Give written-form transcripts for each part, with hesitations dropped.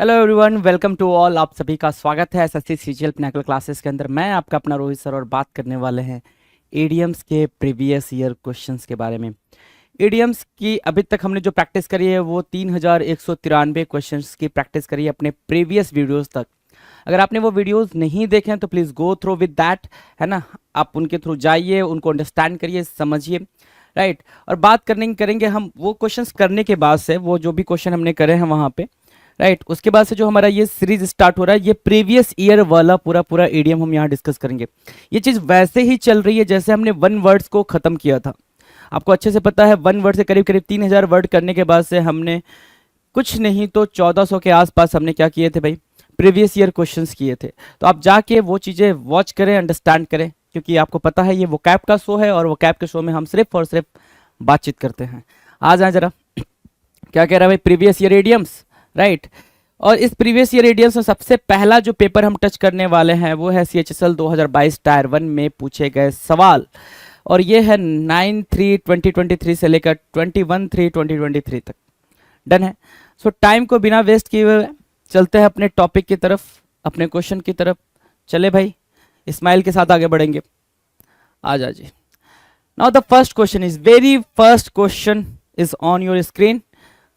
Hello everyone, welcome to all. आप सभी का स्वागत है एसएससी सीजीएल पिनाकल क्लासेस के अंदर। मैं आपका अपना रोहित सर और बात करने वाले हैं ईडीएम्स के प्रीवियस ईयर क्वेश्चंस के बारे में। ईडीएम्स की अभी तक हमने जो प्रैक्टिस करी है वो 3193 क्वेश्चंस की प्रैक्टिस करी है अपने प्रीवियस वीडियोस तक। अगर आपने वो वीडियोस नहीं देखे हैं तो please go through with that, है ना। आप उनके थ्रू जाइए, उनको अंडरस्टैंड करिए, समझिए, राइट। और बात करेंगे हम वो क्वेश्चंस करने के बाद से, वो जो भी क्वेश्चन हमने करे हैं वहाँ पे, राइट। उसके बाद से जो हमारा ये सीरीज स्टार्ट हो रहा है, ये प्रीवियस ईयर वाला पूरा ईडीएम हम यहाँ डिस्कस करेंगे। ये चीज़ वैसे ही चल रही है जैसे हमने वन वर्ड्स को ख़त्म किया था। आपको अच्छे से पता है, वन वर्ड से करीब करीब 3000 वर्ड करने के बाद से हमने कुछ नहीं तो 1400 के आसपास हमने क्या किए थे भाई, प्रीवियस ईयर क्वेश्चंस किए थे। तो आप जाके वो चीज़ें वॉच करें, अंडरस्टैंड करें, क्योंकि आपको पता है ये वो कैप का शो है और वो कैप के शो में हम सिर्फ और सिर्फ बातचीत करते हैं। आ जाए जरा, क्या कह रहा है भाई, प्रीवियस ईयर इडियम्स, राइट। और इस प्रीवियस ईयर इडियम्स में सबसे पहला जो पेपर हम टच करने वाले हैं वो है CHSL 2022 टायर 1 में पूछे गए सवाल, और ये है 9/3/2023 से लेकर 21/3/2023 तक। डन है। सो टाइम को बिना वेस्ट किए हुए चलते हैं अपने टॉपिक की तरफ, अपने क्वेश्चन की तरफ। चले भाई, स्माइल के साथ आगे बढ़ेंगे। आ जा जी। Now the first question is, very first question is on your screen.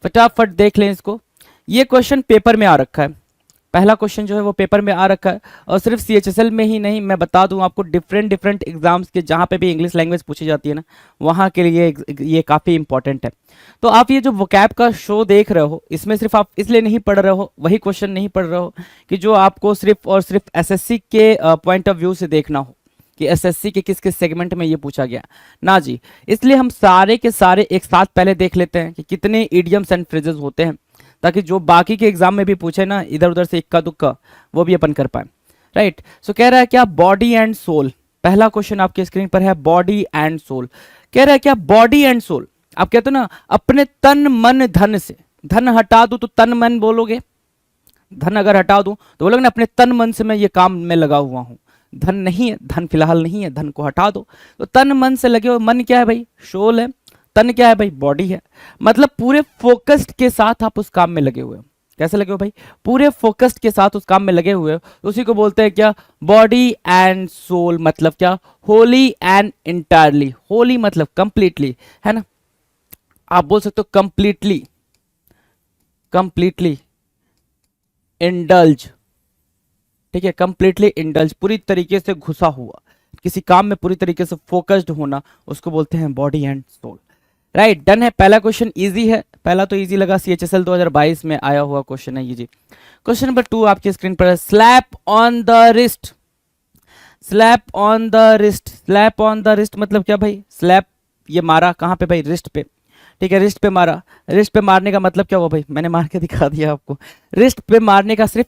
फटाफट देख लें इसको। ये क्वेश्चन पेपर में आ रखा है, पहला क्वेश्चन जो है वो पेपर में आ रखा है। और सिर्फ CHSL में ही नहीं, मैं बता दूं आपको, डिफरेंट एग्जाम्स के जहाँ पे भी इंग्लिश लैंग्वेज पूछी जाती है ना, वहाँ के लिए ये काफ़ी इंपॉर्टेंट है। तो आप ये जो वोकैब का शो देख रहे हो, इसमें सिर्फ आप इसलिए नहीं पढ़ रहे हो, वही क्वेश्चन नहीं पढ़ रहे हो कि जो आपको सिर्फ और सिर्फ SSC के पॉइंट ऑफ व्यू से देखना हो कि SSC के किस किस सेगमेंट में ये पूछा गया ना जी। इसलिए हम सारे के सारे एक साथ पहले देख लेते हैं कि कितने इडियम्स एंड फ्रेजेस होते हैं, ताकि जो बाकी के एग्जाम में भी पूछे ना इधर उधर से इक्का दुक्का, वो भी अपन कर पाए, राइट। सो कह रहा है क्या, बॉडी एंड सोल। पहला क्वेश्चन आपके स्क्रीन पर है, बॉडी एंड सोल। कह रहा है क्या, बॉडी एंड सोल। आप कहते हो ना अपने तन मन धन से, धन हटा दूं तो तन मन बोलोगे, धन अगर हटा दूं तो बोलोगे ना अपने तन मन से मैं ये काम में लगा हुआ हूं। धन नहीं है, धन फिलहाल नहीं है, धन को हटा दो। तो तन मन से लगे हो, मन क्या है भाई, सोल है। तन क्या है भाई, बॉडी है। मतलब पूरे फोकस्ड के साथ आप उस काम में लगे हुए हो। कैसे लगे हो भाई, पूरे फोकस्ड के साथ उस काम में लगे हुए हो, तो उसी को बोलते हैं क्या, बॉडी एंड सोल। मतलब क्या, होली एंड इंटायरली। होली मतलब कंप्लीटली, है ना। आप बोल सकते हो कंप्लीटली, कंप्लीटली इंडल्ज, ठीक है। कंप्लीटली इंडल्ज, पूरी तरीके से घुसा हुआ, किसी काम में पूरी तरीके से फोकस्ड होना, उसको बोलते हैं body and soul, right. Done है। पहला क्वेश्चन इजी है, पहला तो इजी लगा, CHSL 2022 में आया हुआ क्वेश्चन है ये जी। क्वेश्चन नंबर 2 आपकी स्क्रीन पर है, slap on the wrist. Slap on the wrist, slap on the wrist मतलब क्या भाई, स्लैप ये मारा कहाँ पे भाई, रिस्ट पे, ठीक है। रिस्ट पे मारा, रिस्ट पे मारने का मतलब क्या हुआ भाई, मैंने मार के दिखा दिया आपको। रिस्ट पे मारने का सिर्फ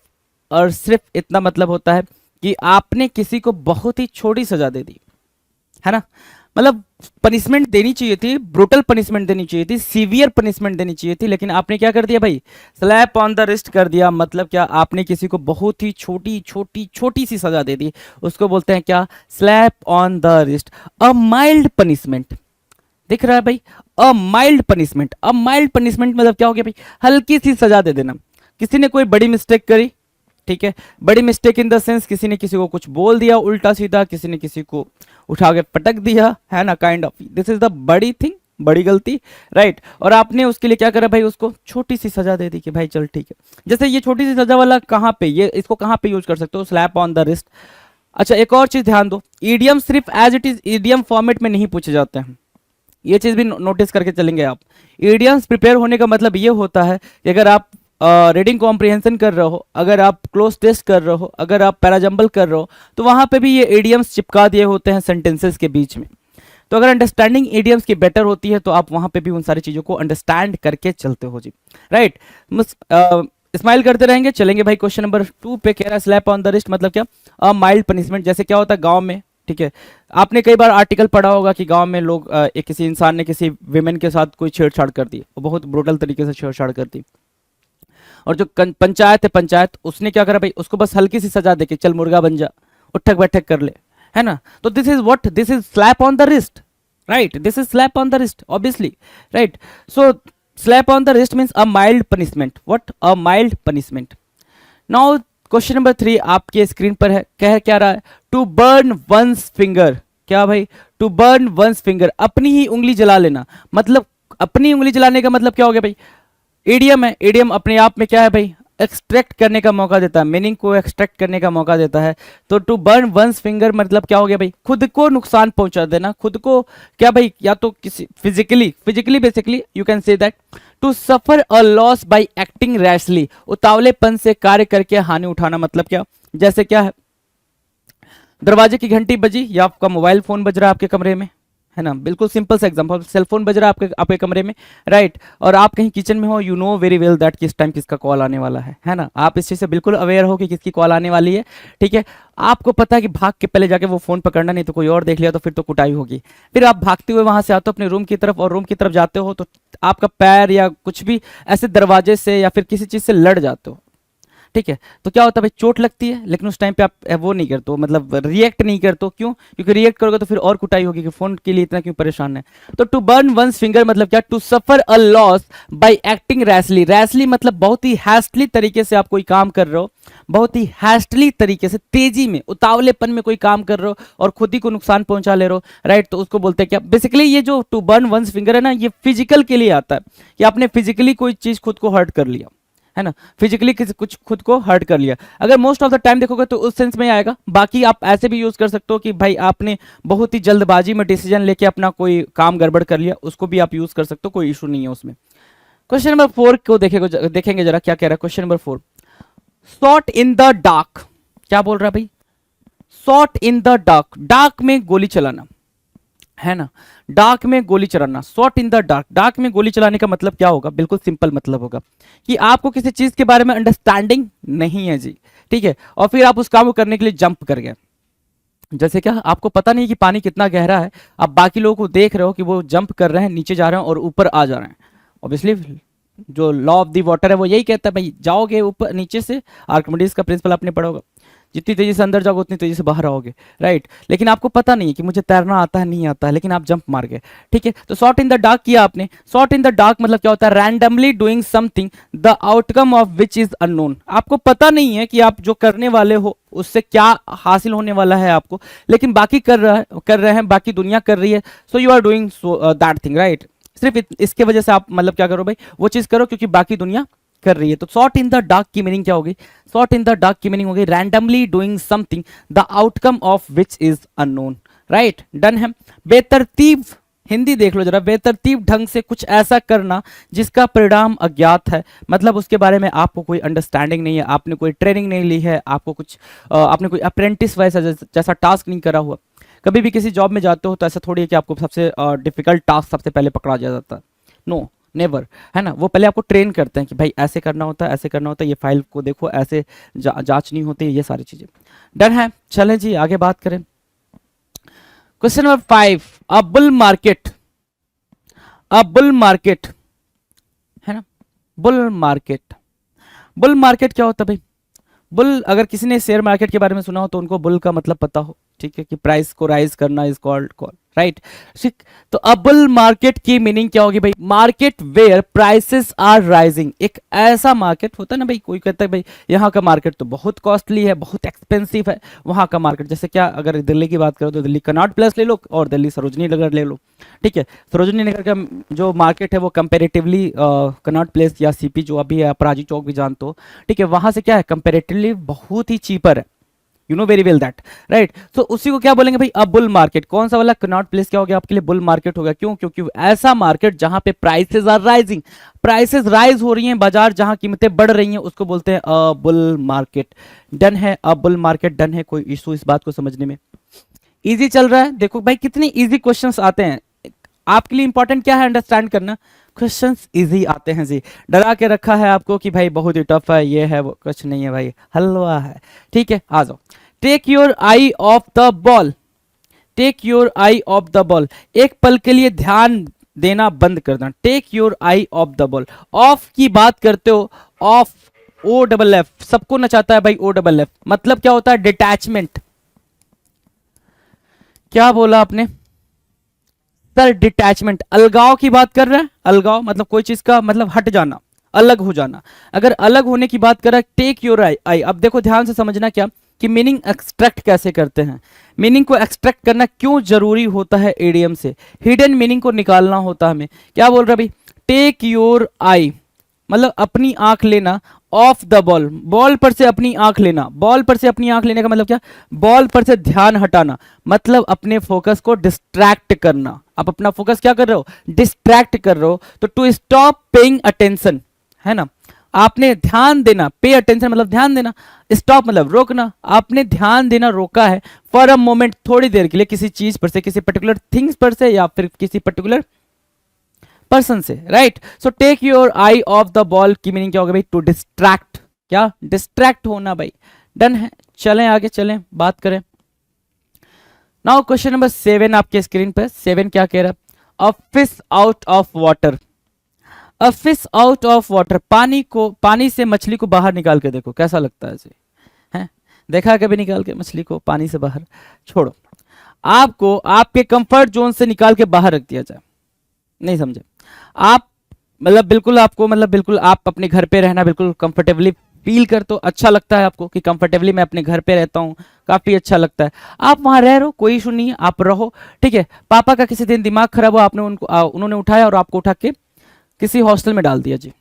और सिर्फ इतना मतलब होता है कि आपने किसी को बहुत ही छोटी सजा दे दी, है ना। मतलब पनिशमेंट देनी चाहिए थी, ब्रूटल पनिशमेंट देनी चाहिए थी, सीवियर पनिशमेंट देनी चाहिए थी, लेकिन आपने क्या कर दिया भाई, स्लैप ऑन द रिस्ट कर दिया। मतलब क्या, आपने किसी को बहुत ही छोटी छोटी छोटी सी सजा दे दी, उसको बोलते हैं क्या, slap on the wrist. A mild punishment, दिख रहा है भाई, a mild punishment. A mild punishment मतलब क्या हो गया भाई, हल्की सी सजा दे देना। किसी ने कोई बड़ी मिस्टेक करी, ठीक है, बड़ी मिस्टेक इन द सेंस किसी ने किसी को कुछ बोल दिया उल्टा सीधा, किसी ने किसी को उठा के पटक दिया, है ना, kind of, this is the बड़ी थिंग, बड़ी गलती, राइट। और आपने उसके लिए क्या करा भाई, उसको छोटी सी सजा दे दी कि भाई चल ठीक है। जैसे ये छोटी सी सजा वाला कहाँ पे, ये इसको कहाँ पे यूज कर सकते हो, स्लैप ऑन द रिस्ट। अच्छा एक और चीज ध्यान दो, ईडियम सिर्फ as it is idiom format में नहीं पूछे जाते हैं, ये चीज भी नोटिस करके चलेंगे आप। ईडियम्स प्रिपेयर होने का मतलब ये होता है कि अगर आप रीडिंग कॉम्प्रिहेंशन कर रहे हो, अगर आप क्लोज टेस्ट कर रहे हो, अगर आप पैराजंबल कर रहे हो, तो वहां पे भी ये इडियम्स चिपका दिए होते हैं सेंटेंसेस के बीच में। तो अगर अंडरस्टैंडिंग इडियम्स की बेटर होती है तो आप वहां पे भी उन सारी चीजों को अंडरस्टैंड करके चलते हो जी, राइट। स्माइल करते रहेंगे, चलेंगे भाई। क्वेश्चन नंबर 2 पे कह रहा है, स्लैप ऑन द रिस्ट मतलब क्या, अ माइल्ड पनिशमेंट। जैसे क्या होता है गाँव में, ठीक है, आपने कई बार आर्टिकल पढ़ा होगा कि गांव में लोग किसी इंसान ने किसी विमेन के साथ कोई छेड़छाड़ कर दी, वो बहुत ब्रूटल तरीके से छेड़छाड़ कर दी, और जो पंचायत है, पंचायत उसने क्या करा भाई, उसको बस हल्की सी सजा देके चल मुर्गा बन जा, उठक बैठक कर ले, है ना। तो this is what, this is slap on the wrist, right. This is slap on the wrist obviously, right. So slap on the wrist means a mild punishment, what, a mild punishment, now question number 3 आपके screen पर है, कह क्या रहा है, to burn once finger. क्या भाई, to burn once finger, अपनी ही उंगली जला लेना। मतलब अपनी उंगली जलाने का मतलब क्या हो गया भाई, एडियम है, एडियम अपने आप में क्या है भाई, एक्सट्रैक्ट करने का मौका देता है, मीनिंग को एक्सट्रैक्ट करने का मौका देता है। तो टू बर्न वंस फिंगर मतलब क्या हो गया भाई, खुद को नुकसान पहुंचा देना, खुद को क्या भाई, या तो किसी physically physically basically you can say that, to suffer a loss by acting rashly, उतावलेपन से कार्य करके हानि उठाना। मतलब क्या, जैसे क्या है, दरवाजे की घंटी बजी या आपका मोबाइल फोन बज रहा है आपके कमरे में, है ना, बिल्कुल सिंपल सा एग्जांपल, सेल फोन बज रहा है आपके कमरे में, राइट, और आप कहीं किचन में हो, you know very well that किस टाइम किसका कॉल आने वाला है ना, आप इस चीज से बिल्कुल अवेयर हो कि किसकी कॉल आने वाली है, ठीक है। आपको पता है कि भाग के पहले जाके वो फोन पकड़ना, नहीं तो कोई और देख लिया तो फिर तो कुटाई होगी। फिर आप भागते हुए वहां से आते हो अपने रूम की तरफ, और रूम की तरफ जाते हो तो आपका पैर या कुछ भी ऐसे दरवाजे से या फिर किसी चीज से लड़ जाते हो, ठीक है। तो क्या होता है भाई, चोट लगती है, लेकिन उस टाइम पे आप वो नहीं करते हो, मतलब रिएक्ट नहीं करते हो, क्यों, क्योंकि रिएक्ट करोगे तो फिर और कुटाई होगी कि फोन के लिए इतना क्यों परेशान है। तो टू बर्न वंस फिंगर मतलब क्या, to suffer a loss by acting rashly. Rashly मतलब बहुत ही हैस्टली तरीके से आप कोई काम कर रहे हो, बहुत ही हैस्टली तरीके से, तेजी में, उतावलेपन में कोई काम कर रहे हो और खुद ही को नुकसान पहुंचा ले रहे हो, राइट। तो उसको बोलते हैं क्या, बेसिकली ये जो टू बर्न वंस फिंगर है ना, ये फिजिकल के लिए आता है कि आपने फिजिकली कोई चीज खुद को हर्ट कर लिया, है ना, फिजिकली कुछ खुद को हर्ट कर लिया। अगर मोस्ट ऑफ द टाइम देखोगे तो उस सेंस में आएगा। बाकी आप ऐसे भी यूज कर सकते हो कि भाई आपने बहुत ही जल्दबाजी में डिसीजन लेके अपना कोई काम गड़बड़ कर लिया, उसको भी आप यूज कर सकते हो, कोई इशू नहीं है उसमें। क्वेश्चन नंबर 4 को देखेंगे जरा क्या कह रहा है question number 4, shot in the dark. क्या बोल रहा है भाई, shot in the dark, dark में गोली चलाना, है ना, डार्क में गोली चलाना, shot in the dark. Dark में गोली चलाने का मतलब क्या होगा, बिल्कुल सिंपल मतलब होगा कि आपको किसी चीज के बारे में अंडरस्टैंडिंग नहीं है जी, ठीक है, और फिर आप उस काम को करने के लिए जंप कर गए। जैसे क्या, आपको पता नहीं कि पानी कितना गहरा है, आप बाकी लोगों को देख रहे हो कि वो जंप कर रहे हैं, नीचे जा रहे हैं और ऊपर आ जा रहे हैं। ऑब्वियसली जो लॉ ऑफ द वाटर है वो यही कहता है भाई, जाओगे ऊपर नीचे से, आर्किमिडीज का प्रिंसिपल आपने पढ़ा होगा, जितनी तेजी से अंदर जाओगे उतनी तेजी से बाहर आओगे, राइट। लेकिन आपको पता नहीं है कि मुझे तैरना आता है नहीं आता है, लेकिन आप जंप मार गए, ठीक है। तो शॉट इन द डार्क किया आपने। शॉट इन द डार्क मतलब क्या होता है, randomly doing something the outcome of which is unknown. आपको पता नहीं है कि आप जो करने वाले हो उससे क्या हासिल होने वाला है आपको, लेकिन बाकी कर रहे हैं, बाकी दुनिया कर रही है, so you are doing that thing, right. सिर्फ इसके वजह से आप मतलब क्या करो भाई, वो चीज करो क्योंकि बाकी दुनिया कर रही है। तो शॉट इन द डार्क की मीनिंग क्या होगी, शॉट इन द डार्क की मीनिंग होगी randomly doing something the outcome of which is unknown, right. Done है। बेतरतीब, हिंदी देख लो जरा, बेतरतीब ढंग से कुछ ऐसा करना जिसका परिणाम अज्ञात है, मतलब उसके बारे में आपको कोई अंडरस्टैंडिंग नहीं है, आपने कोई ट्रेनिंग नहीं ली है, आपको कुछ आपने कोई अप्रेंटिस वैसा जैसा टास्क नहीं करा हुआ। कभी भी किसी जॉब में जाते हो तो ऐसा थोड़ी है कि आपको सबसे डिफिकल्ट टास्क सबसे पहले पकड़ा जाता है, नो नेवर, है ना। वो पहले आपको ट्रेन करते हैं कि भाई ऐसे करना होता है, ऐसे करना होता है, ये फाइल को देखो, ऐसे जांचनी होती है, ये सारी चीजें। डन है, चलें जी आगे बात करें। क्वेश्चन नंबर 5, अ बुल मार्केट, अ बुल मार्केट, है ना, बुल मार्केट। बुल मार्केट क्या होता है भाई, बुल, अगर किसी ने शेयर मार्केट के बारे में सुना हो तो उनको बुल का मतलब पता हो, ठीक है, कि प्राइस को राइज करना इज कॉल्ड कॉल, राइट, ठीक। तो अब बुल मार्केट की मीनिंग क्या होगी भाई, market where prices are rising. एक ऐसा मार्केट होता है ना भाई, कोई कहता है भाई यहाँ का मार्केट तो बहुत कॉस्टली है, बहुत एक्सपेंसिव है, वहाँ का मार्केट, जैसे क्या, अगर दिल्ली की बात करो तो दिल्ली कनॉट प्लेस ले लो और दिल्ली सरोजनी नगर ले लो, ठीक है। सरोजनी नगर का जो मार्केट है वो कंपेरेटिवली कनॉट प्लेस या सीपी जो अभी है, अपराजी चौक भी जानते हो, ठीक है, वहां से क्या है, कंपेरेटिवली बहुत ही चीपर है, you know very well that, right. तो उसी को क्या बोलेंगे भाई, अब बुल मार्केट। कौन सा वाला, कनॉट प्लेस क्या हो गया आपके लिए, बुल मार्केट हो गया, क्यों, क्योंकि ऐसा मार्केट जहां पे prices are rising, prices rise हो रही हैं, बाजार जहां कीमतें बढ़ रही हैं, उसको बोलते हैं अ बुल मार्केट। डन है, अ बुल मार्केट डन है। कोई इशू इस बात को समझने में, इजी चल रहा है। देखो भाई कितने इजी क्वेश्चंस आते हैं, आपके लिए इंपॉर्टेंट क्या है, अंडरस्टैंड करना, क्वेश्चंस इजी आते हैं जी। डरा के रखा है आपको कि भाई बहुत ही टफ है, ये है, वो कुछ नहीं है भाई, हलवा है, ठीक है। आ जाओ, take your eye off the ball, take your eye off the ball, एक पल के लिए ध्यान देना बंद कर देना, take your eye off the ball. Off की बात करते हो, ऑफ, ओ डबल एफ, सबको नचाता है भाई ओ डबल एफ, मतलब क्या होता है, डिटैचमेंट। क्या बोला आपने सर, डिटैचमेंट, अलगाव की बात कर रहे हैं, अलगाव मतलब कोई चीज का मतलब हट जाना, अलग हो जाना। अगर अलग होने की बात करें, टेक योर आई, अब देखो ध्यान से समझना क्या कि मीनिंग एक्सट्रैक्ट कैसे करते हैं। मीनिंग को एक्सट्रैक्ट करना क्यों जरूरी होता है एडीएम से, हिडन मीनिंग को निकालना होता है हमें। क्या बोल रहा है भाई, टेक योर आई मतलब अपनी आंख लेना, ऑफ द बॉल, बॉल पर से अपनी आंख लेना। बॉल पर से अपनी आंख लेने का मतलब क्या, बॉल पर से ध्यान हटाना, मतलब अपने फोकस को डिस्ट्रैक्ट करना। आप अपना फोकस क्या कर रहे हो, डिस्ट्रैक्ट कर रहे हो। तो टू स्टॉप पेइंग अटेंशन, है ना, आपने ध्यान देना, पे अटेंशन मतलब ध्यान देना, स्टॉप मतलब रोकना, आपने ध्यान देना रोका है फॉर अ मोमेंट, थोड़ी देर के लिए, किसी चीज पर से, किसी पर्टिकुलर थिंग्स पर से, या फिर किसी पर्टिकुलर पर्सन से, right. So take your eye off the ball की मीनिंग क्या होगा भाई, टू डिस्ट्रैक्ट, क्या डिस्ट्रैक्ट होना भाई। डन है, चलें आगे, चलें बात करें। नाउ क्वेश्चन नंबर 7 आपके स्क्रीन पर। 7 क्या कह रहा है, अ fish out of water, a fish out of water, पानी से मछली को बाहर निकाल के देखो कैसा लगता है जी, है देखा कभी निकाल के मछली को पानी से बाहर, छोड़ो, आपको आपके कंफर्ट जोन से निकाल के बाहर रख दिया जाए, नहीं समझे आप, मतलब बिल्कुल आपको, मतलब बिल्कुल आप अपने घर पे रहना बिल्कुल कंफर्टेबली फील करते हो, अच्छा लगता है आपको कि कंफर्टेबली मैं अपने घर पे रहता हूँ, काफी अच्छा लगता है, आप वहां रह रहे हो, कोई इशू नहीं है, आप रहो, ठीक है। पापा का किसी दिन दिमाग खराब हो, आपने उन्होंने उठाया और आपको उठा के किसी हॉस्टल में डाल दिया जी,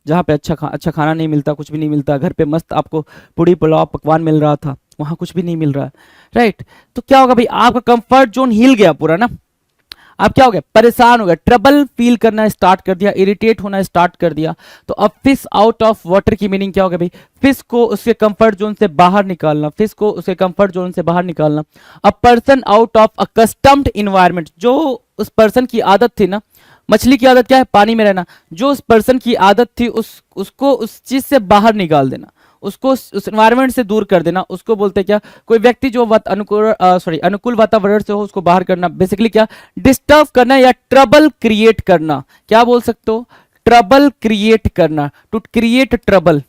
जहाँ पे अच्छा खाना नहीं मिलता, कुछ भी नहीं मिलता, घर पे मस्त आपको पूड़ी पुलाव पकवान मिल रहा था, वहां कुछ भी नहीं मिल रहा है, राइट। तो क्या होगा भाई, आपका कंफर्ट जोन हिल गया पूरा ना, आप क्या हो गया, परेशान हो गया, ट्रबल फील करना स्टार्ट कर दिया, इरिटेट होना स्टार्ट कर दिया। तो अब फिश आउट ऑफ वाटर की मीनिंग क्या होगा भाई, फिश को उसके कंफर्ट जोन से बाहर निकालना, फिश को उसके कंफर्ट जोन से बाहर निकालना। A person out of accustomed environment, जो उस पर्सन की आदत थी ना, मछली की आदत क्या है, पानी में रहना, जो उस पर्सन की आदत थी उसको उस चीज से बाहर निकाल देना, उसको उस एनवायरनमेंट से दूर कर देना, उसको बोलते हैं क्या, कोई व्यक्ति जो अनुकूल वातावरण से हो उसको बाहर करना, बेसिकली क्या, डिस्टर्ब करना या ट्रबल क्रिएट करना। क्या बोल सकते हो, ट्रबल क्रिएट करना, to create trouble,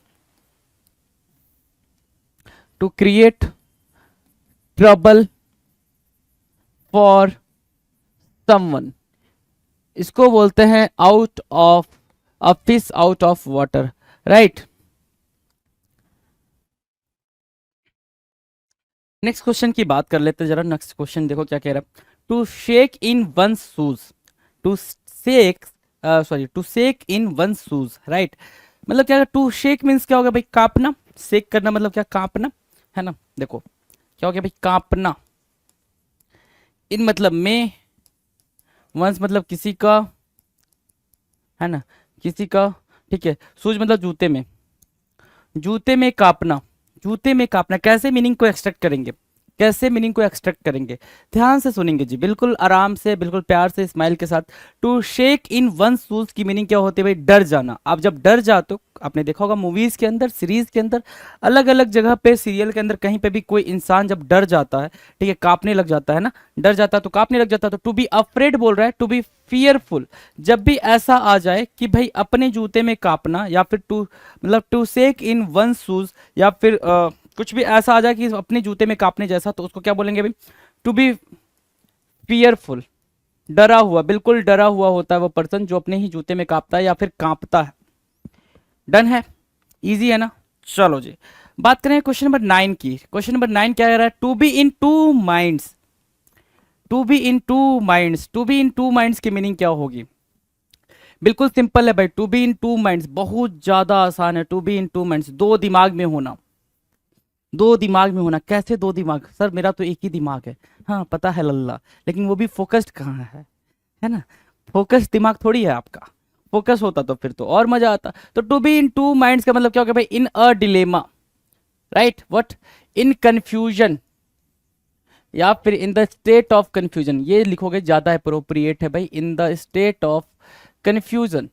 to create trouble for someone, इसको बोलते हैं out of, a fish out of water, right. Next question की बात कर लेते हैं जरा। नेक्स्ट क्वेश्चन देखो क्या कह रहा है, to shake in one's shoes, to shake, to shake in one's shoes, right. मतलब क्या, टू शेक मीन्स क्या होगा भाई, कांपना, शेक करना मतलब क्या, कांपना, है ना। देखो क्या हो गया भाई, कांपना, इन मतलब में, वंस मतलब किसी का, है ना, किसी का, ठीक है। शूज मतलब जूते में, जूते में कांपना, जूते में कांपना, कैसे मीनिंग को एक्सट्रैक्ट करेंगे, कैसे मीनिंग को एक्सट्रैक्ट करेंगे, ध्यान से सुनेंगे जी, बिल्कुल आराम से, बिल्कुल प्यार से, स्माइल के साथ। To shake in one's shoes की मीनिंग क्या होती है भाई, डर जाना। आप जब डर जाते हो, आपने देखा होगा मूवीज के अंदर, सीरीज के अंदर, अलग अलग जगह पे, सीरियल के अंदर, कहीं पे भी कोई इंसान जब डर जाता है, ठीक है, कांपने लग जाता है ना, डर जाता है तो कांपने लग जाता है, तो टू बी अफ्रेड बोल रहा है, टू बी फियरफुल। जब भी ऐसा आ जाए कि भाई अपने जूते में कांपना, या फिर टू मतलब to shake in one's shoes, या फिर कुछ भी ऐसा आ जाए कि अपने जूते में कांपने जैसा, तो उसको क्या बोलेंगे भाई, टू बी फियरफुल, डरा हुआ, बिल्कुल डरा हुआ होता है वो पर्सन जो अपने ही जूते में कांपता है या फिर कांपता है। डन है, इजी है ना। चलो जी, बात करें क्वेश्चन नंबर 9 की। क्वेश्चन नंबर 9 क्या कह रहा है, to be in two minds, to be in two minds, to be in two minds की मीनिंग क्या होगी, बिल्कुल सिंपल है भाई, to be in two minds बहुत ज्यादा आसान है। To be in two minds, दो दिमाग में होना, दो दिमाग में होना। कैसे दो दिमाग, सर मेरा तो एक ही दिमाग है, हाँ पता है लल्ला, लेकिन वो भी फोकस्ड कहाँ है ना, फोकस दिमाग थोड़ी है आपका, फोकस होता तो फिर तो और मजा आता। तो to be in two minds का मतलब क्या होगा भाई, in a dilemma, right, what, in confusion, या फिर in the state of confusion, ये लिखोगे ज्यादा अप्रोप्रिएट है भाई, in the state of confusion.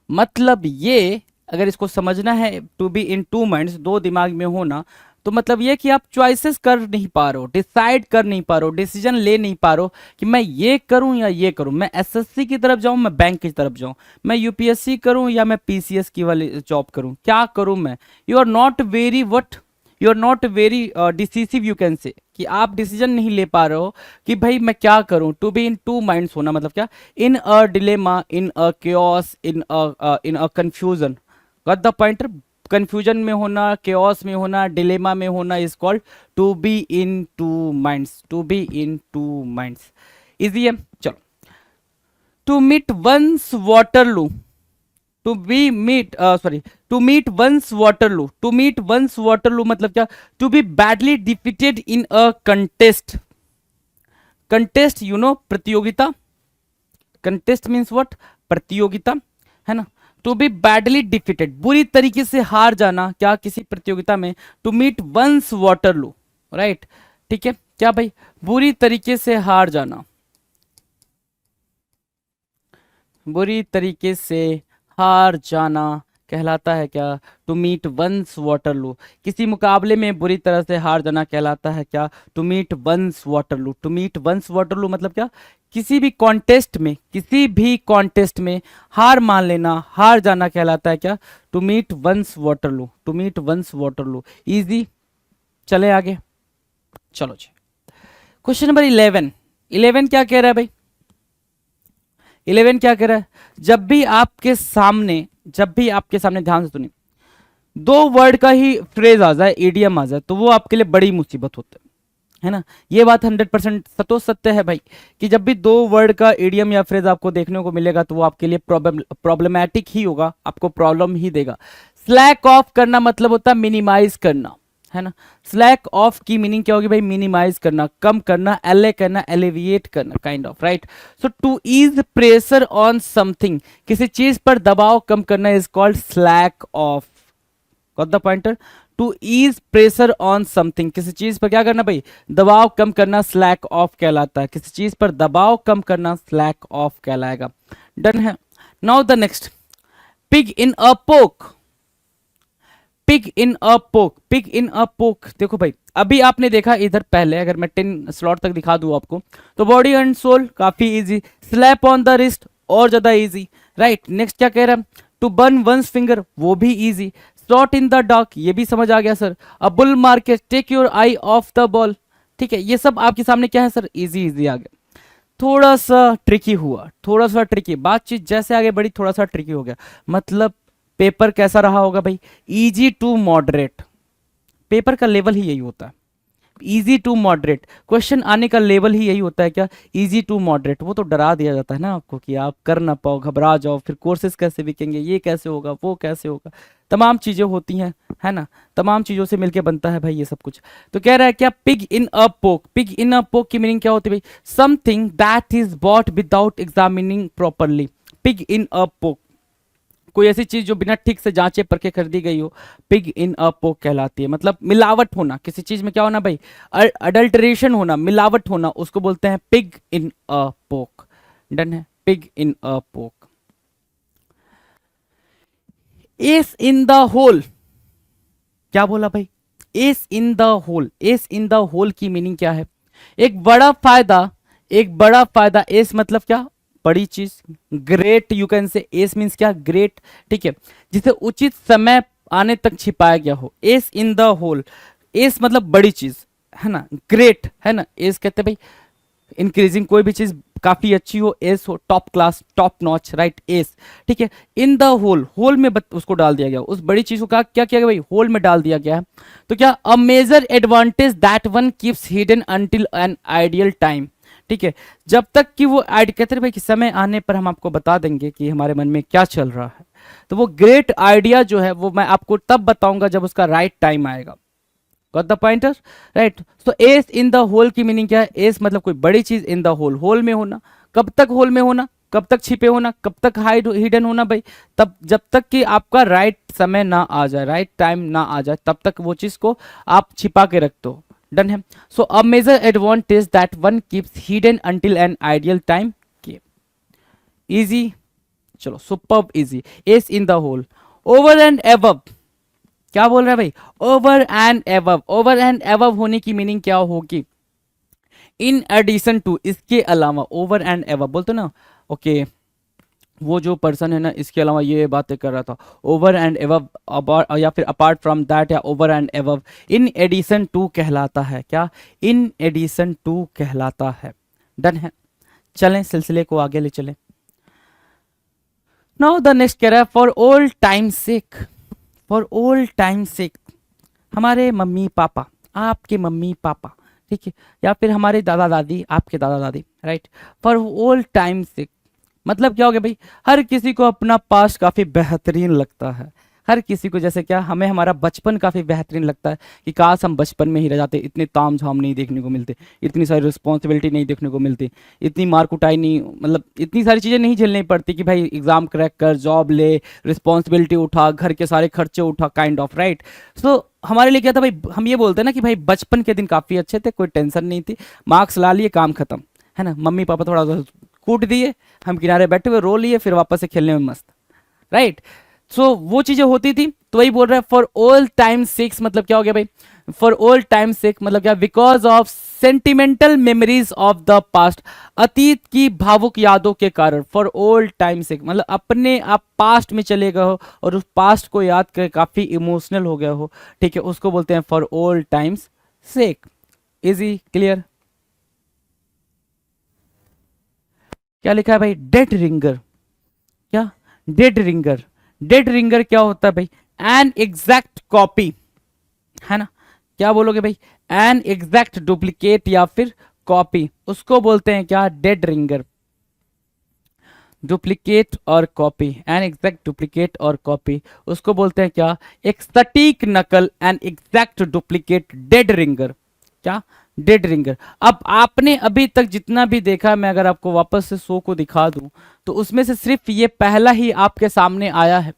मतलब ये, अगर इसको समझना है, to be in two minds, दो दिमाग में होना, तो मतलब ये कि आप चॉइसेस कर नहीं पा रहे हो, डिसाइड कर नहीं पा रहे हो, डिसीजन ले नहीं पा रहे हो कि मैं ये करूं या ये करूं, मैं एसएससी की तरफ जाऊं, मैं बैंक की तरफ जाऊं, मैं यूपीएससी करूं या मैं पीसीएस की वाली जॉब करूं, क्या करूं मैं। You are not very what, you are not very decisive, you can say, कि आप डिसीजन नहीं ले पा रहे हो कि भाई मैं क्या करूं। To be in two minds होना मतलब क्या, in a dilemma, in a chaos, in a confusion. Got the point. Confusion में होना, केओस में होना, डिलेमा में होना is called to be in two minds, to be in two minds. Easy है, चलो। To meet one's Waterloo, to be meet sorry, to meet one's Waterloo, to meet one's Waterloo मतलब क्या, to be badly defeated in a contest. Contest you know, प्रतियोगिता। Contest means what, प्रतियोगिता, है ना। To be badly defeated, बुरी तरीके से हार जाना, क्या, किसी प्रतियोगिता में। To meet one's Waterloo, right, ठीक है, क्या भाई, बुरी तरीके से हार जाना, बुरी तरीके से हार जाना कहलाता है क्या, टू मीट वंस वाटरलू। किसी मुकाबले में बुरी तरह से हार जाना कहलाता है क्या, to meet one's Waterloo. To meet one's Waterloo मतलब क्या, किसी भी कॉन्टेस्ट में, किसी भी कॉन्टेस्ट में हार मान लेना, हार जाना कहलाता है क्या, to meet one's Waterloo, to meet one's Waterloo. Easy, चले आगे, चलो जी। Question number 11। 11 क्या कह रहा है भाई, 11 क्या कह रहा है, जब भी आपके सामने, जब भी आपके सामने, ध्यान से सुनिए, दो वर्ड का ही फ्रेज आ जाए, इडियम आ जाए, तो वो आपके लिए बड़ी मुसीबत होता है ना। ये बात 100% सतो सत्य है भाई, कि जब भी दो वर्ड का इडियम या फ्रेज आपको देखने को मिलेगा तो वो आपके लिए प्रॉब्लमैटिक ही होगा, आपको प्रॉब्लम ही देगा। स्लैक ऑफ करना मतलब होता है मिनिमाइज करना, है ना। स्लैक ऑफ की मीनिंग क्या होगी भाई, मिनिमाइज करना, कम करना, एले करना, एलिविएट करना, kind of, right. So to ease pressure on something, किसी चीज पर दबाव कम करना is called slack off. Got the pointer. To ease pressure on something, किसी चीज पर क्या करना भाई, दबाव कम करना, स्लैक ऑफ कहलाता है। किसी चीज पर दबाव कम करना स्लैक ऑफ कहलाएगा। डन है। Now the next, pig in a पोक, पिग इन अ पोक, पिग इन अ पोक। देखो भाई, अभी आपने देखा इधर पहले, अगर मैं 10 स्लॉट तक दिखा दूं आपको, तो बॉडी एंड सोल काफी easy, slap on the wrist और ज्यादा इजी, राइट। नेक्स्ट क्या कह रहा है, टू बर्न वंस फिंगर, वो भी easy. Shot in the dark, ये भी समझ आ गया sir. A bull market, take your eye off the ball, ठीक है, ये सब आपके सामने क्या है सर, इजी इजी आ गया। थोड़ा सा ट्रिकी हुआ, थोड़ा सा ट्रिकी, बातचीत जैसे आगे बढ़ी थोड़ा सा ट्रिकी हो गया। मतलब पेपर कैसा रहा होगा भाई, इजी टू मॉडरेट, पेपर का लेवल ही यही होता है, इजी टू मॉडरेट। क्वेश्चन आने का लेवल ही यही होता है क्या, इजी टू मॉडरेट। वो तो डरा दिया जाता है ना आपको कि आप कर ना पाओ, घबरा जाओ, फिर कोर्सेज कैसे बिकेंगे, ये कैसे होगा, वो कैसे होगा, तमाम चीजें होती हैं, है ना। तमाम चीजों से मिलके बनता है भाई ये सब कुछ। तो कह रहा है क्या, पिग इन अ पोक। पिग इन अ पोक की मीनिंग क्या होती है भाई, something that is bought without examining properly. Pig in a poke, कोई ऐसी चीज जो बिना ठीक से जांचे परखे खरीदी गई हो, पिग इन अ पोक कहलाती है। मतलब मिलावट होना, किसी चीज में क्या होना भाई, अडल्टरेशन होना, मिलावट होना, उसको बोलते हैं पिग इन अ पोक। डन है, पिग इन अ पोक। एस इन द होल, क्या बोला भाई, ace in the hole. Ace in the hole की मीनिंग क्या है, एक बड़ा फायदा, एक बड़ा फायदा। एस मतलब क्या, बड़ी चीज, ग्रेट यू कैन से, एस मीन्स क्या, ग्रेट, ठीक है, जिसे उचित समय आने तक छिपाया गया हो। Ace in the hole, ace मतलब बड़ी चीज, है ना, ग्रेट, है ना। एस कहते हैं भाई इंक्रीजिंग, कोई भी चीज काफी अच्छी हो, एस हो, top class, top notch, right, S, ठीक है। इन द होल, होल में उसको डाल दिया गया, उस बड़ी चीज को क्या किया गया भाई, होल में डाल दिया गया है। तो क्या, a major advantage that one keeps hidden until an ideal time, ठीक है, जब तक कि वो कहते हैं भाई कि समय आने पर हम आपको बता देंगे कि हमारे मन में क्या चल रहा है। तो वो ग्रेट आइडिया जो है वो मैं आपको तब बताऊंगा जब उसका राइट टाइम आएगा। Got the pointer, right. So ace in the hole की मीनिंग क्या है, एस मतलब कोई बड़ी चीज, इन द होल, होल में होना। कब तक होल में होना, कब तक छिपे होना, कब तक हाइड हिडन होना भाई, तब जब तक कि आपका राइट समय ना आ जाए, राइट टाइम ना आ जाए, तब तक वो चीज को आप छिपा के रखते हो। डन है। So a major advantage that one keeps hidden until an ideal time के। इजी, चलो superb easy. Ace in the hole. Over and above, क्या बोल रहा है भाई, over and above. Over and above होने की मीनिंग क्या होगी, इन एडिशन टू, इसके अलावा, ओवर एंड एबव बोलते ना, ओके, वो जो पर्सन है ना इसके अलावा ये बातें कर रहा था, ओवर एंड एवव या फिर अपार्ट फ्रॉम दैट या over and above, in addition to कहलाता है। क्या? इन एडिशन टू कहलाता है। डन है। चलें सिलसिले को आगे ले चलें। नाउ द नेक्स्ट कह रहा है for old time sake, for old time sake, हमारे मम्मी पापा, आपके मम्मी पापा, ठीक है, या फिर हमारे दादा दादी, आपके दादा दादी, राइट। फॉर ओल्ड टाइम सेक मतलब क्या हो गया भाई, हर किसी को अपना पास्ट काफ़ी बेहतरीन लगता है। हर किसी को, जैसे क्या, हमें हमारा बचपन काफ़ी बेहतरीन लगता है कि काश हम बचपन में ही रह जाते, इतने ताम झाम नहीं देखने को मिलते, इतनी सारी रिस्पॉन्सिबिलिटी नहीं देखने को मिलती, इतनी मार कुटाई नहीं, मतलब इतनी सारी चीज़ें नहीं झेलनी पड़ती कि भाई एग्ज़ाम क्रैक कर, जॉब ले, रिस्पॉन्सिबिलिटी उठा, घर के सारे खर्चे उठा, काइंड ऑफ, राइट। सो हमारे लिए क्या था भाई, हम ये बोलते हैं ना कि भाई बचपन के दिन काफ़ी अच्छे थे, कोई टेंशन नहीं थी, मार्क्स ला लिए, काम खत्म, है ना। मम्मी पापा थोड़ा सा कूट दिए, हम किनारे बैठे हुए रो लिए, फिर वापस से खेलने में मस्त, राइट। सो वो चीजें होती थी। तो वही बोल रहा है फॉर ऑल टाइम सिक्स मतलब क्या हो गया भाई, फॉर ऑल टाइम सिक मतलब क्या, because of sentimental memories of the past, अतीत की भावुक यादों के कारण। फॉर ऑल टाइम सिक मतलब अपने आप पास्ट में चले गए हो और उस पास्ट को याद कर काफी इमोशनल हो गया हो, ठीक है, उसको बोलते हैं for all times sake. Easy, clear. क्या लिखा है भाई, डेड रिंगर। क्या? Dead ringer. डेड रिंगर क्या होता है भाई, एन एग्जैक्ट कॉपी, है ना। क्या बोलोगे भाई, एन एग्जैक्ट डुप्लीकेट या फिर कॉपी, उसको बोलते हैं क्या, डेड रिंगर। डुप्लीकेट और कॉपी, एन एग्जैक्ट डुप्लीकेट और कॉपी, उसको बोलते हैं क्या, एक सटीक नकल, an exact duplicate, dead ringer. क्या? Dead ringer. अब आपने अभी तक जितना भी देखा, मैं अगर आपको वापस से शो को दिखा दूं तो उसमें से सिर्फ ये पहला ही आपके सामने आया है।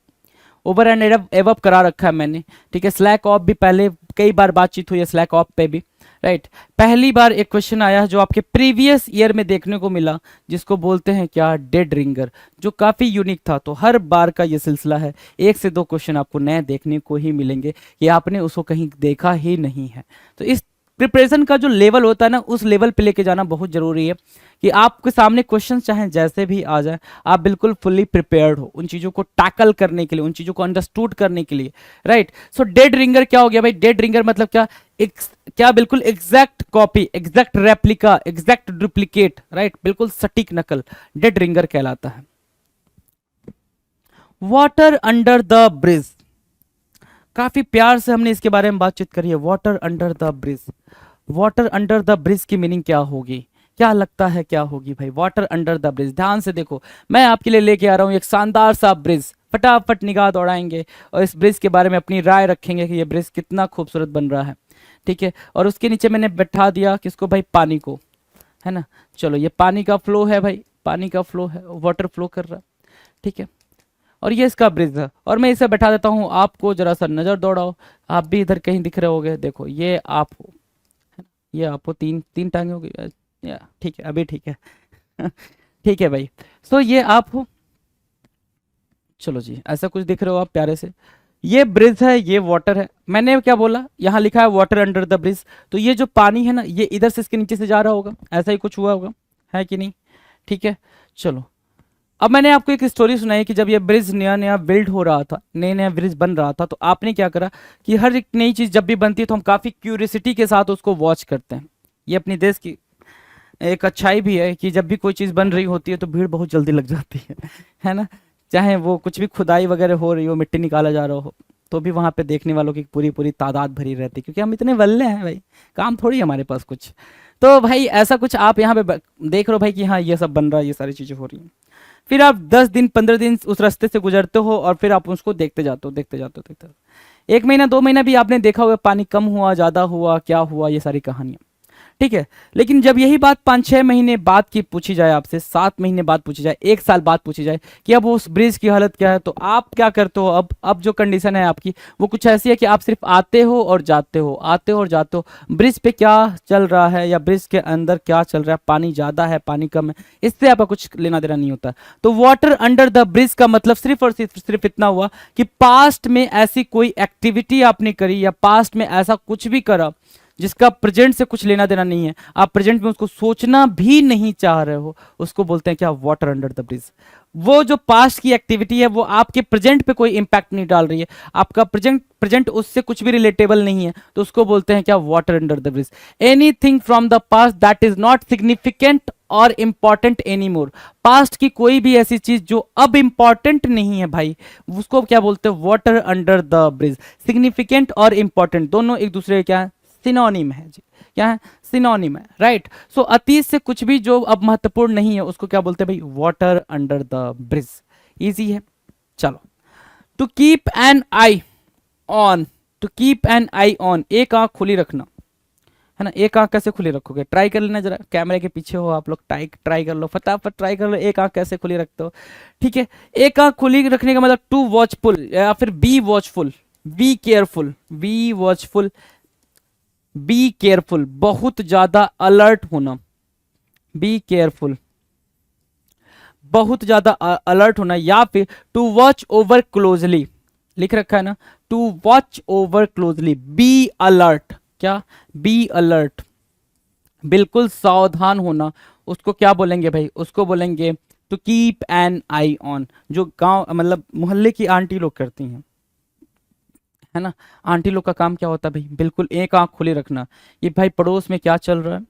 ओवर एंड एवअप करा रखा है मैंने, ठीक है। स्लैक ऑफ भी पहले कई बार बातचीत हुई है स्लैक ऑफ पे भी, राइट। पहली बार एक क्वेश्चन आया है जो आपके प्रीवियस ईयर में देखने को मिला, जिसको बोलते हैं क्या, डेड रिंगर, जो काफ़ी यूनिक था। तो हर बार का ये सिलसिला है, एक से दो क्वेश्चन आपको नए देखने को ही मिलेंगे कि आपने उसको कहीं देखा ही नहीं है। तो इस प्रिपरेशन का जो लेवल होता है ना, उस लेवल पे लेके जाना बहुत जरूरी है कि आपके सामने क्वेश्चन चाहे जैसे भी आ जाए, आप बिल्कुल फुल्ली प्रिपेयर्ड हो उन चीज़ों को टैकल करने के लिए, उन चीज़ों को अंडरस्टूड करने के लिए, राइट। सो डेड रिंगर क्या हो गया भाई, डेड रिंगर मतलब क्या, एक क्या, बिल्कुल exact copy, exact replica, exact duplicate, right, बिल्कुल सटीक नकल, डेड रिंगर कहलाता है। वाटर अंडर द ब्रिज, काफी प्यार से हमने इसके बारे में बातचीत करी है। Water under the bridge, water under the bridge की मीनिंग क्या होगी, क्या लगता है क्या होगी भाई, वाटर अंडर द ब्रिज। ध्यान से देखो, मैं आपके लिए लेके आ रहा हूँ एक शानदार सा ब्रिज, फटाफट निगाह दौड़ाएंगे और इस ब्रिज के बारे में अपनी राय रखेंगे कि ये ब्रिज कितना खूबसूरत बन रहा है, ठीक है। और उसके नीचे मैंने बैठा दिया किसको भाई, पानी को, है ना। चलो ये पानी का फ्लो है भाई, पानी का फ्लो है, वाटर फ्लो कर रहा है, ठीक है। और ये इसका ब्रिज है और मैं इसे बैठा देता हूँ, आपको जरा सा नजर दौड़ाओ, आप भी इधर कहीं दिख रहे होगे, देखो ये आप हो, है ना? ये आप हो, तीन तीन टांगे होगी, या ठीक है, अभी ठीक है। ठीक है भाई। सो ये आप हो, चलो जी, ऐसा कुछ दिख रहे हो आप प्यारे से। ये ब्रिज है, ये वाटर है, मैंने क्या बोला, यहाँ लिखा है वाटर अंडर द ब्रिज, तो ये जो पानी है ना, ये इधर से इसके नीचे से जा रहा होगा, ऐसा ही कुछ हुआ होगा, है कि नहीं, ठीक है। चलो, अब मैंने आपको एक स्टोरी सुनाई कि जब ये ब्रिज नया नया बिल्ड हो रहा था, नया नया ब्रिज बन रहा था, तो आपने क्या करा कि हर एक नई चीज़ जब भी बनती है तो हम काफ़ी क्यूरियोसिटी के साथ उसको वॉच करते हैं। ये अपनी देश की एक अच्छाई भी है कि जब भी कोई चीज़ बन रही होती है तो भीड़ बहुत जल्दी लग जाती है ना। चाहे वो कुछ भी खुदाई वगैरह हो रही हो, मिट्टी निकाला जा रहा हो, तो भी वहाँ पे देखने वालों की पूरी पूरी तादाद भरी रहती है, क्योंकि हम इतने वल्ले हैं भाई, काम थोड़ी है हमारे पास कुछ। तो भाई ऐसा कुछ आप यहाँ पे देख रहे हो भाई कि हाँ ये सब बन रहा है, ये सारी चीज़ें हो रही हैं। फिर आप 10 दिन 15 दिन उस रास्ते से गुजरते हो और फिर आप उसको देखते जाते हो, देखते जाते हो, देखते हो। 1 महीना 2 महीना भी आपने देखा होगा, पानी कम हुआ, ज़्यादा हुआ, क्या हुआ, ये सारी कहानियाँ, ठीक है। लेकिन जब यही बात 5-6 महीने बाद की पूछी जाए आपसे, 7 महीने बाद पूछी जाए, 1 साल बाद पूछी जाए कि अब उस ब्रिज की हालत क्या है, तो आप क्या करते हो। अब जो कंडीशन है आपकी वो कुछ ऐसी है कि आप सिर्फ आते हो और जाते हो, आते हो और जाते हो। ब्रिज पे क्या चल रहा है या ब्रिज के अंदर क्या चल रहा है, पानी ज़्यादा है, पानी कम है, इससे आपका कुछ लेना देना नहीं होता। तो वाटर अंडर द ब्रिज का मतलब सिर्फ और सिर्फ इतना हुआ कि पास्ट में ऐसी कोई एक्टिविटी आपने करी या पास्ट में ऐसा कुछ भी करा जिसका प्रेजेंट से कुछ लेना देना नहीं है, आप प्रेजेंट में उसको सोचना भी नहीं चाह रहे हो, उसको बोलते हैं क्या, वाटर अंडर द ब्रिज। वो जो पास्ट की एक्टिविटी है वो आपके प्रेजेंट पे कोई इंपैक्ट नहीं डाल रही है, आपका प्रेजेंट प्रेजेंट उससे कुछ भी रिलेटेबल नहीं है, तो उसको बोलते हैं क्या, water under the bridge. Anything from the past that is not significant और इंपॉर्टेंट एनी मोर, पास्ट की कोई भी ऐसी चीज जो अब इंपॉर्टेंट नहीं है भाई, उसको क्या बोलते हैं, water under the bridge. Significant और इंपॉर्टेंट दोनों एक दूसरे के क्या है, सिनोनिम है जी, क्या है, सिनोनिम है, राइट। सो अतीत से कुछ भी जो अब महत्वपूर्ण नहीं है उसको क्या बोलते हैं भाई, water under the bridge. Easy है। चलो, to keep an eye on, to keep an eye on, एक आंख खुली रखना, है ना। एक आंख कैसे खुली रखोगे, ट्राई कर लेना जरा, कैमरे के पीछे हो आप लोग, ट्राई कर लो, फटाफट ट्राई कर लो, एक आंख कैसे खुली रखते हो। ठीक है, एक आंख खुली रखने का मतलब टू वॉचफुल या फिर B watchful, be careful, B watchful, be careful, बहुत ज्यादा अलर्ट होना, बी केयरफुल, बहुत ज्यादा अलर्ट होना, या फिर टू वॉच ओवर क्लोजली, लिख रखा है ना, to watch over closely, be alert, क्या, बी अलर्ट, बिल्कुल सावधान होना, उसको क्या बोलेंगे भाई, उसको बोलेंगे to keep an eye on. जो गांव मतलब मोहल्ले की आंटी लोग करती हैं, है ना, आंटी लोग का काम क्या होता है भाई, बिल्कुल एक आंख खुली रखना, ये भाई पड़ोस में क्या चल रहा है,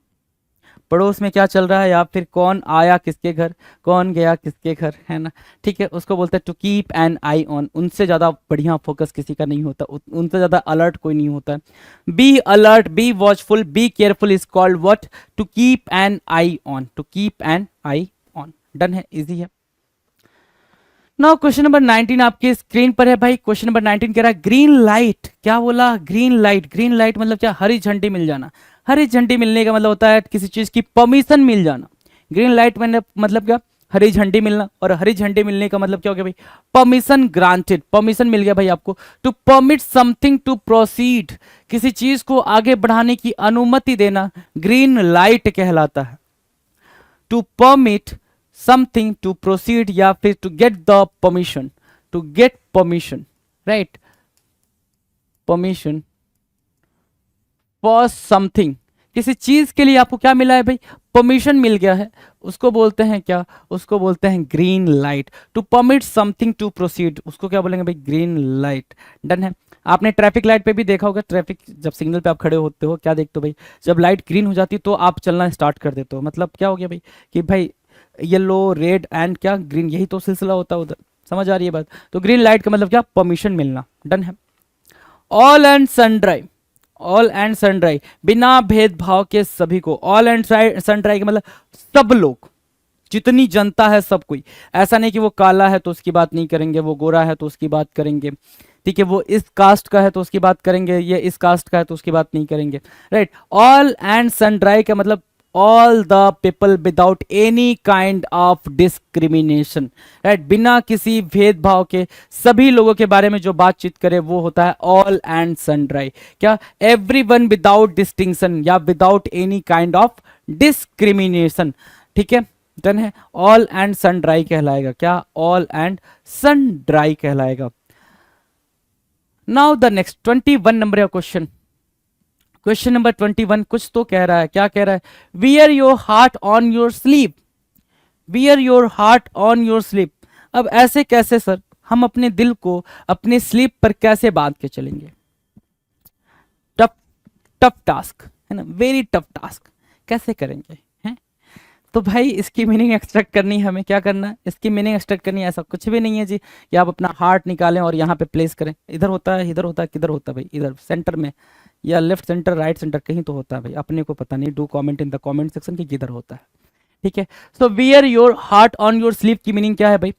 पड़ोस में क्या चल रहा है, या फिर कौन आया किसके घर, कौन गया किसके घर, है ना। ठीक है, उसको बोलते हैं to keep an eye on. उनसे ज़्यादा बढ़िया फोकस किसी का नहीं होता, उनसे ज़्यादा अलर्ट कोई नहीं होता। Be alert, be watchful, be careful is called what, to keep an eye on, to keep an eye on. Done है, इजी है। नाउ क्वेश्चन नंबर 19 आपके स्क्रीन पर है भाई। क्वेश्चन नंबर 19 कह रहा है ग्रीन लाइट, क्या बोला, ग्रीन लाइट, ग्रीन लाइट मतलब क्या, हरी झंडी मिल जाना। हरी झंडी मिलने का मतलब होता है किसी चीज की परमिशन मिल जाना। ग्रीन लाइट मतलब क्या, हरी झंडी मिलना, और हरी झंडी मिलने का मतलब क्या हो गया भाई, परमिशन ग्रांटेड, परमिशन मिल गया भाई आपको। To permit something to proceed, किसी चीज को आगे बढ़ाने की अनुमति देना ग्रीन लाइट कहलाता है। To permit something to proceed या फिर to get the permission, to get permission, right, permission for something, किसी चीज के लिए आपको क्या मिला है भाई, परमिशन मिल गया है, उसको बोलते हैं क्या, उसको बोलते हैं green light. To permit something to proceed, उसको क्या बोलेंगे भाई, ग्रीन लाइट। डन है। आपने ट्रैफिक लाइट पे भी देखा होगा, ट्रैफिक जब सिग्नल पे आप खड़े होते हो क्या देखते हो भाई, जब लाइट ग्रीन हो जाती है तो आप चलना स्टार्ट कर देते हो, मतलब क्या हो गया भाई कि भाई येलो रेड एंड क्या ग्रीन, यही तो सिलसिला होता है उधर, समझ आ रही है बात। तो ग्रीन लाइट का मतलब क्या, परमिशन मिलना। डन है। ऑल एंड सनड्राई, ऑल एंड सनड्राई, बिना भेदभाव के सभी को, ऑल एंड सनड्राई का मतलब सब लोग, जितनी जनता है सब कोई, ऐसा नहीं कि वो काला है तो उसकी बात नहीं करेंगे, वो गोरा है तो उसकी बात करेंगे, ठीक है, वो इस कास्ट का है तो उसकी बात करेंगे, ये इस कास्ट का है तो उसकी बात नहीं करेंगे, राइट। ऑल एंड सनड्राई का मतलब all the people without any kind of discrimination, right, बिना किसी भेदभाव के सभी लोगों के बारे में जो बातचीत करे वो होता है ऑल एंड सनड्राई। क्या, एवरीवन विदाउट डिस्टिंक्शन या without any kind of discrimination. ठीक है, डन है। ऑल एंड सनड्राई कहलाएगा, क्या, ऑल एंड सनड्राई कहलाएगा। नाउ द नेक्स्ट 21 नंबर का क्वेश्चन, क्वेश्चन नंबर 21 कुछ तो कह रहा है, क्या कह रहा है, wear your heart on your sleep, wear your heart on your sleep. अब ऐसे कैसे सर, हम अपने दिल को अपने स्लीप पर कैसे बांध के चलेंगे, टफ टफ टास्क है ना, वेरी टफ टास्क, कैसे करेंगे हैं। तो भाई इसकी मीनिंग एक्सट्रैक्ट करनी है, हमें क्या करना है, इसकी मीनिंग एक्सट्रैक्ट करनी है। ऐसा कुछ भी नहीं है जी कि आप अपना हार्ट निकालें और यहाँ पे प्लेस करें, इधर होता है, इधर होता है, किधर होता है भाई, इधर सेंटर में या लेफ्ट सेंटर राइट सेंटर कहीं तो होता है भाई, अपने को पता नहीं। Do comment in the comment section कि किधर होता है। ठीक है, so wear your heart on your sleeve की मीनिंग क्या है भाई,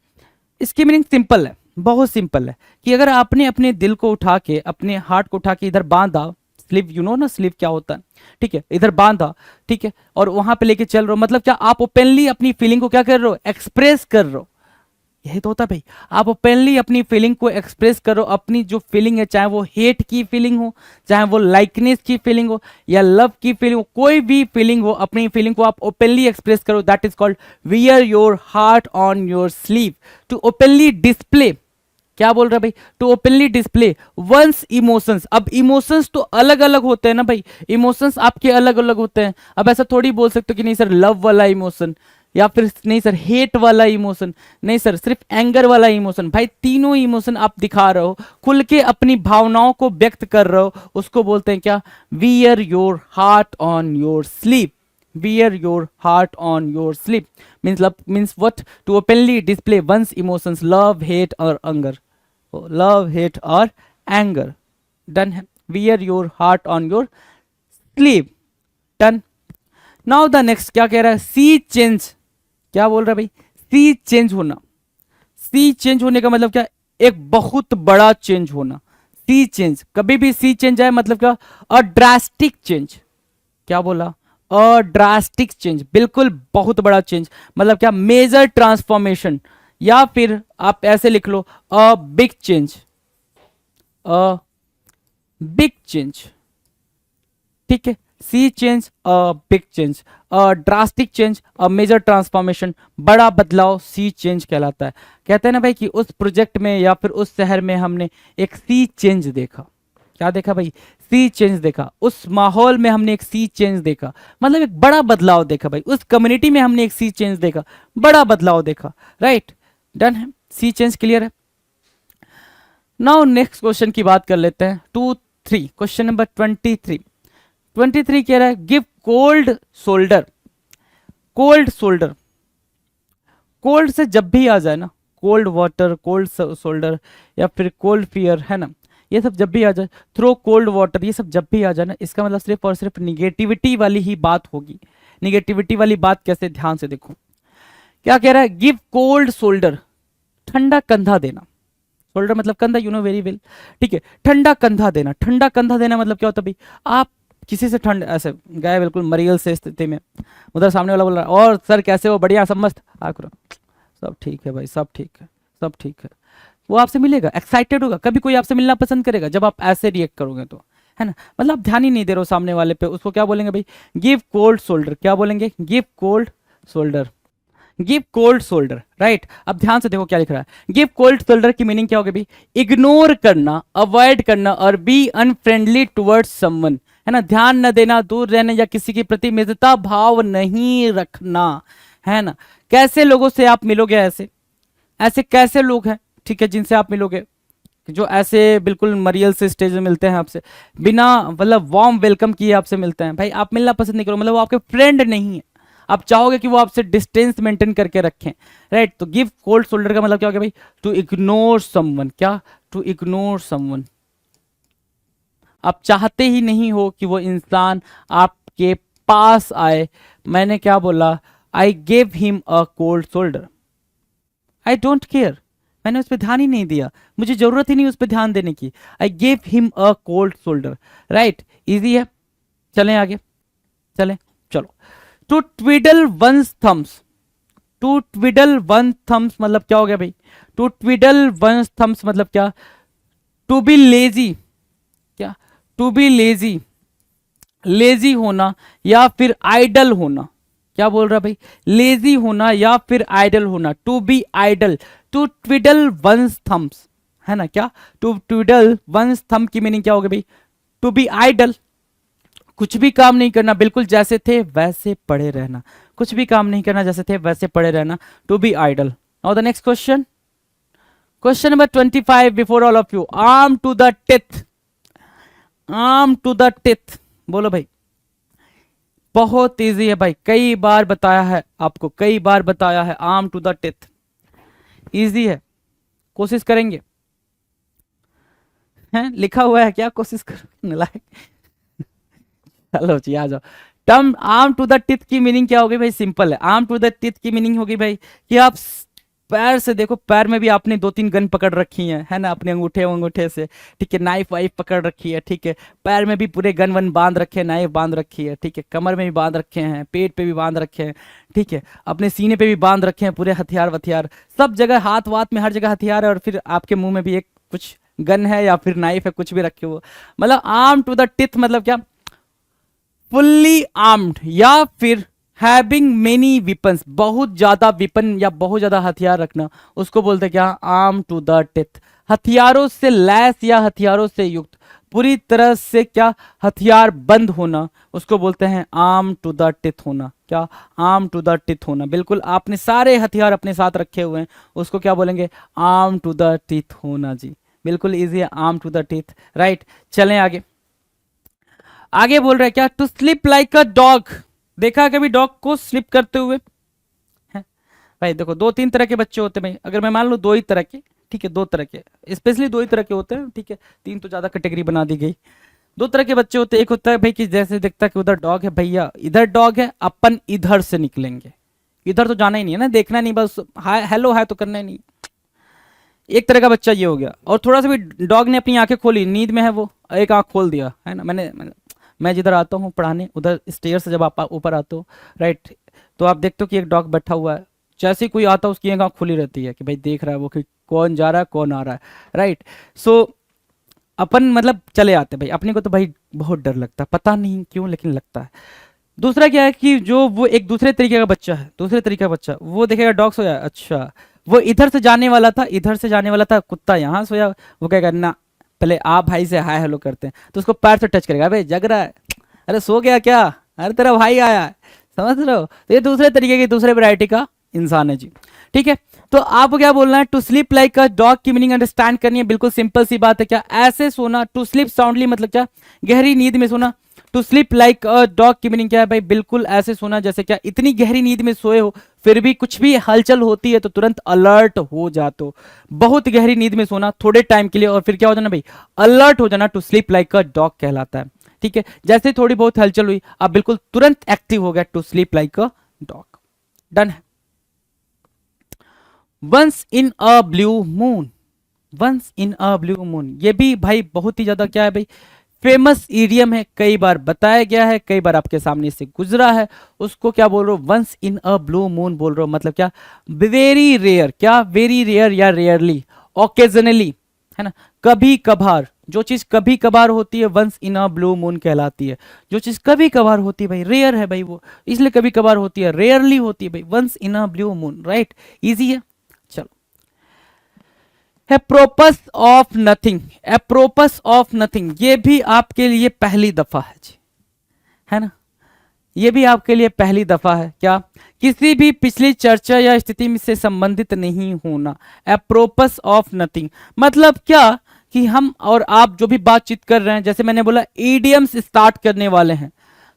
इसकी मीनिंग सिंपल है, बहुत सिंपल है कि अगर आपने अपने दिल को उठा के, अपने हार्ट को उठा के इधर बांधा, स्लीव यू नो ना स्लीव क्या होता है, ठीक है, इधर बांधा, ठीक है, और वहां पे लेके चल रहे हो, मतलब क्या, आप ओपनली अपनी फीलिंग को क्या कर रहे हो, एक्सप्रेस कर रहे हो, यही तो होता है भाई। आप ओपनली अपनी फीलिंग को एक्सप्रेस करो, अपनी जो फीलिंग है, चाहे वो हेट की फीलिंग हो, चाहे वो लाइकनेस की फीलिंग हो या लव की फीलिंग हो, कोई भी फीलिंग हो, अपनी फीलिंग को आप ओपनली एक्सप्रेस करो, that is called wear your heart on your sleeve. To openly display, क्या बोल रहा है भाई? To openly display one's emotions. अब इमोशंस तो अलग अलग होते हैं ना भाई, इमोशंस आपके अलग अलग होते हैं। अब ऐसा थोड़ी बोल सकते हो कि नहीं सर लव वाला इमोशन, या फिर नहीं सर हेट वाला इमोशन, नहीं सर सिर्फ एंगर वाला इमोशन। भाई तीनों इमोशन आप दिखा रहे हो, खुल के अपनी भावनाओं को व्यक्त कर रहे हो, उसको बोलते हैं क्या? Wear your heart on your sleep. wear your heart on your sleeve means what? To openly display one's emotions, love, hate or anger. Love, hate or anger. Done है? wear your heart on your sleeve. Done. Now the next क्या कह रहा है? see change। क्या बोल रहा है भाई? see change होना। see change होने का मतलब क्या? एक बहुत बड़ा चेंज होना। see change, कभी भी see change आए मतलब क्या? अ ड्रास्टिक चेंज। क्या बोला? अ ड्रास्टिक चेंज, बिल्कुल बहुत बड़ा चेंज, मतलब क्या? Major transformation. या फिर आप ऐसे लिख लो a big change, a big change. ठीक है, sea change, a big change, a drastic change, a major transformation, बड़ा बदलाव सी चेंज कहलाता है। कहते हैं ना भाई कि उस प्रोजेक्ट में या फिर उस शहर में हमने एक सी चेंज देखा। क्या देखा भाई? सी चेंज देखा। उस माहौल में हमने एक सी चेंज देखा, मतलब एक बड़ा बदलाव देखा भाई। उस कम्युनिटी में हमने एक सी चेंज देखा, बड़ा बदलाव देखा। राइट, डन है, सी चेंज क्लियर है। नाउ नेक्स्ट क्वेश्चन की बात कर लेते हैं। 2-3 क्वेश्चन नंबर 23 कह रहा है give cold shoulder. Cold shoulder, cold से जब भी आ जाए ना, कोल्ड वाटर, कोल्ड शोल्डर या फिर कोल्ड फियर, है ना, ये सब जब भी आ जाए, थ्रो कोल्ड वाटर, ये सब जब भी आ जाए ना, इसका मतलब सिर्फ और सिर्फ निगेटिविटी वाली ही बात होगी। निगेटिविटी वाली बात कैसे? ध्यान से देखो, क्या कह रहा है? गिव कोल्ड शोल्डर, ठंडा कंधा देना। शोल्डर मतलब कंधा, यू नो वेरी वेल। ठीक है, ठंडा कंधा देना। ठंडा कंधा देना मतलब क्या होता है भाई? आप किसी से ठंड ऐसे गए बिल्कुल मरियल से स्थिति में, उधर सामने वाला बोल रहा है और सर कैसे हो? बढ़िया, सब मस्त। आप सब ठीक है भाई, सब ठीक है, सब ठीक है। वो आपसे मिलेगा, एक्साइटेड होगा। कभी कोई आपसे मिलना पसंद करेगा जब आप ऐसे रिएक्ट करोगे तो, है ना? मतलब आप ध्यान ही नहीं दे रहे हो सामने वाले पे, उसको क्या बोलेंगे भाई? Give cold shoulder. क्या बोलेंगे? Give cold shoulder. Give cold shoulder, right. अब ध्यान से देखो क्या लिख रहा है। गिव कोल्ड शोल्डर की मीनिंग क्या होगी भाई? इग्नोर करना, अवॉइड करना और बी अनफ्रेंडली टुवर्ड्स समवन, है ना? ध्यान न देना, दूर रहना या किसी के प्रति मित्रता भाव नहीं रखना, है ना? कैसे लोगों से आप मिलोगे? ऐसे ऐसे कैसे लोग हैं, ठीक है, जिनसे आप मिलोगे, जो ऐसे बिल्कुल मरियल से स्टेज में मिलते हैं आपसे, बिना मतलब वार्म वेलकम किए आपसे मिलते हैं, भाई आप मिलना पसंद नहीं करो, मतलब वो आपके फ्रेंड नहीं है। आप चाहोगे कि वो आपसे डिस्टेंस मेंटेन करके रखें, राइट? तो गिव कोल्ड शोल्डर का मतलब क्या हो गया भाई? To ignore someone. क्या? To ignore someone. आप चाहते ही नहीं हो कि वो इंसान आपके पास आए। मैंने क्या बोला? आई gave him a cold shoulder. I don't care, मैंने उस पर ध्यान ही नहीं दिया, मुझे जरूरत ही नहीं उस पर ध्यान देने की। I gave him a cold shoulder, right. Easy है, चलें आगे, चलें, चलो। To twiddle one's thumbs. To twiddle one thumbs मतलब क्या हो गया भाई? टू ट्विडल वन थम्स मतलब क्या? To be lazy. क्या? टू बी लेजी, लेजी होना या फिर आइडल होना। क्या बोल रहा भाई? लेजी होना या फिर आइडल होना, to be idle. To twiddle one's thumbs, है ना? क्या? टू ट्विडल वंस थम की मीनिंग क्या हो गई भाई? टू बी आइडल, कुछ भी काम नहीं करना, बिल्कुल जैसे थे वैसे पड़े रहना। कुछ भी काम नहीं करना, जैसे थे वैसे पड़े रहना, to be idle. Now the next question, question number 25 before all of you. Arm to the teeth. Arm to the teeth, बोलो भाई। बहुत इजी है भाई, कई बार बताया है आपको, कई बार बताया है। Arm to the teeth easy है, कोशिश करेंगे, हैं? लिखा हुआ है क्या? कोशिश करो नालायक। चलो जी आ जाओ। Term arm to the teeth की मीनिंग क्या होगी भाई? सिंपल है। आर्म टू द टिथ की मीनिंग होगी भाई कि आप पैर से देखो, पैर में भी आपने 2-3 गन पकड़ रखी है ना? अपने अंगूठे अंगूठे से, ठीक है, नाइफ वाइफ पकड़ रखी है, ठीक है, पैर में भी पूरे गन वन बांध रखे हैं, नाइफ बांध रखी है, ठीक है, कमर में भी बांध रखे हैं, पेट पे भी बांध रखे हैं, ठीक है, अपने सीने पे भी बांध रखे हैं, पूरे हथियार वथियार सब जगह, हाथ वाथ में हर जगह हथियार है, और फिर आपके मुंह में भी एक कुछ गन है या फिर नाइफ है, कुछ भी रखे हो। मतलब आर्म टू द टिथ मतलब क्या? फुल्ली आर्म्ड या फिर हैविंग मेनी विपन्स, बहुत ज्यादा विपन या बहुत ज्यादा हथियार रखना, उसको बोलते क्या? Arm to the teeth. हथियारों से लैस या हथियारों से युक्त, पूरी तरह से क्या, हथियार बंद होना, उसको बोलते हैं आर्म टू द टिथ होना। क्या, आर्म टू द टिथ होना। बिल्कुल आपने सारे हथियार अपने साथ रखे हुए हैं, उसको क्या बोलेंगे, आर्म टू द टिथ होना जी। बिल्कुल इजी है, arm to the teeth, right. चलें आगे। आगे बोल रहे हैं क्या, to sleep like a dog. देखा कभी डॉग को स्लिप करते हुए? है भाई देखो, दो तीन तरह के बच्चे होते हैं भाई, अगर मैं मान लूं दो ही तरह के, ठीक है, दो तरह के, स्पेशली दो ही तरह के होते हैं, ठीक है, तीन तो ज्यादा कैटेगरी बना दी गई। दो तरह के बच्चे होते हैं, एक होता है भाई कि जैसे दिखता है कि उधर डॉग है, भैया इधर डॉग है, अपन इधर से निकलेंगे, इधर तो जाना ही नहीं है ना, देखना नहीं, बस हाय हेलो है तो करना ही नहीं। एक तरह का बच्चा ये हो गया। और थोड़ा सा भी डॉग ने अपनी आंखें खोली, नींद में है वो, एक आंख खोल दिया है ना, मैं जिधर आता हूँ पढ़ाने, उधर स्टेयर से जब आप ऊपर आते हो, राइट, तो आप देखते हो कि एक डॉग बैठा हुआ है, जैसे ही कोई आता है उसकी एक आंख खुली रहती है कि भाई देख रहा है वो कि कौन जा रहा है कौन आ रहा है, राइट। सो अपन मतलब चले आते हैं भाई, अपने को तो भाई बहुत डर लगता है, पता नहीं क्यों लेकिन लगता है। दूसरा क्या है कि जो वो एक दूसरे तरीके का बच्चा है, दूसरे तरीके का बच्चा, वो देखेगा डॉग सोया, अच्छा वो इधर से जाने वाला था, इधर से जाने वाला था, कुत्ता यहाँ सोया, वो कहेगा ना, पहले आप भाई से हाय हेलो करते हैं, तो उसको पैर से टच करेगा, भाई जग रहा है, अरे सो गया क्या, अरे तेरा भाई आया है, समझ रहे हो। तो ये दूसरे तरीके की, दूसरे वैरायटी का इंसान है जी, ठीक है। तो आपको क्या बोलना है, to sleep like a dog की मीनिंग अंडरस्टैंड करनी है, बिल्कुल सिंपल सी बात है। क्या, ऐसे सोना, टू स्लीप साउंडली मतलब क्या, गहरी नींद में सोना। To sleep like a dog की मीनिंग क्या है भाई, बिल्कुल ऐसे सोना जैसे क्या, इतनी गहरी नींद में सोए हो, फिर भी कुछ भी हलचल होती है तो तुरंत अलर्ट हो जाते हो। बहुत गहरी नींद में सोना थोड़े टाइम के लिए, और फिर क्या हो जाना भाई, अलर्ट हो जाना, to sleep like a dog कहलाता है, ठीक है। जैसे थोड़ी बहुत हलचल हुई, आप बिल्कुल तुरंत एक्टिव हो गया, to sleep like a dog. Done है। Once in a blue moon, once in a blue moon, ये भी भाई बहुत ही ज्यादा क्या है भाई, फेमस इडियम है, कई बार बताया गया है, कई बार आपके सामने से गुजरा है। उसको क्या बोल रहे हो, once in a blue moon बोल रहे हो, मतलब क्या, वेरी रेयर, क्या वेरी रेयर या रेयरली, ओकेजनली, है ना, कभी कभार, जो चीज कभी कभार होती है once in a blue moon कहलाती है। जो चीज कभी कभार होती है भाई, रेयर है भाई वो, इसलिए कभी कभार होती है, रेयरली होती है भाई, once in a blue moon, right, easy है। चलो, apropos of nothing, apropos of nothing, ये भी आपके लिए पहली दफा है जी, है ना, ये भी आपके लिए पहली दफा है। क्या, किसी भी पिछली चर्चा या स्थिति से संबंधित नहीं होना। एप्रोपस ऑफ नथिंग मतलब क्या, कि हम और आप जो भी बातचीत कर रहे हैं, जैसे मैंने बोला ईडियम्स स्टार्ट करने वाले हैं,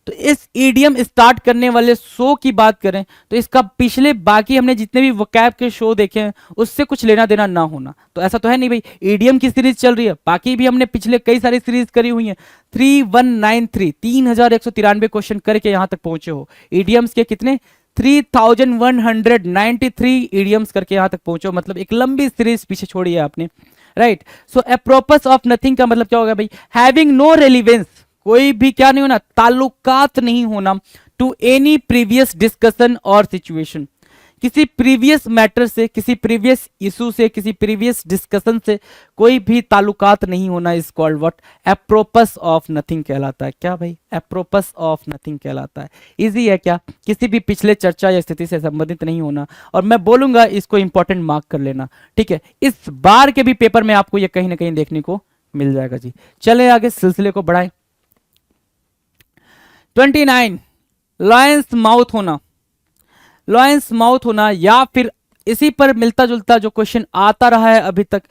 तो इस ईडीएम स्टार्ट करने वाले शो की बात करें तो इसका पिछले बाकी हमने जितने भी वोकैब के शो देखे हैं उससे कुछ लेना देना ना होना, तो ऐसा तो है नहीं भाई, ईडीएम की सीरीज चल रही है, बाकी भी हमने पिछले कई सारी सीरीज करी हुई हैं, 3193 3193 क्वेश्चन करके यहां तक पहुंचे हो। ईडीएम्स के कितने, 3193 ईडीएम्स करके यहां तक पहुंचे हो, मतलब एक लंबी सीरीज पीछे छोड़ी है आपने, राइट। सो एप्रोपस ऑफ नथिंग का मतलब क्या होगा भाई, हैविंग नो रेलिवेंस, कोई भी क्या नहीं होना, ताल्लुकात नहीं होना, टू एनी प्रीवियस डिस्कशन और सिचुएशन, किसी प्रीवियस मैटर से, किसी प्रीवियस इशू से, किसी प्रीवियस डिस्कशन से कोई भी ताल्लुकात नहीं होना, is called what, apropos of nothing कहलाता है। क्या भाई, एप्रोपस ऑफ नथिंग कहलाता है। इजी है क्या, किसी भी पिछले चर्चा या स्थिति से संबंधित नहीं होना, और मैं बोलूंगा इसको इंपॉर्टेंट मार्क कर लेना, ठीक है, इस बार के भी पेपर में आपको ये कहीं ना कहीं देखने को मिल जाएगा जी। चले आगे सिलसिले को बढ़ाएं। 29, लॉयंस माउथ होना, लॉयंस माउथ होना, या फिर इसी पर मिलता जुलता जो क्वेश्चन आता रहा है अभी तक,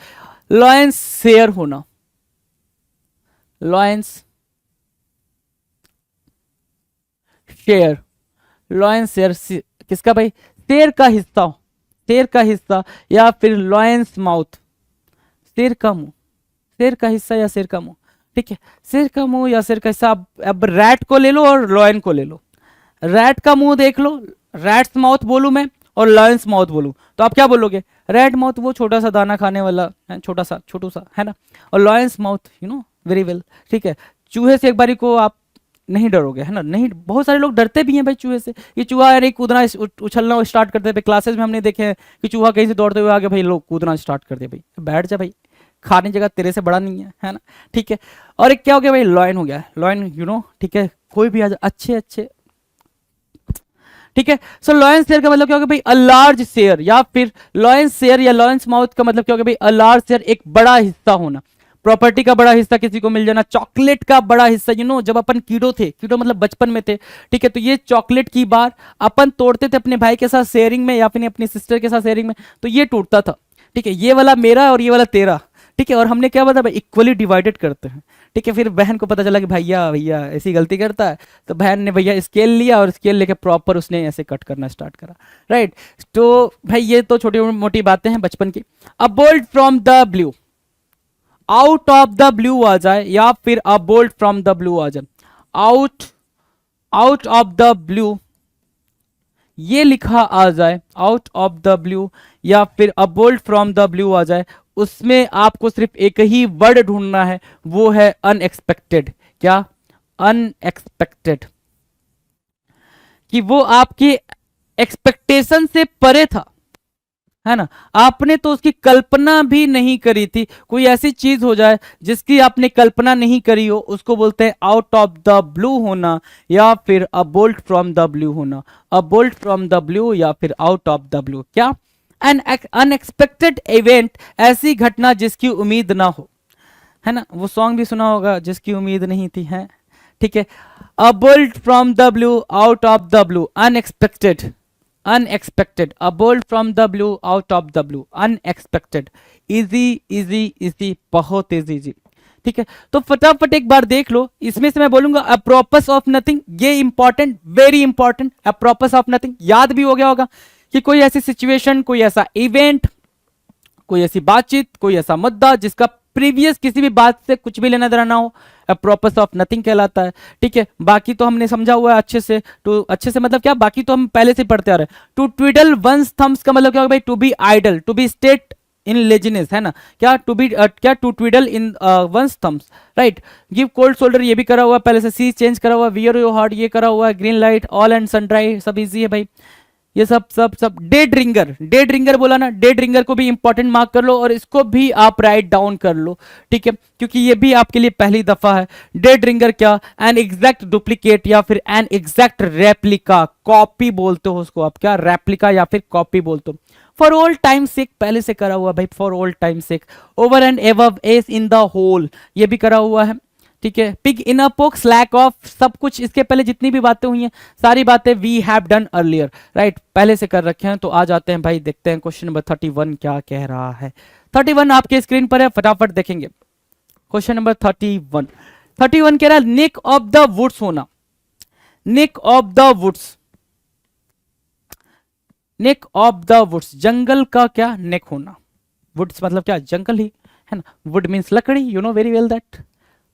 लॉयंस शेयर होना, लॉयंस शेयर, लॉयंस शेयर किसका भाई, शेर का हिस्सा, शेर का हिस्सा, या फिर लॉयंस माउथ, शेर का मुंह, शेर का हिस्सा या शेर का मुंह, ठीक है, शेर का मुंह या शेर का हिस्सा। अब रैट को ले लो और लॉयन को ले लो, रैट का मुंह देख लो, रैट्स माउथ बोलूं मैं और लॉयंस माउथ बोलूं तो आप क्या बोलोगे, रैट माउथ वो छोटा सा दाना खाने वाला है, छोटा सा छोटू सा, है ना, और lions mouth you know very well, ठीक है। चूहे से एक बारी को आप नहीं डरोगे, है ना, नहीं, बहुत सारे लोग डरते भी हैं भाई चूहे से, ये चूहा यार कूदना उछलना स्टार्ट करते हैं, क्लासेस में हमने देखे हैं कि चूहा कहीं से दौड़ते हुए आगे भाई लोग कूदना स्टार्ट कर दे, भाई बैठ जा भाई, खाने जगह तेरे से बड़ा नहीं है ना, ठीक है। और एक क्या हो गया भाई, लॉयन हो गया, लॉयन यू नो, ठीक है, कोई भी आ जा, अच्छे अच्छे, ठीक है। सो लॉयंस शेयर का मतलब क्या होगा भाई, अ लार्ज शेयर, या फिर लॉयंस शेयर या लॉयंस माउथ का मतलब क्या होगा भाई, अ लार्ज शेयर, एक बड़ा हिस्सा होना, प्रॉपर्टी का बड़ा हिस्सा किसी को मिल जाना, चॉकलेट का बड़ा हिस्सा, जब अपन कीड़ो थे, कीड़ो मतलब बचपन में थे, ठीक है, तो ये चॉकलेट की बार अपन तोड़ते थे अपने भाई के साथ शेयरिंग में या फिर अपनी सिस्टर के साथ शेयरिंग में, तो ये टूटता था, ठीक है, ये वाला मेरा और ये वाला तेरा, ठीक है, और हमने क्या बता भाई, इक्वली डिवाइडेड करते हैं, ठीक है। फिर बहन को पता चला कि भैया भैया ऐसी गलती करता है, तो बहन ने भैया स्केल लिया और स्केल लेके प्रॉपर उसने ऐसे कट करना स्टार्ट करा, राइट। तो भाई ये तो छोटी मोटी बातें हैं बचपन की। अब bolt from the blue, out of the blue आ जाए या फिर a bolt from the blue आ जाए, out out of the blue ये लिखा आ जाए, आउट ऑफ द ब्लू या फिर a bolt from the blue आ जाए, उसमें आपको सिर्फ एक ही वर्ड ढूंढना है, वो है अनएक्सपेक्टेड। क्या? अनएक्सपेक्टेड, कि वो आपकी एक्सपेक्टेशन से परे था, है ना, आपने तो उसकी कल्पना भी नहीं करी थी। कोई ऐसी चीज हो जाए जिसकी आपने कल्पना नहीं करी हो, उसको बोलते हैं आउट ऑफ द ब्लू होना या फिर a bolt from the blue होना, a bolt from the blue या फिर आउट ऑफ द ब्लू। क्या? एन अनएक्सपेक्टेड इवेंट, ऐसी घटना जिसकी उम्मीद ना हो, है ना, वो सॉन्ग भी सुना होगा, जिसकी उम्मीद नहीं थी, है, ठीक है। अ bolt from the blue, out of the blue, unexpected, unexpected, a bolt from the blue, out of the blue, unexpected. Easy easy easy, बहुत इजी जी, ठीक है। तो फटाफट एक बार देख लो, इसमें से मैं बोलूंगा अ प्रोपस ऑफ नथिंग, ये important, very important, apropos of nothing याद भी हो गया होगा कि कोई ऐसी सिचुएशन, कोई ऐसा इवेंट, कोई ऐसी बातचीत, कोई ऐसा मुद्दा जिसका प्रीवियस किसी भी बात से कुछ भी लेना देना ना हो, प्रोपस ऑफ नथिंग कहलाता है, ठीक है। बाकी तो हमने समझा हुआ है अच्छे से, तो अच्छे से मतलब क्या, बाकी तो हम पहले से पढ़ते आ रहे हैं। टू ट्विडल वंस थम्स का मतलब क्या होगा भाई, to be idle, to be state in laziness, है ना, क्या टू बी क्या to twiddle in one's thumbs, right. Give cold shoulder, ये भी करा हुआ है पहले से, सी चेंज करा हुआ है, वियर योर हार्ट ये करा हुआ है, ग्रीन लाइट, ऑल एंड सनड्राई, सब इजी है भाई, ये सब सब सब। डे ड्रिंगर, डे ड्रिंगर बोला ना, डे ड्रिंगर को भी इंपॉर्टेंट मार्क कर लो और इसको भी आप राइट डाउन कर लो, ठीक है, क्योंकि ये भी आपके लिए पहली दफा है। डे ड्रिंगर क्या? एन एग्जैक्ट डुप्लीकेट या फिर एन एग्जैक्ट रेप्लिका, कॉपी बोलते हो उसको आप, क्या रेप्लिका या फिर कॉपी बोलते हो। फॉर ऑल टाइम सेक पहले से करा हुआ भाई, for all time sake. Over and above, ace in the hole, ये भी करा हुआ है, ठीक है। Pig in a pokes, lack of, सब कुछ इसके पहले जितनी भी बातें हुई हैं सारी बातें we have done earlier, right, पहले से कर रखे हैं। तो आ जाते हैं भाई, देखते हैं क्वेश्चन नंबर 31 क्या कह रहा है। 31 आपके स्क्रीन पर है, फटाफट देखेंगे। क्वेश्चन नंबर 31, 31 कह रहा है नेक ऑफ द वुड्स होना, neck of the woods, neck of the woods, जंगल का क्या नेक होना, वुड्स मतलब क्या, जंगल ही, है ना। वुड मीन्स लकड़ी, you know very well that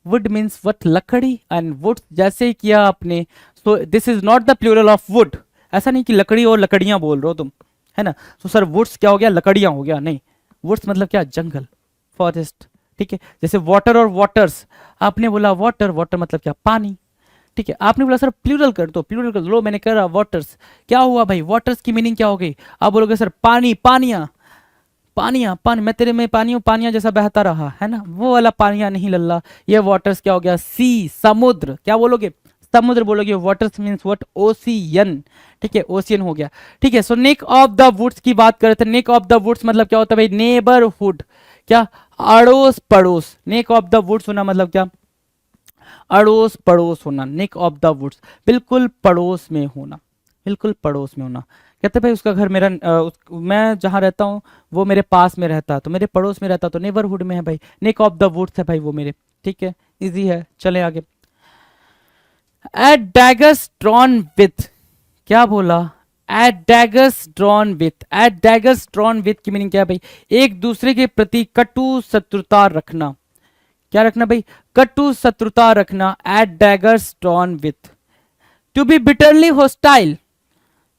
wood means what, लकड़ी, एंड वुड जैसे ही किया आपने, so this is not the plural of wood, ऐसा नहीं कि लकड़ी और लकड़ियां बोल रहे हो तुम, है ना। तो सर वुड्स क्या हो गया, लकड़ियां हो गया, नहीं, वुड्स मतलब क्या, जंगल, फॉरेस्ट, ठीक है। जैसे वाटर और वाटर्स, आपने बोला वाटर, वाटर मतलब क्या, पानी, ठीक है। आपने बोला सर प्लूरल कर दो, प्लूरल कर दो, मैंने कहा वाटर्स, क्या हुआ भाई, वाटर्स की मीनिंग क्या हो गई, आप बोलोगे सर पानी, पानिया, पानिया, पानी, मैं तेरे में पानी हूँ, पानिया जैसा बहता रहा, है ना, वो वाला पानिया नहीं लल्ला, ये वाटर्स क्या हो गया, सी, समुद्र, क्या बोलोगे, समुद्र बोलोगे। वाटर्स मीन्स व्हाट, ओशियन, ठीक है, ओशियन हो गया, ठीक है। सो नेक ऑफ द वुड्स की बात करते हैं, नेक ऑफ द वुड्स मतलब क्या होता है भाई, नेबरहुड, क्या, अड़ोस पड़ोस, नेक ऑफ द वुड्स होना मतलब क्या, अड़ोस पड़ोस होना, नेक ऑफ द वुड्स, बिल्कुल पड़ोस में होना, बिल्कुल पड़ोस में होना। कहते भाई उसका घर मेरा मैं जहाँ रहता हूँ वो मेरे पास में रहता, तो मेरे पड़ोस में रहता, तो नेबरहुड में है भाई, नेक ऑफ द वुड्स है भाई वो मेरे, ठीक है, इजी है, चले आगे। एट डैगर्स ड्रॉन विथ, क्या बोला, at daggers drawn with, at daggers drawn with की मीनिंग क्या है भाई, एक दूसरे के प्रति कटु शत्रुता रखना, क्या रखना भाई, कटु शत्रुता रखना, at daggers drawn with. To be bitterly hostile,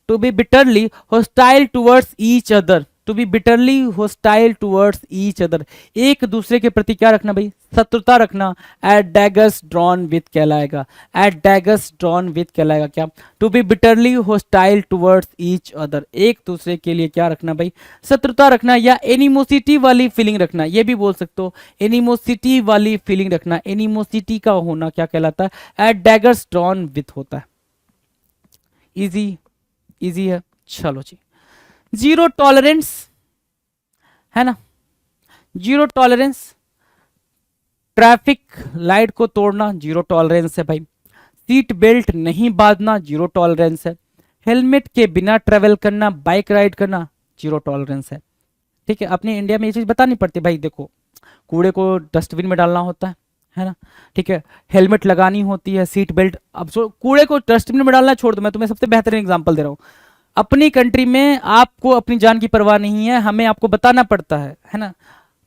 to be bitterly hostile towards each other, to be bitterly hostile towards each other, एक दूसरे के प्रति क्या रखना भाई, शत्रुता रखना, at daggers drawn with कहलाएगा, at daggers drawn with कहलाएगा क्या, to be bitterly hostile towards each other, एक दूसरे के लिए क्या रखना भाई, शत्रुता रखना, या एनिमोसिटी वाली फीलिंग रखना, ये भी बोल सकते हो, एनिमोसिटी वाली फीलिंग रखना, एनिमोसिटी का होना क्या कहलाता है, at daggers drawn with होता है, इजी इजी है। चलो जी, जीरो टॉलरेंस है ना, जीरो टॉलरेंस, ट्रैफिक लाइट को तोड़ना जीरो टॉलरेंस है भाई, सीट बेल्ट नहीं बांधना जीरो टॉलरेंस है, हेलमेट के बिना ट्रेवल करना, बाइक राइड करना जीरो टॉलरेंस है। ठीक है, अपने इंडिया में ये चीज बतानी पड़ती है भाई, देखो कूड़े को डस्टबिन में डालना होता है ना, ठीक है, हेलमेट लगानी होती है, सीट बेल्ट, अब कूड़े को डस्टबिन में डालना छोड़ दो, मैं तुम्हें सबसे बेहतरीन एग्जांपल दे रहा हूँ। अपनी कंट्री में आपको अपनी जान की परवाह नहीं है, हमें आपको बताना पड़ता है ना,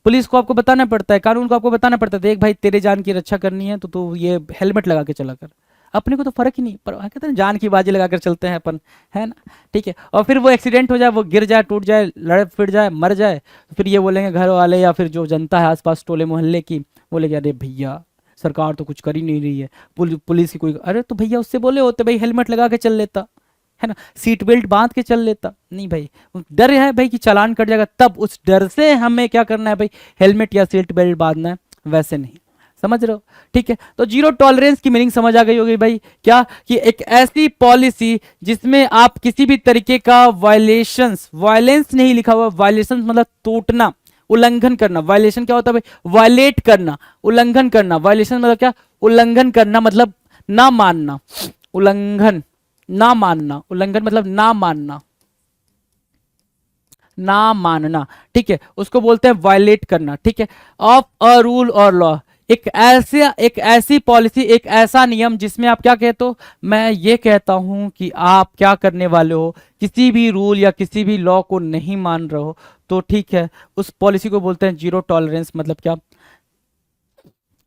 पुलिस को आपको बताना पड़ता है, कानून को आपको बताना पड़ता है, देख भाई तेरे जान की रक्षा करनी है तो तू ये हेलमेट लगा के चला कर। अपने को तो फर्क ही नहीं, पर कहते हैं जान की बाजी लगाकर चलते हैं अपन, है ना, ठीक है। और फिर वो एक्सीडेंट हो जाए, वो गिर जाए, टूट जाए, लड़ फिर जाए, मर जाए, तो फिर ये बोलेंगे घर वाले या फिर जो जनता है आसपास टोले मोहल्ले की, बोलेगे अरे भैया सरकार तो कुछ कर ही नहीं रही है, पुलिस की कोई, अरे तो भैया उससे बोले होते भाई हेलमेट लगा के चल लेता, है ना, सीट बेल्ट बांध के चल लेता, नहीं भाई डर है भाई कि चालान कट जाएगा, तब उस डर से हमें क्या करना है भाई, हेलमेट या सीट बेल्ट बांधना है, वैसे नहीं। समझ रहे हो, ठीक है। तो जीरो टॉलरेंस की मीनिंग समझ आ गई होगी भाई, क्या कि एक ऐसी पॉलिसी जिसमें आप किसी भी तरीके का वायलेशंस, वायलेंस नहीं लिखा हुआ, वायलेशंस मतलब टूटना, उल्लंघन करना, वायलेशन क्या होता है भाई, वायलेट करना, उल्लंघन करना, वायलेशन मतलब क्या, उल्लंघन करना मतलब ना मानना, उल्लंघन ना मानना, उल्लंघन मतलब ना मानना, ना मानना, ठीक है, उसको बोलते हैं वायलेट करना, ठीक है। ऑफ अ रूल और लॉ, एक ऐसी पॉलिसी, एक ऐसा नियम जिसमें आप क्या कहते हो, मैं ये कहता हूं कि आप क्या करने वाले हो, किसी भी रूल या किसी भी लॉ को नहीं मान रहे हो, तो ठीक है, उस पॉलिसी को बोलते हैं जीरो टॉलरेंस, मतलब क्या।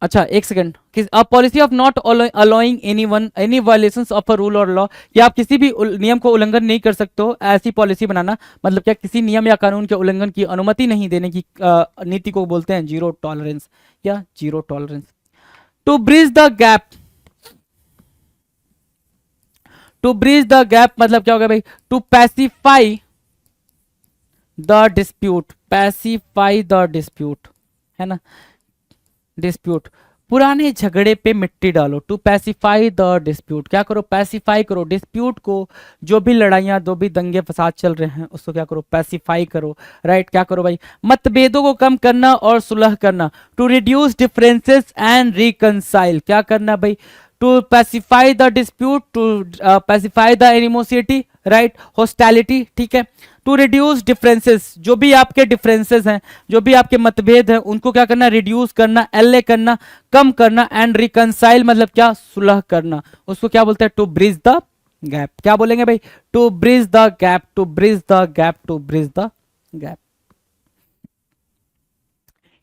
अच्छा एक second, a policy of not allowing anyone any violations of a rule और लॉ, या आप किसी भी नियम को उल्लंघन नहीं कर सकते हो, ऐसी पॉलिसी बनाना, मतलब क्या, किसी नियम या कानून के उल्लंघन की अनुमति नहीं देने की नीति को बोलते हैं जीरो टॉलरेंस या zero tolerance. To bridge the gap, to bridge the gap मतलब क्या होगा भाई, to pacify the dispute, pacify the dispute, है ना, डिस्प्यूट, पुराने झगड़े पे मिट्टी डालो, टू पैसिफाई द डिस्प्यूट, क्या करो, पैसिफाई करो डिस्प्यूट को, जो भी लड़ाइयाँ, जो भी दंगे फसाद चल रहे हैं उसको क्या करो, पैसिफाई करो, राइट, क्या करो भाई, मतभेदों को कम करना और सुलह करना, to reduce differences and reconcile, क्या करना भाई, to pacify the dispute, to pacify the animosity, right, hostility, ठीक है, टू रिड्यूस डिफरेंसेस, जो भी आपके डिफरेंसेस हैं, जो भी आपके मतभेद हैं, उनको क्या करना, रिड्यूस करना, एल्ले करना, कम करना, एंड रिकंसाइल मतलब क्या, सुलह करना, उसको क्या बोलते हैं, टू ब्रिज द गैप, क्या बोलेंगे भाई, to bridge the gap, to bridge the gap, to bridge the gap.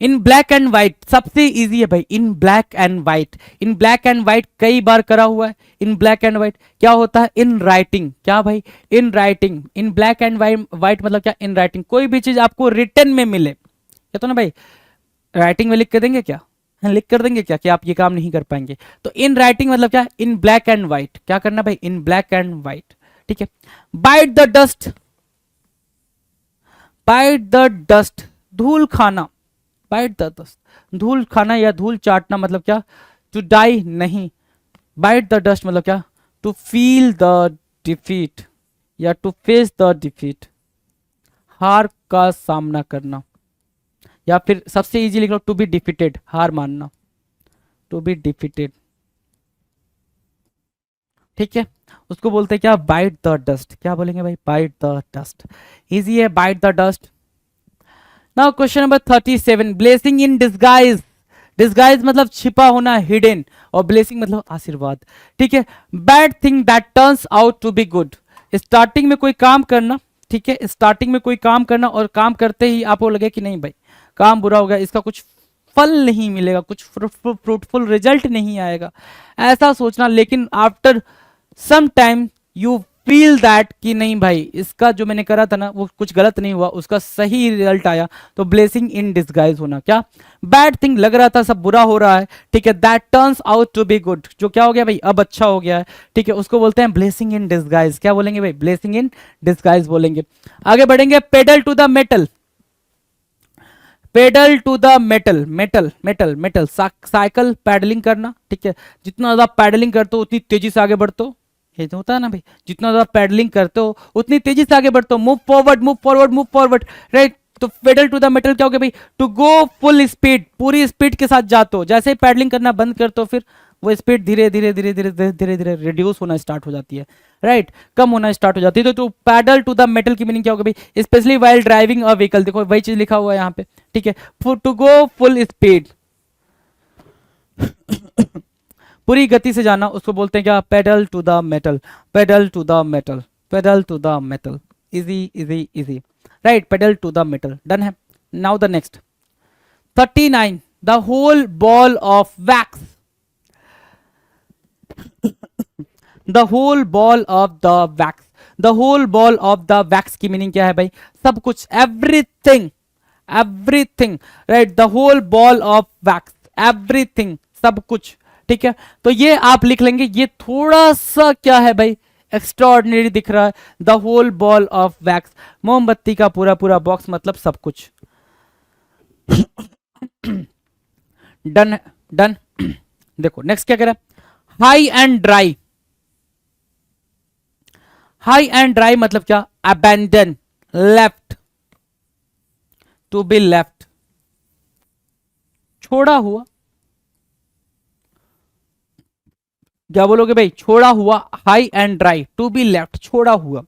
In black and white सबसे इजी है भाई, in black and white, in black and white कई बार करा हुआ है, इन ब्लैक एंड व्हाइट क्या होता है, इन राइटिंग, क्या भाई, in writing, in black and white मतलब क्या, इन राइटिंग, कोई भी चीज आपको रिटर्न में मिले, क्या तो ना भाई, राइटिंग में लिख कर देंगे क्या, हाँ, लिख कर देंगे क्या कि आप ये काम नहीं कर पाएंगे, तो इन राइटिंग मतलब क्या, इन ब्लैक एंड व्हाइट, क्या करना भाई, इन ब्लैक एंड व्हाइट, ठीक है। Bite the dust, bite the dust, धूल खाना, बाइट द डस्ट, धूल खाना या धूल चाटना मतलब क्या, टू डाई नहीं, बाइट द डस्ट मतलब क्या, टू फील द डिफीट या टू फेस द डिफीट, हार का सामना करना, या फिर सबसे इजी लिख लो, टू बी डिफीटेड, हार मानना, टू बी डिफीटेड, ठीक है, उसको बोलते हैं क्या, बाइट द डस्ट, क्या बोलेंगे भाई, बाइट द डस्ट, इजी है, bite the dust. Now question number 37, blessing in disguise, disguise मतलब छिपा होना, हिडन, और ब्लेसिंग मतलब आशीर्वाद, ठीक है। Bad thing that turns out to be good, starting में कोई काम करना, ठीक है, स्टार्टिंग में कोई काम करना और काम करते ही आपको लगे कि नहीं भाई काम बुरा हो गया, इसका कुछ फल नहीं मिलेगा, कुछ फ्रूटफुल रिजल्ट नहीं आएगा, ऐसा सोचना, लेकिन after some time you feel that कि नहीं भाई इसका जो मैंने करा था ना वो कुछ गलत नहीं हुआ, उसका सही रिजल्ट आया, तो ब्लेसिंग इन डिस्गाइज होना, क्या, बैड थिंग लग रहा था सब बुरा हो रहा है, ठीक है, that turns out to be good, जो क्या हो गया भाई अब अच्छा हो गया है, ठीक है, उसको बोलते हैं ब्लेसिंग इन डिस्गाइज, क्या बोलेंगे भाई, ब्लेसिंग इन डिस्गाइज बोलेंगे। आगे बढ़ेंगे, pedal to the metal, pedal to the metal, metal metal metal, cycle pedalling करना, ठीक है, जितना ज्यादा पैडलिंग करते हो उतनी तेजी से आगे बढ़ते हो, ये तो होता है ना भाई, जितना ज्यादा पैडलिंग करते हो उतनी तेजी से आगे बढ़ते हो, move forward move forward move forward, right. तो पेडल टू द मेटल क्या हो गया भाई, टू गो फुल स्पीड, पूरी स्पीड के साथ जाते हो। जैसे ही पैडलिंग करना बंद करते हो फिर वो स्पीड धीरे धीरे धीरे धीरे धीरे धीरे रिड्यूस होना स्टार्ट हो जाती है, राइट, कम होना स्टार्ट हो जाती है। तो पैडल टू द मेटल की मीनिंग क्या होगा भाई, specially while driving a vehicle, देखो वही चीज लिखा हुआ है यहाँ पे, ठीक है, टू गो फुल स्पीड, पूरी गति से जाना, उसको बोलते हैं क्या, pedal to the metal, pedal to the metal, pedal to the metal, easy easy easy, right, pedal to the metal, done है। Now the next 39, the whole ball of wax, the whole ball of the wax, the whole ball of the wax की meaning क्या है भाई, सब कुछ, everything, everything, right, the whole ball of wax, everything, सब कुछ, ठीक है। तो ये आप लिख लेंगे, ये थोड़ा सा क्या है भाई, एक्स्ट्रा ऑर्डिनरी दिख रहा है, the whole ball of wax, मोमबत्ती का पूरा पूरा बॉक्स मतलब सब कुछ। Done done. देखो नेक्स्ट क्या कह रहा है, high and dry, high and dry मतलब क्या, abandon, left, to be left, छोड़ा हुआ, क्या बोलोगे भाई, छोड़ा हुआ, high and dry, to be left, छोड़ा हुआ,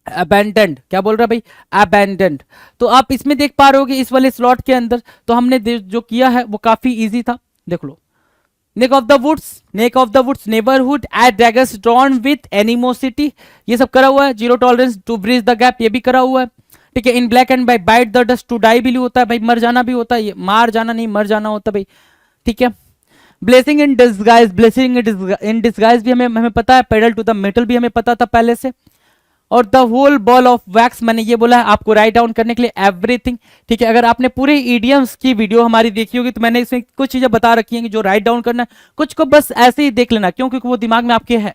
अबैंडेंड, क्या बोल रहा है भाई, अबैंडेंड। तो आप इसमें देख पा रहे हो कि इस वाले स्लॉट के अंदर तो हमने जो किया है वो काफी इजी था, देख लो, neck of the woods, neck of the woods, neighbourhood, at daggers drawn with animosity, ये सब करा हुआ है, zero tolerance to bridge the gap, ये भी करा हुआ है, ठीक है। In black and white, bite the dust, to die भी होता है भाई, मर जाना भी होता है, ये मार जाना नहीं मर जाना होता है भाई, ठीक है। Blessing in disguise, blessing in disguise भी हमें हमें पता है, पेडल टू द मेटल भी हमें पता था पहले से, और the whole ball of wax मैंने ये बोला है आपको राइट डाउन करने के लिए, एवरीथिंग, ठीक है। अगर आपने पूरे ईडियम्स की वीडियो हमारी देखी होगी तो मैंने इसमें कुछ चीजें बता रखी हैं कि जो राइट डाउन करना है, कुछ को बस ऐसे ही देख लेना, क्यों, क्योंकि वो दिमाग में आपके है।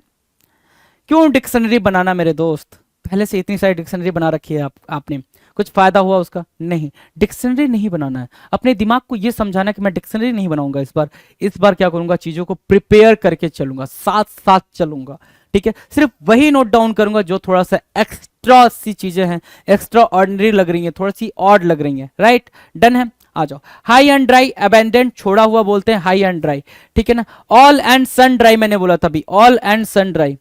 क्यों डिक्शनरी बनाना मेरे दोस्त, पहले से इतनी सारी डिक्शनरी बना रखी है आपने, कुछ फायदा हुआ उसका, नहीं, डिक्शनरी नहीं बनाना है, अपने दिमाग को ये समझाना है कि मैं डिक्शनरी नहीं बनाऊंगा इस बार क्या करूंगा, चीजों को प्रिपेयर करके चलूंगा, साथ साथ चलूंगा, ठीक है। सिर्फ वही नोट डाउन करूंगा जो थोड़ा सा एक्स्ट्रा सी चीजें हैं, एक्स्ट्रा ऑर्डिनरी लग रही हैं, थोड़ी सी ऑड लग रही हैं, राइट, डन है। आ जाओ, हाई एंड ड्राई, अबैंडेंट, छोड़ा हुआ बोलते हैं हाई एंड ड्राई, ठीक है ना। ऑल एंड सन ड्राई मैंने बोला था अभी, all and sundry,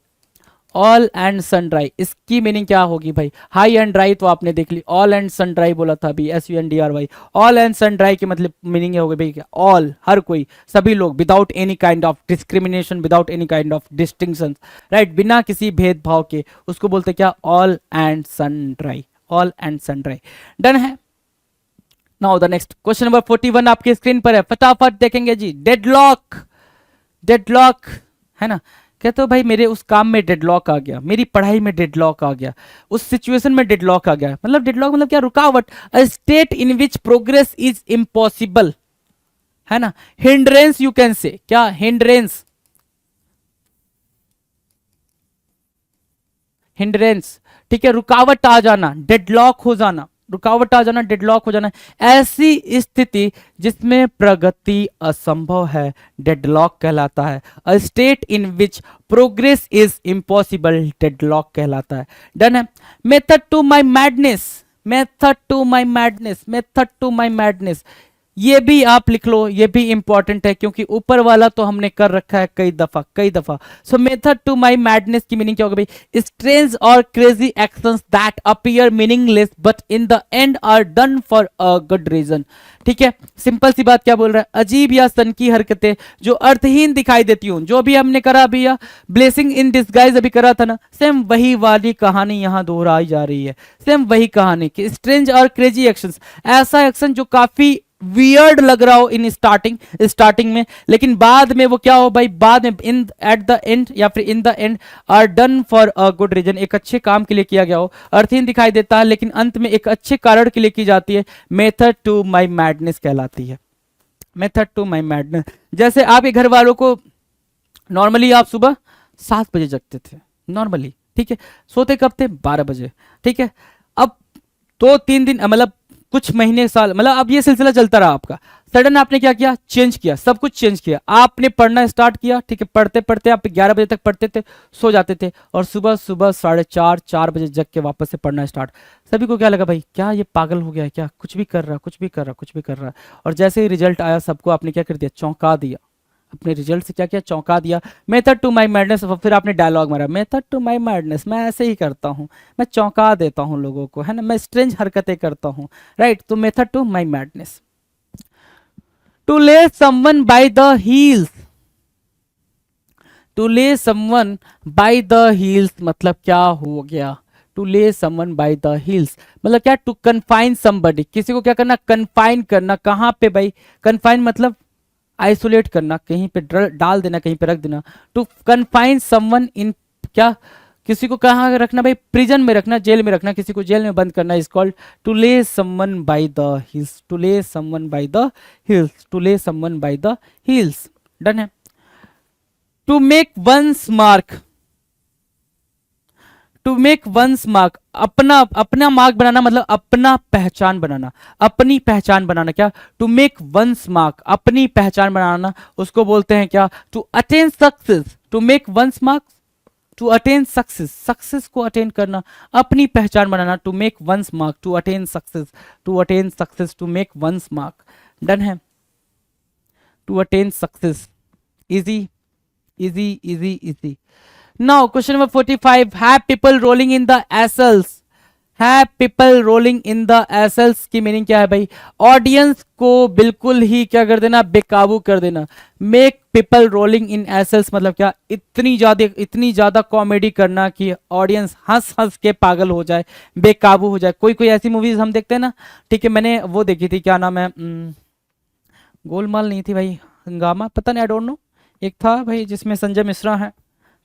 all and sundry, इसकी मीनिंग क्या होगी भाई, हाई एंड ड्राई तो आपने देख ली, ऑल एंड सन ड्राई बोला था अभी, SUNDRY, all and sundry की मतलब मीनिंग होगी भाई क्या, ऑल, हर कोई, सभी लोग, without any kind of discrimination, without any kind of distinction, right, बिना किसी भेदभाव के, उसको बोलते क्या, all and sundry, all and sundry, done है। Now the next question number 41 आपके स्क्रीन पर है, फटाफट देखेंगे जी। डेडलॉक, डेडलॉक है ना, कहते हो भाई मेरे उस काम में डेडलॉक आ गया, मेरी पढ़ाई में डेडलॉक आ गया, उस सिचुएशन में डेडलॉक आ गया, मतलब डेडलॉक मतलब क्या, रुकावट, अ state in which progress is impossible, है ना। हिंड्रेंस यू कैन से, क्या, हिंड्रेंस, हिंड्रेंस, ठीक है, रुकावट आ जाना, डेडलॉक हो जाना, रुकावट आ जाना, डेडलॉक हो जाना, ऐसी स्थिति जिसमें प्रगति असंभव है, डेडलॉक कहलाता है। A state in which progress is impossible, deadlock कहलाता है, डन है। Method to my madness, method to my madness, method to my madness, ये भी आप लिख लो, ये भी इंपॉर्टेंट है क्योंकि ऊपर वाला तो हमने कर रखा है कई दफा कई दफा। So method to my madness की मीनिंग क्या होगा भाई, स्ट्रेंज और crazy actions that appear meaningless but in the end are done for a good reason, ठीक है। सिंपल सी बात क्या बोल रहा है, अजीब या सनकी हरकतें जो अर्थहीन दिखाई देती हूं, जो भी हमने करा अभी, या ब्लेसिंग इन डिस्गाइज अभी करा था ना, सेम वही वाली कहानी यहां दोहराई जा रही है, सेम वही कहानी कि स्ट्रेंज और क्रेजी एक्शंस, ऐसा एक्शन जो काफी वियर्ड लग रहा हो इन स्टार्टिंग में, लेकिन बाद में वो क्या हो भाई, बाद में इन एट द एंड या फिर in the end are done for a good reason, एक अच्छे काम के लिए किया गया हो, अर्थहीन दिखाई देता है लेकिन अंत में एक अच्छे कारण के लिए की जाती है, मेथड टू माई मैडनेस कहलाती है, मेथड टू माई मैडनेस। जैसे आपके घर वालों को नॉर्मली आप सुबह 7 बजे जगते थे नॉर्मली, ठीक है, सोते कब थे, 12 बजे, ठीक है। अब 2-3 दिन मतलब कुछ महीने साल, मतलब अब ये सिलसिला चलता रहा आपका, सडन आपने क्या किया, चेंज किया, सब कुछ चेंज किया। आपने पढ़ना स्टार्ट किया, ठीक है, पढ़ते पढ़ते आप 11 बजे तक पढ़ते थे, सो जाते थे, और सुबह सुबह 4:30 4 बजे जग के वापस से पढ़ना स्टार्ट। सभी को क्या लगा, भाई क्या ये पागल हो गया है क्या, कुछ भी कर रहा, कुछ भी कर रहा, कुछ भी कर रहा है। और जैसे ही रिजल्ट आया, सबको आपने क्या कर दिया, चौंका दिया। अपने रिजल्ट से क्या किया, चौंका दिया। मेथड टू माई मैडनेस, फिर आपने डायलॉग मारा, मेथड टू माई मैडनेस, मैं ऐसे ही करता हूँ, मैं चौंका देता हूँ लोगों को, है ना, मैं स्ट्रेंज हरकतें करता हूँ, राइट। तो method to my madness. To lay someone by the heels, to lay someone by the heels मतलब क्या हो गया, to lay someone by the heels मतलब क्या, टू कन्फाइन समबडी, किसी को क्या करना, कन्फाइन करना। कहां पे भाई, कन्फाइन मतलब आइसोलेट करना, कहीं पे डाल देना, कहीं पे रख देना। टू कन्फाइन समवन इन, क्या, किसी को कहाँ रखना भाई, प्रिजन में रखना, जेल में रखना, किसी को जेल में बंद करना, is called to lay someone by the heels, to lay someone by the heels, to lay someone by the heels. Done है। To make one's mark, to make one's mark, अपना अपना मार्क बनाना, मतलब अपना पहचान बनाना, अपनी पहचान बनाना। क्या, टू मेक वंस मार्क, अपनी पहचान बनाना, उसको बोलते हैं क्या, to attain success. To make one's mark, to attain success, success को अटेन करना, अपनी पहचान बनाना। To make one's mark, to attain success, to attain success, to make one's mark. Done है। To attain success, easy easy easy easy. Now question number 45, have people rolling in the aisles, have people rolling in the aisles की meaning क्या है भाई, audience को बिल्कुल ही क्या कर देना, बेकाबू कर देना। मेक पीपल रोलिंग इन एसल्स मतलब क्या, इतनी ज्यादा कॉमेडी करना कि ऑडियंस हंस हंस के पागल हो जाए, बेकाबू हो जाए। कोई कोई ऐसी मूवीज हम देखते हैं ना, ठीक है, मैंने वो देखी थी, क्या नाम है, गोलमाल नहीं थी भाई, हंगामा, पता नहीं, आई डोंट नो। एक था भाई जिसमें संजय मिश्रा है,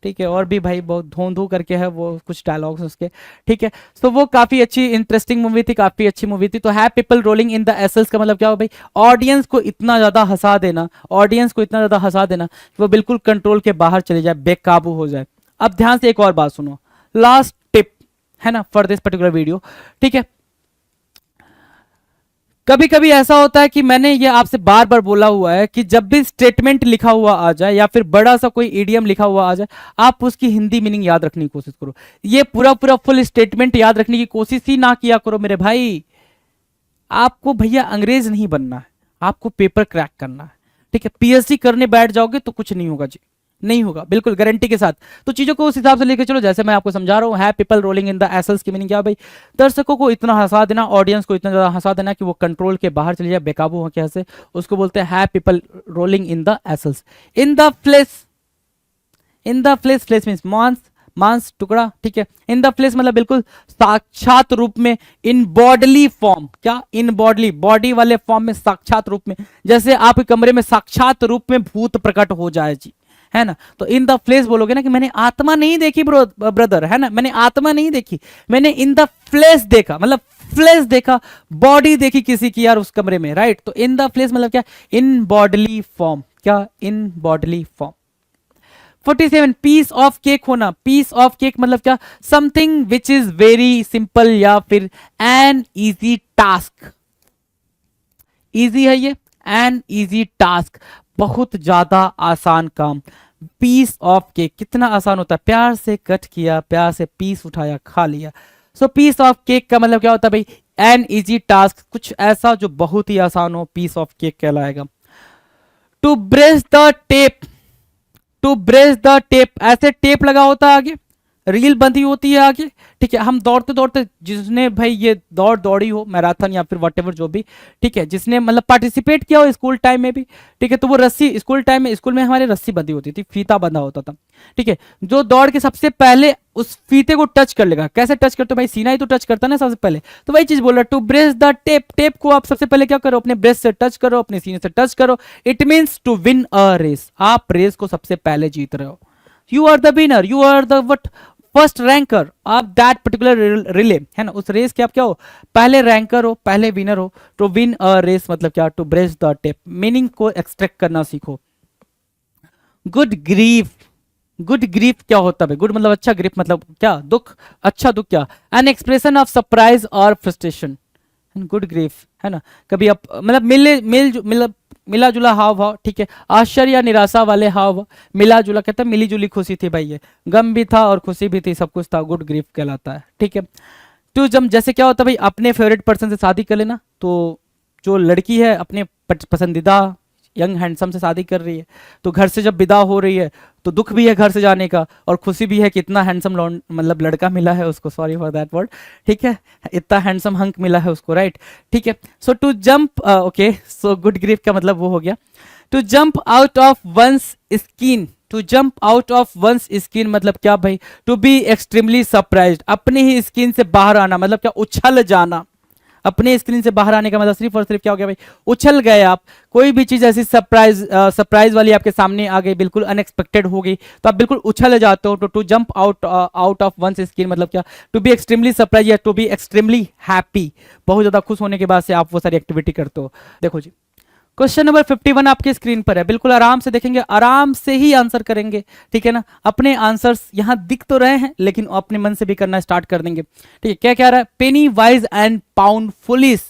ठीक है, और भी भाई बहुत धोंधू करके है, वो कुछ डायलॉग्स उसके, ठीक है। तो वो काफी अच्छी इंटरेस्टिंग मूवी थी, काफी अच्छी मूवी थी। तो have people rolling in the aisles का मतलब क्या हो भाई, ऑडियंस को इतना ज्यादा हंसा देना, ऑडियंस को इतना ज्यादा हंसा देना कि वो बिल्कुल कंट्रोल के बाहर चले जाए, बेकाबू हो जाए। अब ध्यान से एक और बात सुनो, लास्ट टिप है ना फॉर दिस पर्टिकुलर वीडियो, ठीक है। कभी कभी ऐसा होता है कि मैंने ये आपसे बार बार बोला हुआ है कि जब भी स्टेटमेंट लिखा हुआ आ जाए या फिर बड़ा सा कोई इडियम लिखा हुआ आ जाए, आप उसकी हिंदी मीनिंग याद रखने की कोशिश करो। ये पूरा पूरा फुल स्टेटमेंट याद रखने की कोशिश ही ना किया करो मेरे भाई। आपको भैया अंग्रेज नहीं बनना है, आपको पेपर क्रैक करना है, ठीक है। पीएचडी करने बैठ जाओगे तो कुछ नहीं होगा जी, नहीं होगा, बिल्कुल गारंटी के साथ। तो चीजों को उस हिसाब से लेके चलो जैसे मैं आपको समझा रहा हूँ। है people rolling in the aisles की मीनिंग क्या भाई, दर्शकों को इतना हंसा देना, ऑडियंस को इतना ज्यादा हंसा देना कि वो कंट्रोल के बाहर चले जाए, बेकाबू हो के हंसे, उसको बोलते हैं है people rolling in the aisles. In the flesh, in the flesh, flesh means मांस, मांस टुकड़ा, ठीक है। इन द फ्लेश मतलब बिल्कुल साक्षात रूप में, इन बॉडली फॉर्म, क्या, इन बॉडली, बॉडी वाले फॉर्म में, साक्षात रूप में, जैसे आपके कमरे में साक्षात रूप में भूत प्रकट हो जाए जी, है ना। तो इन द फ्लेश बोलोगे ना कि मैंने आत्मा नहीं देखी ब्रदर, है ना, मैंने आत्मा नहीं देखी, मैंने इन द फ्लेश देखा, मतलब फ्लेश देखा, बॉडी देखी किसी की यार उस कमरे में, राइट। तो इन द फ्लेश मतलब क्या, इन बॉडली फॉर्म, क्या, in bodily form. 47, piece of cake होना, पीस ऑफ केक मतलब क्या, something which is very simple या फिर एन इजी टास्क। इजी है ये, एन इजी टास्क, बहुत ज्यादा आसान काम। पीस ऑफ केक कितना आसान होता है, प्यार से कट किया, प्यार से पीस उठाया, खा लिया। सो पीस ऑफ केक का मतलब क्या होता है भाई, एन इजी टास्क, कुछ ऐसा जो बहुत ही आसान हो, पीस ऑफ केक कहलाएगा। To brace the tape, to brace the tape, ऐसे टेप लगा होता है आगे, रील बंधी होती है आगे, ठीक है। हम दौड़ते दौड़ते, जिसने भाई ये दौड़ी हो मैराथन या फिर वट जो भी, ठीक है, जिसने मतलब पार्टिसिपेट किया हो स्कूल टाइम में भी, ठीक है, तो वो रस्सी स्कूल टाइम में, स्कूल में हमारे रस्सी बंधी होती थी, फीता बंधा होता था, ठीक है। जो दौड़ के सबसे पहले उस फीते को टच कर लेगा, कैसे टच करते हो भाई, सीना ही तो टच करता है ना सबसे पहले। तो वही चीज बोल रहा, to brace the tape, tape को आप सबसे पहले क्या करो, अपने ब्रेस्ट से टच करो, अपने सीने से टच करो। It means to win a race, आप रेस को सबसे पहले जीत रहे हो। You are the winner, you are the what first ranker of that particular relay, है ना, उस रेस के आप क्या हो, पहले रैंकर हो, पहले विनर हो। टू विन अ रेस मतलब क्या, to brace the tape, meaning को एक्सट्रैक्ट करना सीखो। गुड ग्रीफ, गुड ग्रीफ क्या होता है, गुड मतलब अच्छा, ग्रीफ मतलब क्या, दुख, अच्छा दुख क्या, एन एक्सप्रेशन ऑफ सरप्राइज और फ्रस्ट्रेशन, गुड ग्रीफ, है ना। कभी आप मतलब मतलब मिला जुला हाव भाव, ठीक है। आश्चर्य या निराशा वाले हाव भाव, मिला जुला कहते हैं मिली जुली खुशी थी भाई, ये गम भी था और खुशी भी थी, सब कुछ था, गुड ग्रीफ कहलाता है, ठीक है। तो जब जैसे क्या होता है भाई, अपने फेवरेट पर्सन से शादी कर लेना, तो जो लड़की है अपने पसंदीदा यंग हैंडसम से शादी कर रही है, तो घर से जब विदा हो रही है तो दुख भी है घर से जाने का, और खुशी भी है कि इतना हैंडसम मतलब लड़का मिला है उसको, सॉरी फॉर दैट वर्ड, ठीक है, इतना हैंडसम हंक मिला है उसको, राइट, ठीक है। So to jump, okay, so good grief का मतलब वो हो गया, to jump out of one's skin. To jump out of one's skin मतलब क्या भाई, टू बी एक्सट्रीमली सरप्राइज्ड, अपने ही स्किन से बाहर आना, मतलब क्या, उछल जाना। अपने स्क्रीन से बाहर आने का मतलब सिर्फ और सिर्फ क्या हो गया भाई, उछल गए आप। कोई भी चीज ऐसी सरप्राइज वाली आपके सामने आ गई, बिल्कुल अनएक्सपेक्टेड हो गई, तो आप बिल्कुल उछल जाते हो। तो to jump out of one screen मतलब क्या, टू बी एक्सट्रीमली सरप्राइज या टू बी एक्सट्रीमली हैप्पी, बहुत ज्यादा खुश होने के बाद से आप वो सारी एक्टिविटी करते हो। देखो जी, क्वेश्चन नंबर 51 आपके स्क्रीन पर है, बिल्कुल आराम से देखेंगे, आराम से ही आंसर करेंगे, ठीक है ना। अपने आंसर्स यहां दिख तो रहे हैं, लेकिन अपने मन से भी करना स्टार्ट कर देंगे, ठीक है। क्या क्या रहा है, पेनी वाइज एंड पाउंड फुलिस,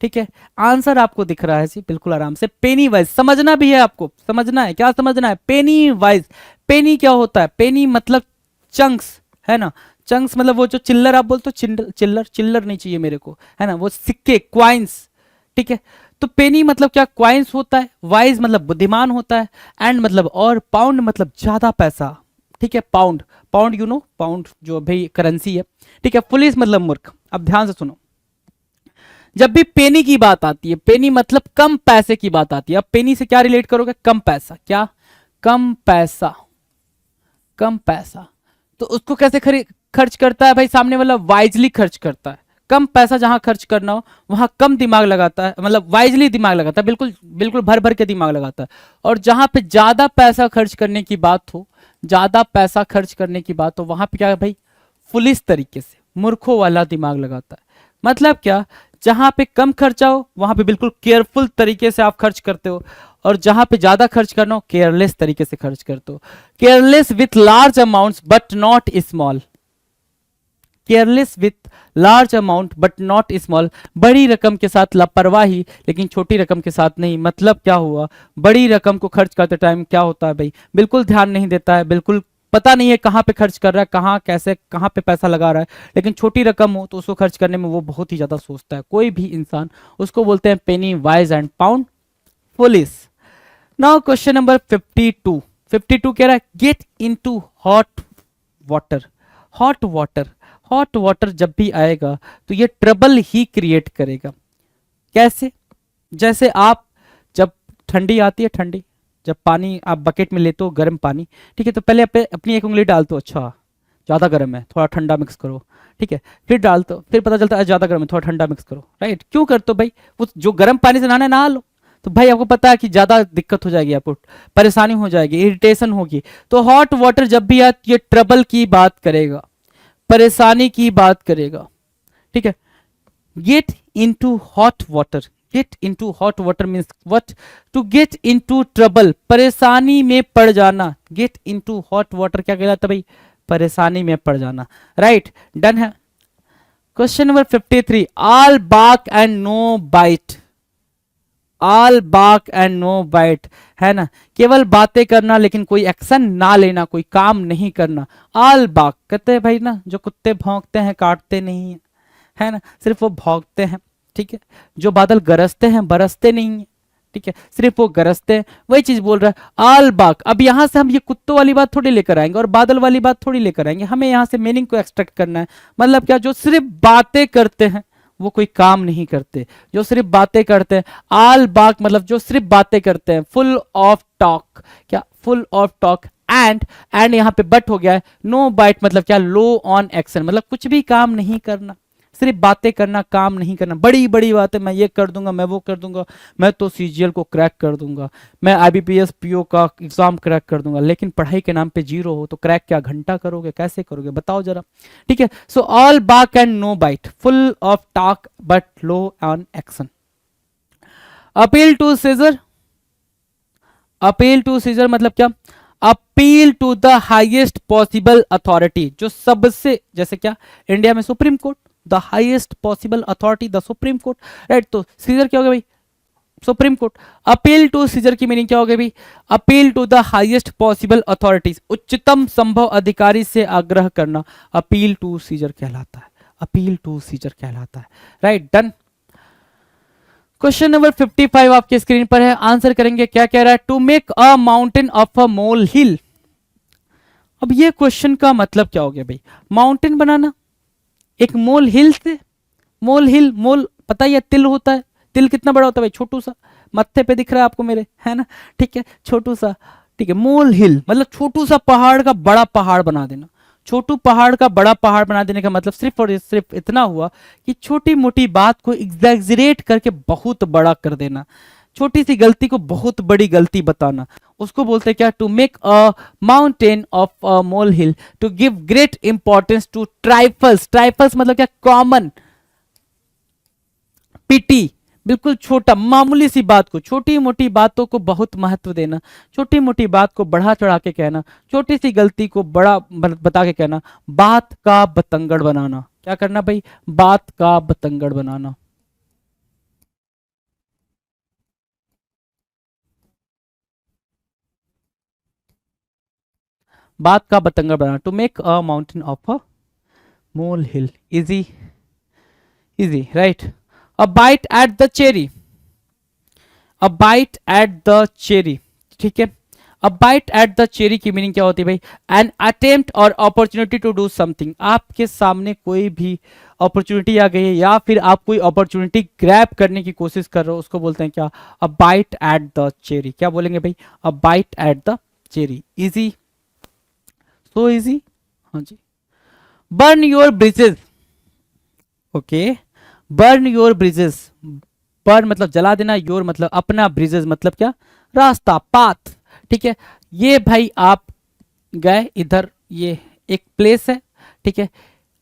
ठीक है। आंसर आपको दिख रहा है जी, बिल्कुल आराम से, पेनी वाइज समझना भी है आपको, समझना है, क्या समझना है, पेनी वाइज। पेनी क्या होता है, पेनी मतलब चंक्स, है ना। चंक्स मतलब वो जो चिल्लर आप बोलते हो, चिल्लर चिल्लर नहीं चाहिए मेरे को, है ना, वो सिक्के, क्वाइंस, ठीक है। तो पेनी मतलब क्या, क्वाइंस होता है, वाइज मतलब बुद्धिमान होता है, एंड मतलब और, पाउंड मतलब ज्यादा पैसा, ठीक है। Pound, pound you know, pound जो भाई करेंसी है, ठीक है। पुलिस मतलब मूर्ख। अब ध्यान से सुनो, जब भी पेनी की बात आती है, पेनी मतलब कम पैसे की बात आती है, अब पेनी से क्या रिलेट करोगे, कम पैसा, क्या, कम पैसा, कम पैसा। तो उसको कैसे खर्च करता है भाई सामने वाला, वाइजली खर्च करता है। कम पैसा जहां खर्च करना हो वहां कम दिमाग लगाता है, मतलब वाइजली दिमाग लगाता है, बिल्कुल बिल्कुल भर भर के दिमाग लगाता है। और जहां पे ज्यादा पैसा खर्च करने की बात हो, ज्यादा पैसा खर्च करने की बात हो, वहां पे क्या है भाई, फुलिस तरीके से, मूर्खों वाला दिमाग लगाता है। मतलब क्या, जहां पे कम खर्चा हो वहां पे बिल्कुल केयरफुल तरीके से आप खर्च करते हो, और जहां पे ज्यादा खर्च करना हो केयरलेस तरीके से खर्च करते हो। Careless with large amounts but not small, careless with large amount but not small, बड़ी रकम के साथ लापरवाही लेकिन छोटी रकम के साथ नहीं। मतलब क्या हुआ, बड़ी रकम को खर्च करते टाइम क्या होता है भाई, बिल्कुल ध्यान नहीं देता है, बिल्कुल पता नहीं है कहाँ पे खर्च कर रहा है, कहाँ कैसे कहाँ पे पैसा लगा रहा है। लेकिन छोटी रकम हो तो उसको खर्च करने में वो बहुत ही ज्यादा सोचता है, कोई भी इंसान, उसको बोलते हैं penny wise and pound foolish. Now question number 52, 52 कह रहा है, get into hot water. Hot water, hot water जब भी आएगा तो ये ट्रबल ही क्रिएट करेगा। कैसे, जैसे आप जब ठंडी आती है, ठंडी जब पानी आप बकेट में लेते हो, गर्म पानी, ठीक है, तो पहले अपनी एक उंगली डालते हो, अच्छा ज़्यादा गर्म है, थोड़ा ठंडा मिक्स करो, ठीक है, फिर डालते हो, फिर पता चलता है ज़्यादा गर्म है, थोड़ा ठंडा मिक्स करो, राइट। क्यों करते हो भाई, वो जो गर्म पानी से नहाना है नहा लो, तो भाई आपको पता है कि ज़्यादा दिक्कत हो जाएगी, आपको परेशानी हो जाएगी, इरिटेशन होगी। तो हॉट वाटर जब भी आए ये ट्रबल की बात करेगा, परेशानी की बात करेगा, ठीक है। Get into hot water, get into hot water means what, to get into trouble, परेशानी में पड़ जाना। गेट इनटू हॉट वाटर क्या कहलाता है भाई, परेशानी में पड़ जाना, राइट, डन है। Question number 53, all bark and no bite. All bark and no bite, है ना, केवल बातें करना लेकिन कोई एक्शन ना लेना, कोई काम नहीं करना। ऑल बार्क कहते हैं भाई ना, जो कुत्ते भौंकते हैं काटते नहीं है, है ना, सिर्फ वो भौंकते हैं, ठीक है। जो बादल गरजते हैं बरसते नहीं है, ठीक है, सिर्फ वो गरजते हैं, वही चीज बोल रहा है ऑल बार्क। अब यहां से हम ये कुत्तों वाली बात थोड़ी लेकर आएंगे और बादल वाली बात थोड़ी लेकर आएंगे, हमें यहां से मीनिंग को एक्सट्रैक्ट करना है। मतलब क्या, जो सिर्फ बातें करते हैं वो कोई काम नहीं करते, जो सिर्फ बातें करते हैं। ऑल बार्क मतलब जो सिर्फ बातें करते हैं, फुल ऑफ टॉक, क्या, फुल ऑफ टॉक, एंड यहाँ पे बट हो गया है। नो बाइट मतलब क्या, लो ऑन एक्शन, मतलब कुछ भी काम नहीं करना, सिर्फ बातें करना, काम नहीं करना। बड़ी बड़ी बातें, मैं ये कर दूंगा, मैं वो कर दूंगा, मैं तो सीजीएल को क्रैक कर दूंगा, मैं आईबीपीएस पीओ का एग्जाम क्रैक कर दूंगा, लेकिन पढ़ाई के नाम पे जीरो हो तो क्रैक क्या घंटा करोगे, कैसे करोगे, बताओ जरा, ठीक है। So all bark and no bite, full of talk but low on action. Appeal to Caesar, appeal to Caesar मतलब क्या, appeal to the highest possible authority, जो सबसे, जैसे क्या, इंडिया में supreme court, the highest possible authority the supreme court, right. तो Caesar क्या होगा भाई, supreme court. Appeal to Caesar की मीनिंग क्या होगी भाई, appeal to the highest possible authorities, उच्चतम संभव अधिकारी से आग्रह करना, अपील टू सीजर कहलाता है, अपील टू सीजर कहलाता है, राइट, डन। क्वेश्चन नंबर 55 आपके स्क्रीन पर है, आंसर करेंगे। क्या कह रहा है, to make a mountain of a molehill. अब ये क्वेश्चन का मतलब क्या हो गया भाई, माउंटेन बनाना एक मोल हिल से, मोल हिल, मोल पता ही है तिल होता है, तिल कितना बड़ा होता है भाई, छोटू सा, मत्थे पे दिख रहा है आपको मेरे, है ना, ठीक है, छोटू सा, ठीक है। मोल हिल मतलब छोटू सा पहाड़ का बड़ा पहाड़ बना देना, छोटू पहाड़ का बड़ा पहाड़ बना देने का मतलब सिर्फ और सिर्फ इतना हुआ कि छोटी मोटी बात को एग्जैजरेट करके बहुत बड़ा कर देना, छोटी सी गलती को बहुत बड़ी गलती बताना, उसको बोलते हैं क्या, to make a mountain of a molehill, to give great importance to trifles, trifles मतलब क्या, कॉमन, पिटी, बिल्कुल छोटा मामूली सी बात को, छोटी मोटी बातों को बहुत महत्व देना, छोटी मोटी बात को बढ़ा चढ़ा के कहना, छोटी सी गलती को बड़ा बता के कहना, बात का बतंगड़ बनाना। क्या करना भाई, बात का बतंगड़ बनाना। बात का बतंगड़ बनाना, to make a mountain of a molehill, easy, easy, right. A bite at the cherry, a bite at the cherry, ठीक है। A bite at the cherry की मीनिंग क्या होती है भाई, एन अटेम्प्ट और अपॉर्चुनिटी टू डू समथिंग, आपके सामने कोई भी अपॉर्चुनिटी आ गई है या फिर आप कोई अपॉर्चुनिटी ग्रैब करने की कोशिश कर रहे हो, उसको बोलते हैं क्या, a bite at the cherry. क्या बोलेंगे भाई, a bite at the cherry, easy, so easy, हाँ जी। Burn your bridges, okay, burn your bridges, burn मतलब जला देना, योर मतलब अपना, ब्रिजेस मतलब क्या, रास्ता, पाथ, ठीक है। ये भाई आप गए इधर, ये एक प्लेस है, ठीक है,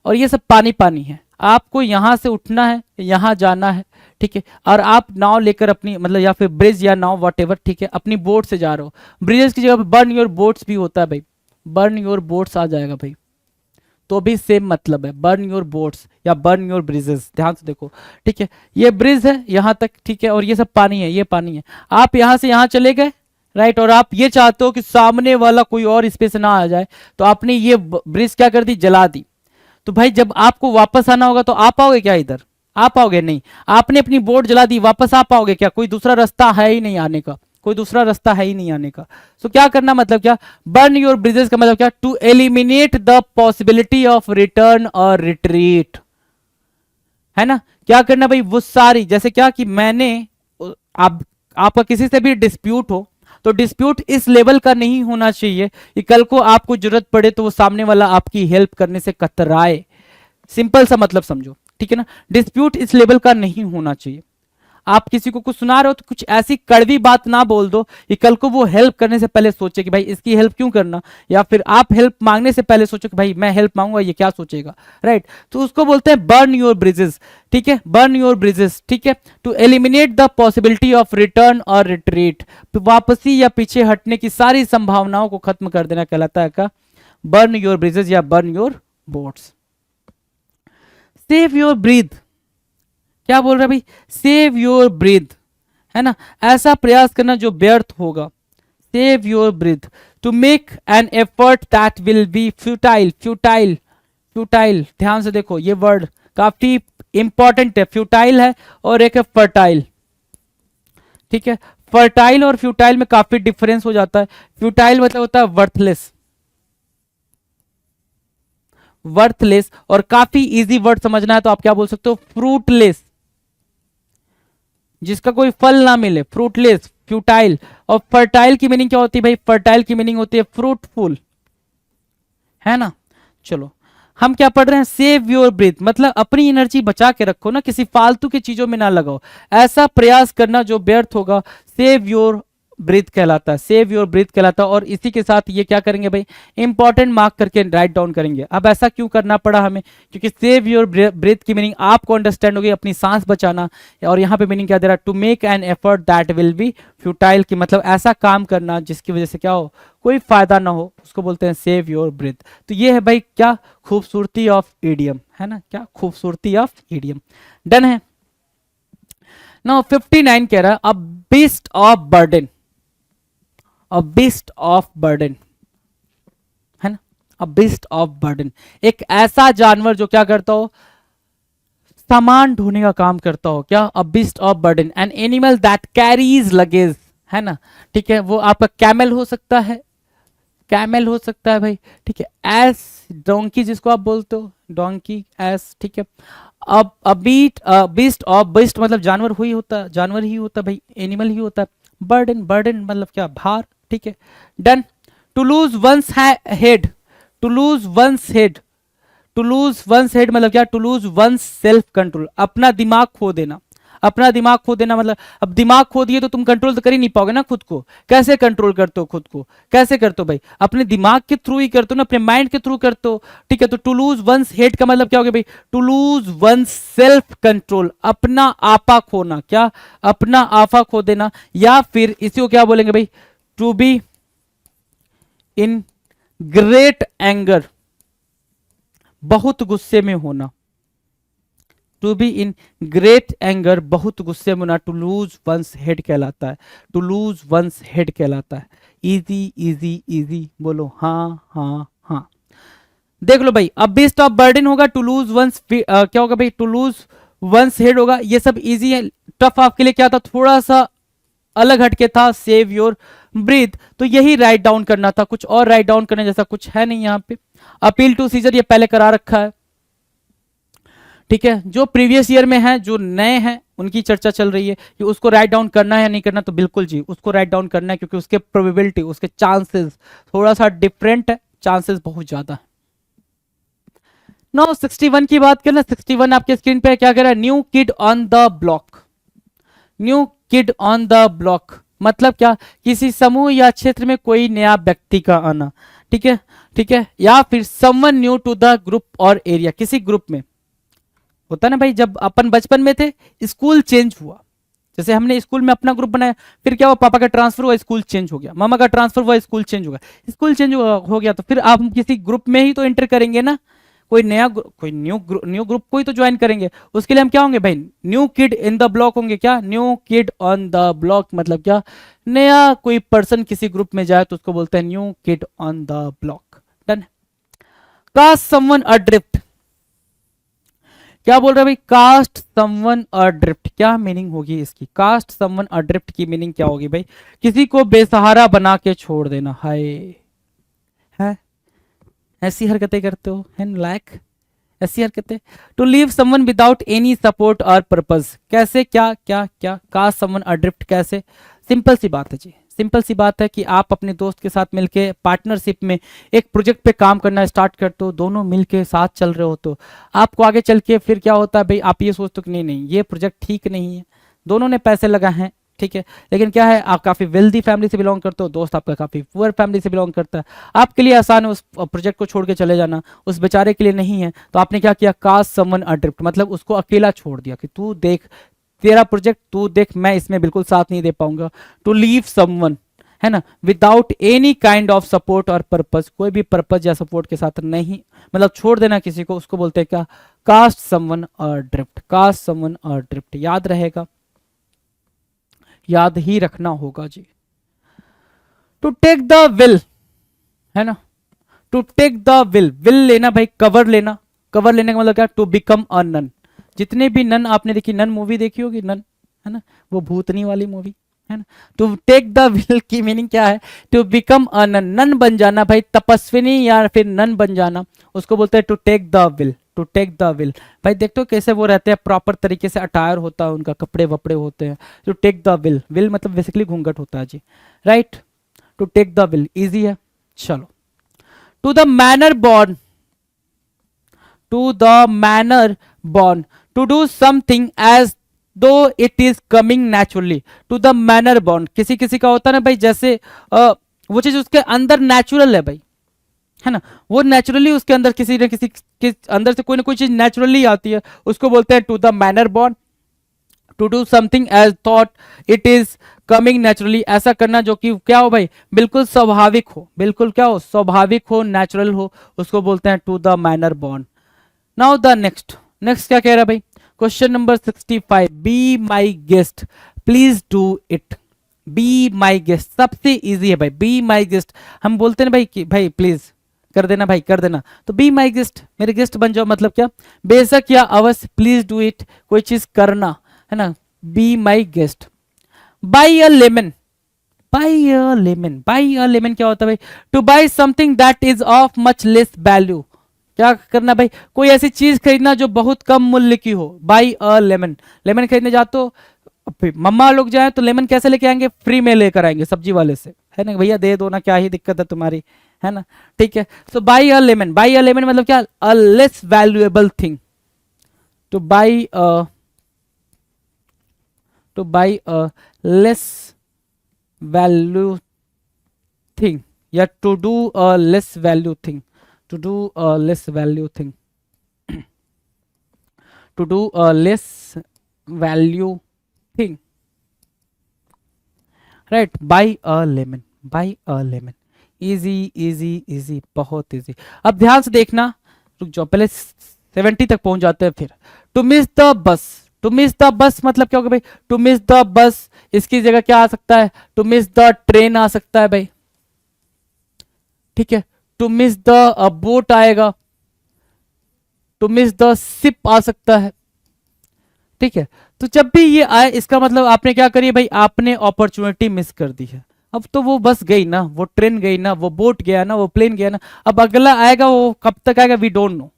और ये सब पानी पानी है, आपको यहां से उठना है, यहां जाना है, ठीक है, और आप नाव लेकर अपनी मतलब या फिर ब्रिज या नाव वॉट, ठीक है, अपनी बोट से जा रहे हो, ब्रिजेस की जगह पे बर्न योर बोट्स भी होता है भाई, बर्न योर बोट्स आ जाएगा भाई, तो भी सेम मतलब है, बर्न योर बोट्स या बर्न योर ब्रिजेस, ध्यान से देखो, ठीक है। ये ब्रिज है यहां तक, ठीक है, और ये सब पानी है, ये पानी है, आप यहां से यहां चले गए, राइट, और आप ये चाहते हो कि सामने वाला कोई और इस पे से ना आ जाए, तो आपने ये ब्रिज क्या कर दी, जला दी। तो भाई जब आपको वापस आना होगा तो आप आओगे क्या इधर, आप आओगे नहीं, आपने अपनी बोट जला दी, वापस आप आओगे क्या, कोई दूसरा रास्ता है ही नहीं आने का, कोई दूसरा रास्ता है ही नहीं आने का। सो क्या करना मतलब क्या, बर्न योर ब्रिजेस का मतलब क्या, to eliminate the possibility of return और रिट्रीट, है ना। क्या करना भाई, वो सारी, जैसे क्या कि मैंने आप आपका किसी से भी डिस्प्यूट हो, तो डिस्प्यूट इस लेवल का नहीं होना चाहिए कि कल को आपको जरूरत पड़े तो वो सामने वाला आपकी हेल्प करने से कतराए, सिंपल सा मतलब समझो, ठीक है ना, डिस्प्यूट इस लेवल का नहीं होना चाहिए। आप किसी को कुछ सुना रहे हो तो कुछ ऐसी कड़वी बात ना बोल दो कि कल को वो हेल्प करने से पहले सोचे कि भाई इसकी हेल्प क्यों करना, या फिर आप हेल्प मांगने से पहले सोचो कि भाई मैं हेल्प मांगूंगा ये क्या सोचेगा, राइट। तो उसको बोलते हैं बर्न योर ब्रिजेस, ठीक है, बर्न योर ब्रिजेस, ठीक है, to eliminate the possibility of return और रिट्रीट, वापसी या पीछे हटने की सारी संभावनाओं को खत्म कर देना कहलाता है का बर्न योर ब्रिजेस या burn your boats. Save your breathe, क्या बोल रहा है भाई, सेव योर ब्रीथ, है ना, ऐसा प्रयास करना जो व्यर्थ होगा, save your breath, to make an effort that will be futile, futile, futile, ध्यान से देखो ये वर्ड काफी इंपॉर्टेंट है, फ्यूटाइल है और एक है फर्टाइल, ठीक है। फर्टाइल और फ्यूटाइल में काफी डिफरेंस हो जाता है, फ्यूटाइल मतलब होता है वर्थलेस, वर्थलेस, और काफी इजी वर्ड समझना है तो आप क्या बोल सकते हो, फ्रूटलेस, जिसका कोई फल ना मिले, फ्रूटलेस, फ्यूटाइल। और फर्टाइल की मीनिंग क्या होती है भाई, फर्टाइल की मीनिंग होती है फ्रूटफुल, है ना। चलो हम क्या पढ़ रहे हैं, सेव योर ब्रीथ मतलब अपनी एनर्जी बचा के रखो ना, किसी फालतू की चीजों में ना लगाओ, ऐसा प्रयास करना जो व्यर्थ होगा, सेव योर ब्रीथ कहलाता है, सेव योर ब्रीथ कहलाता है। और इसी के साथ ये क्या करेंगे भाई, इंपॉर्टेंट मार्क करके राइट डाउन करेंगे। अब ऐसा क्यों करना पड़ा हमें, क्योंकि सेव योर ब्रीथ की मीनिंग आपको अंडरस्टैंड होगी, अपनी सांस बचाना। और यहाँ पे मीनिंग क्या दे रहा है, to make an effort that will be futile, की मतलब ऐसा काम करना जिसकी वजह से क्या हो, कोई फायदा ना हो, उसको बोलते हैं सेव योर ब्रीथ। तो ये है भाई क्या खूबसूरती ऑफ ईडियम, है ना, क्या खूबसूरती ऑफ ईडियम। डन है। नाउ 59 कह रहा है a beast of burden, a beast of burden, है ना, अ बीस्ट ऑफ बर्डन, एक ऐसा जानवर जो क्या करता हो, सामान ढोने का काम करता हो। क्या, a beast of burden, an animal that carries luggage, है ना, ठीक है, वो आपका कैमल हो सकता है, कैमल हो सकता है भाई, ठीक है, एस डोंकी जिसको आप बोलते हो, डोंकी एस, ठीक है। अब बीस्ट ऑफ, बीस्ट मतलब जानवर हुई होता, जानवर ही होता भाई, एनिमल ही होता। बर्डन, बर्डन मतलब क्या, भार, ठीक है। Done. To lose one's head, to lose one's head, to lose one's head मतलब क्या, to lose one's self control, अपना दिमाग खो देना, अपना दिमाग खो देना मतलब, अब दिमाग खो दिए तो तुम कंट्रोल तो कर ही नहीं पाओगे ना खुद को। कैसे कंट्रोल करते हो खुद को, कैसे करते हो भाई, अपने दिमाग के थ्रू ही करते हो ना, अपने माइंड के थ्रू करते हो, ठीक है। तो टू लूज वंस हेड का मतलब क्या हो गया भाई, to lose one's self control, अपना आपा खोना, क्या, अपना आपा खो देना। या फिर इसी को क्या बोलेंगे भाई, to be in great anger, बहुत गुस्से में होना, to be in great anger, बहुत गुस्से में होना, टू लूज वंस हेड कहलाता है, टू लूज वंस हेड कहलाता है। इजी इजी इजी, बोलो हाँ हाँ हाँ। देख लो भाई, अब बेस्ट ऑफ बर्डन होगा, टू लूज वंस क्या होगा भाई, टू लूज वंस हेड होगा, ये सब इजी है। टफ आपके लिए क्या था, थोड़ा सा अलग हटके था, सेव योर ब्रीथ, तो यही राइट डाउन करना था, कुछ और राइट डाउन करने जैसा कुछ है नहीं यहाँ पे। अपील टू सीजर ये पहले करा रखा है, ठीक है। जो प्रीवियस ईयर में है, जो नए हैं उनकी चर्चा चल रही है कि उसको राइट डाउन करना है या नहीं करना, तो बिल्कुल जी उसको राइट डाउन करना है, क्योंकि उसके प्रोबेबिलिटी, उसके चांसेस थोड़ा सा डिफरेंट है, चांसेस बहुत ज्यादा है। नो 61 की बात करें, 61 आपके स्क्रीन पे क्या कह रहा है, new kid on the block, new kid on the block मतलब क्या, किसी समूह या क्षेत्र में कोई नया व्यक्ति का आना, ठीक है, ठीक है। या फिर someone new to the group और एरिया, किसी ग्रुप में होता ना भाई, जब अपन बचपन में थे, स्कूल चेंज हुआ, जैसे हमने स्कूल में अपना ग्रुप बनाया, फिर क्या हुआ, पापा का ट्रांसफर हुआ, स्कूल चेंज हो गया, मामा का ट्रांसफर हुआ, स्कूल चेंज हो गया, स्कूल चेंज हो गया, तो फिर आप किसी ग्रुप में ही तो एंटर करेंगे ना, कोई नया कोई न्यू ग्रुप को ही तो ज्वाइन करेंगे। उसके लिए हम क्या होंगे भाई, new kid in the block होंगे, क्या, new kid on the block मतलब क्या, नया कोई पर्सन किसी ग्रुप में जाए तो उसको बोलते हैं new kid on the block. Done. Cast someone adrift, क्या बोल रहे हैं भाई, कास्ट समवन अड्रिफ्ट, क्या मीनिंग होगी इसकी, कास्ट समवन अड्रिफ्ट की मीनिंग क्या होगी भाई, किसी को बेसहारा बना के छोड़ देना, हाय, है ऐसी हरकतें करते हो, है लायक ऐसी हरकतें। To leave someone without any support और पर्पज, कैसे, क्या क्या क्या, कास्ट समवन अड्रिफ्ट कैसे, सिंपल सी बात है जी, सिंपल सी बात है कि आप अपने दोस्त के साथ मिलके पार्टनरशिप में एक प्रोजेक्ट पे काम करना स्टार्ट करते हो, दोनों मिलके साथ चल रहे हो, तो आपको आगे चल के फिर क्या होता है भाई, आप ये सोचते हो कि नहीं नहीं ये प्रोजेक्ट ठीक नहीं है, दोनों ने पैसे लगाए हैं, ठीक है, लेकिन क्या है, आप काफी वेल्दी फैमिली से बिलोंग करते हो, दोस्त आपका काफी पुअर फैमिली से बिलोंग करता है, आपके लिए आसान है उस प्रोजेक्ट को छोड़ के चले जाना, उस बेचारे के लिए नहीं है, तो आपने क्या किया, कास्ट समवन अड्रिफ्ट मतलब उसको अकेला छोड़ दिया कि तू देख, तेरा प्रोजेक्ट तू देख, मैं इसमें बिल्कुल साथ नहीं दे पाऊंगा। टू लीव समवन, है ना, without any kind of support और पर्पज, कोई भी पर्पज या सपोर्ट के साथ नहीं, मतलब छोड़ देना किसी को, उसको बोलते हैं क्या, cast someone adrift, cast someone adrift, याद रहेगा, याद ही रखना होगा जी। टू टेक द विल, है ना, to take the veil, veil लेना भाई, कवर लेना, कवर लेने का मतलब क्या, टू बिकम अ नन, जितने भी नन आपने देखी, नन मूवी देखी होगी, नन, है ना, वो भूतनी वाली मूवी, है ना। टू टेक द विल की मीनिंग क्या है, to become a nun, nun बन जाना भाई, तपस्विनी या फिर नन बन जाना, उसको बोलते हैं to take the veil, to take the veil. भाई देखते हो कैसे वो रहते हैं, प्रॉपर तरीके से अटायर होता है उनका, कपड़े वपड़े होते हैं। To take the veil, veil मतलब बेसिकली घूंघट होता है जी, right. To take the veil easy है। चलो, to the manner born, to the manner born, to do something as though it is coming naturally to the manner बॉन्ड। किसी किसी का होता है ना भाई, जैसे वो चीज उसके अंदर नेचुरल है भाई, है ना, वो नेचुरली उसके अंदर किसी न किसी के अंदर से कोई ना कोई चीज नेचुरली आती है, उसको बोलते हैं टू द मैनर बॉन्ड। To do something as thought it is coming naturally, ऐसा करना जो कि क्या हो भाई, बिल्कुल स्वाभाविक हो, बिल्कुल क्या हो, स्वाभाविक हो, नेचुरल हो, उसको बोलते हैं टू द मैनर बॉन्ड। नाउ द नेक्स्ट, नेक्स्ट क्या कह रहा है भाई, question number 65, be my guest please do it. Be my guest सबसे इजी है भाई, बी माई गेस्ट। हम बोलते हैं भाई कि भाई प्लीज कर देना, भाई कर देना, तो बी माई गेस्ट, मेरे गेस्ट बन जाओ, मतलब क्या, बेशक या अवश्य, प्लीज डू इट, कोई चीज करना, है ना, B my guest. By a lemon, buy a lemon, buy a lemon क्या होता है भाई, two by something that is of much less value. क्या करना भाई, कोई ऐसी चीज खरीदना जो बहुत कम मूल्य की हो, बाई अ लेमन। लेमन खरीदने जाते हो, मम्मा लोग जाए तो लेमन कैसे लेके आएंगे, फ्री में लेकर आएंगे सब्जी वाले से, है ना, भैया दे दो ना, क्या ही दिक्कत है तुम्हारी, है ना, ठीक है। So buy a lemon, buy a lemon मतलब क्या, a less valuable thing, to buy a, to buy a less value thing, या to do a less value thing, to do a less value thing, to do a less value thing, right, buy a lemon, buy a lemon, easy easy easy, बहुत easy. अब ध्यान से देखना, रुक जाओ, पहले 70 तक पहुंच जाते हैं फिर। To miss the bus, to miss the bus मतलब क्या होगा भाई, टू मिस द बस, इसकी जगह क्या आ सकता है, टू मिस द ट्रेन आ सकता है भाई, ठीक है, टू मिस द बोट आएगा, टू मिस द शिप आ सकता है, ठीक है। तो जब भी ये आए, इसका मतलब आपने क्या करी भाई, आपने अपॉर्चुनिटी मिस कर दी है। अब तो वो बस गई ना, वो ट्रेन गई ना, वो बोट गया ना, वो प्लेन गया ना, अब अगला आएगा, वो कब तक आएगा वी डोंट नो,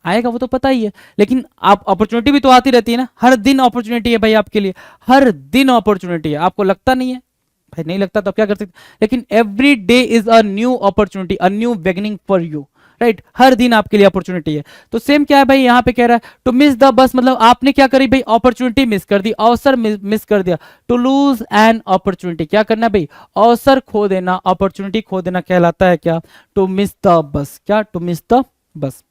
आएगा वो तो पता ही है, लेकिन आप अपॉर्चुनिटी भी तो आती रहती है ना, हर दिन अपॉर्चुनिटी है भाई आपके लिए, हर दिन अपॉर्चुनिटी है, आपको लगता नहीं है भाई, नहीं लगता तो क्या कर सकते, लेकिन every day is a new opportunity, a new beginning for you, right, हर दिन आपके लिए अपॉर्चुनिटी है। तो सेम क्या है भाई, यहाँ पे कह रहा है टू मिस द बस मतलब आपने क्या करी भाई, अपॉर्चुनिटी मिस कर दी, अवसर मिस कर दिया। टू लूज एन अपॉर्चुनिटी, क्या करना भाई, अवसर खो देना, अपॉर्चुनिटी खो देना कहलाता है क्या, टू मिस द बस, क्या, टू मिस द बस।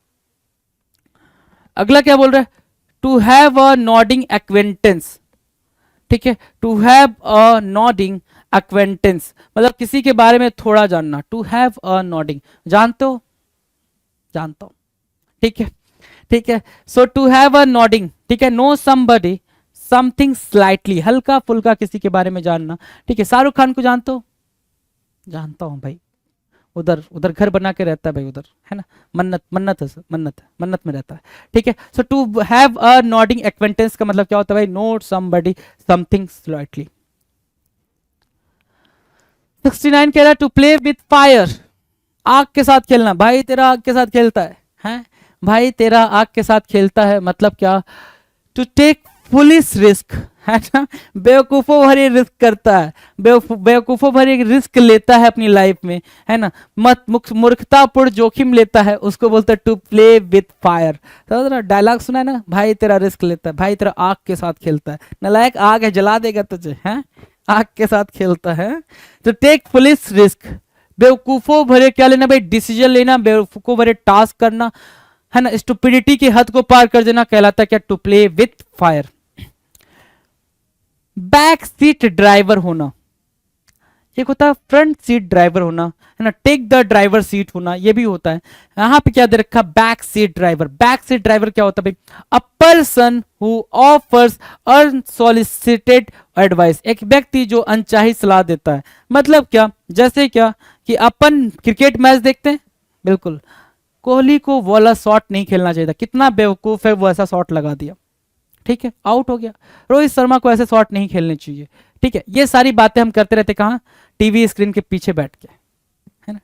अगला क्या बोल रहा है, to have a nodding acquaintance, ठीक है, to have a nodding acquaintance मतलब किसी के बारे में थोड़ा जानना, टू हैव अ नॉडिंग, जानते हो, जानता हूं, ठीक है, ठीक है। So to have a nodding, ठीक है, नो समबडी समथिंग स्लाइटली, हल्का फुल्का किसी के बारे में जानना, ठीक है। शाहरुख खान को जानते हो, जानता हूं भाई, उधर उधर घर बना के रहता है भाई उधर, है ना, मन्नत, मन्नत है मन्नत है, मन्नत में रहता है, ठीक है। So to have a nodding acquaintance का मतलब क्या होता है भाई, नोट समबडी समथिंग स्लाइटली। 69 कह रहा है टू प्ले विथ फायर, आग के साथ खेलना, भाई तेरा आग के साथ खेलता है भाई तेरा आग के साथ खेलता है मतलब क्या, टू टेक पुलिस रिस्क, है ना, बेवकूफों भरी रिस्क करता है, बेवकूफों भरी रिस्क लेता है अपनी लाइफ में, है ना, मत मूर्खतापूर्ण जोखिम लेता है, उसको बोलते हैं टू प्ले विथ फायर। तो डायलॉग सुना है ना, भाई तेरा रिस्क लेता है, भाई तेरा आग के साथ खेलता है, नालायक आग है जला देगा तुझे, है, आग के साथ खेलता है। तो टेक पुलिस रिस्क, बेवकूफों भरे क्या लेना भाई, डिसीजन लेना, बेवकूफों भरे टास्क करना, है ना, स्टुपिडिटी की हद को पार कर देना कहलाता है क्या, to play with fire. Back seat driver होना, एक होता है फ्रंट सीट ड्राइवर होना, है ना, टेक द ड्राइवर सीट होना, ये भी होता है। यहां पे क्या दे रखा, back seat driver, back seat driver क्या होता है भाई, a person who offers unsolicited advice, एक व्यक्ति जो अनचाही सलाह देता है, मतलब क्या, जैसे क्या कि अपन क्रिकेट मैच देखते हैं, बिल्कुल कोहली को वो वाला शॉट नहीं खेलना चाहिए था, कितना बेवकूफ है वो, ऐसा शॉट लगा दिया, ठीक है, आउट हो गया। रोहित शर्मा को ऐसे शॉट नहीं खेलने चाहिए, ठीक है। ये सारी बातें हम करते रहते कहाँ, टीवी स्क्रीन के पीछे बैठ के, है ना,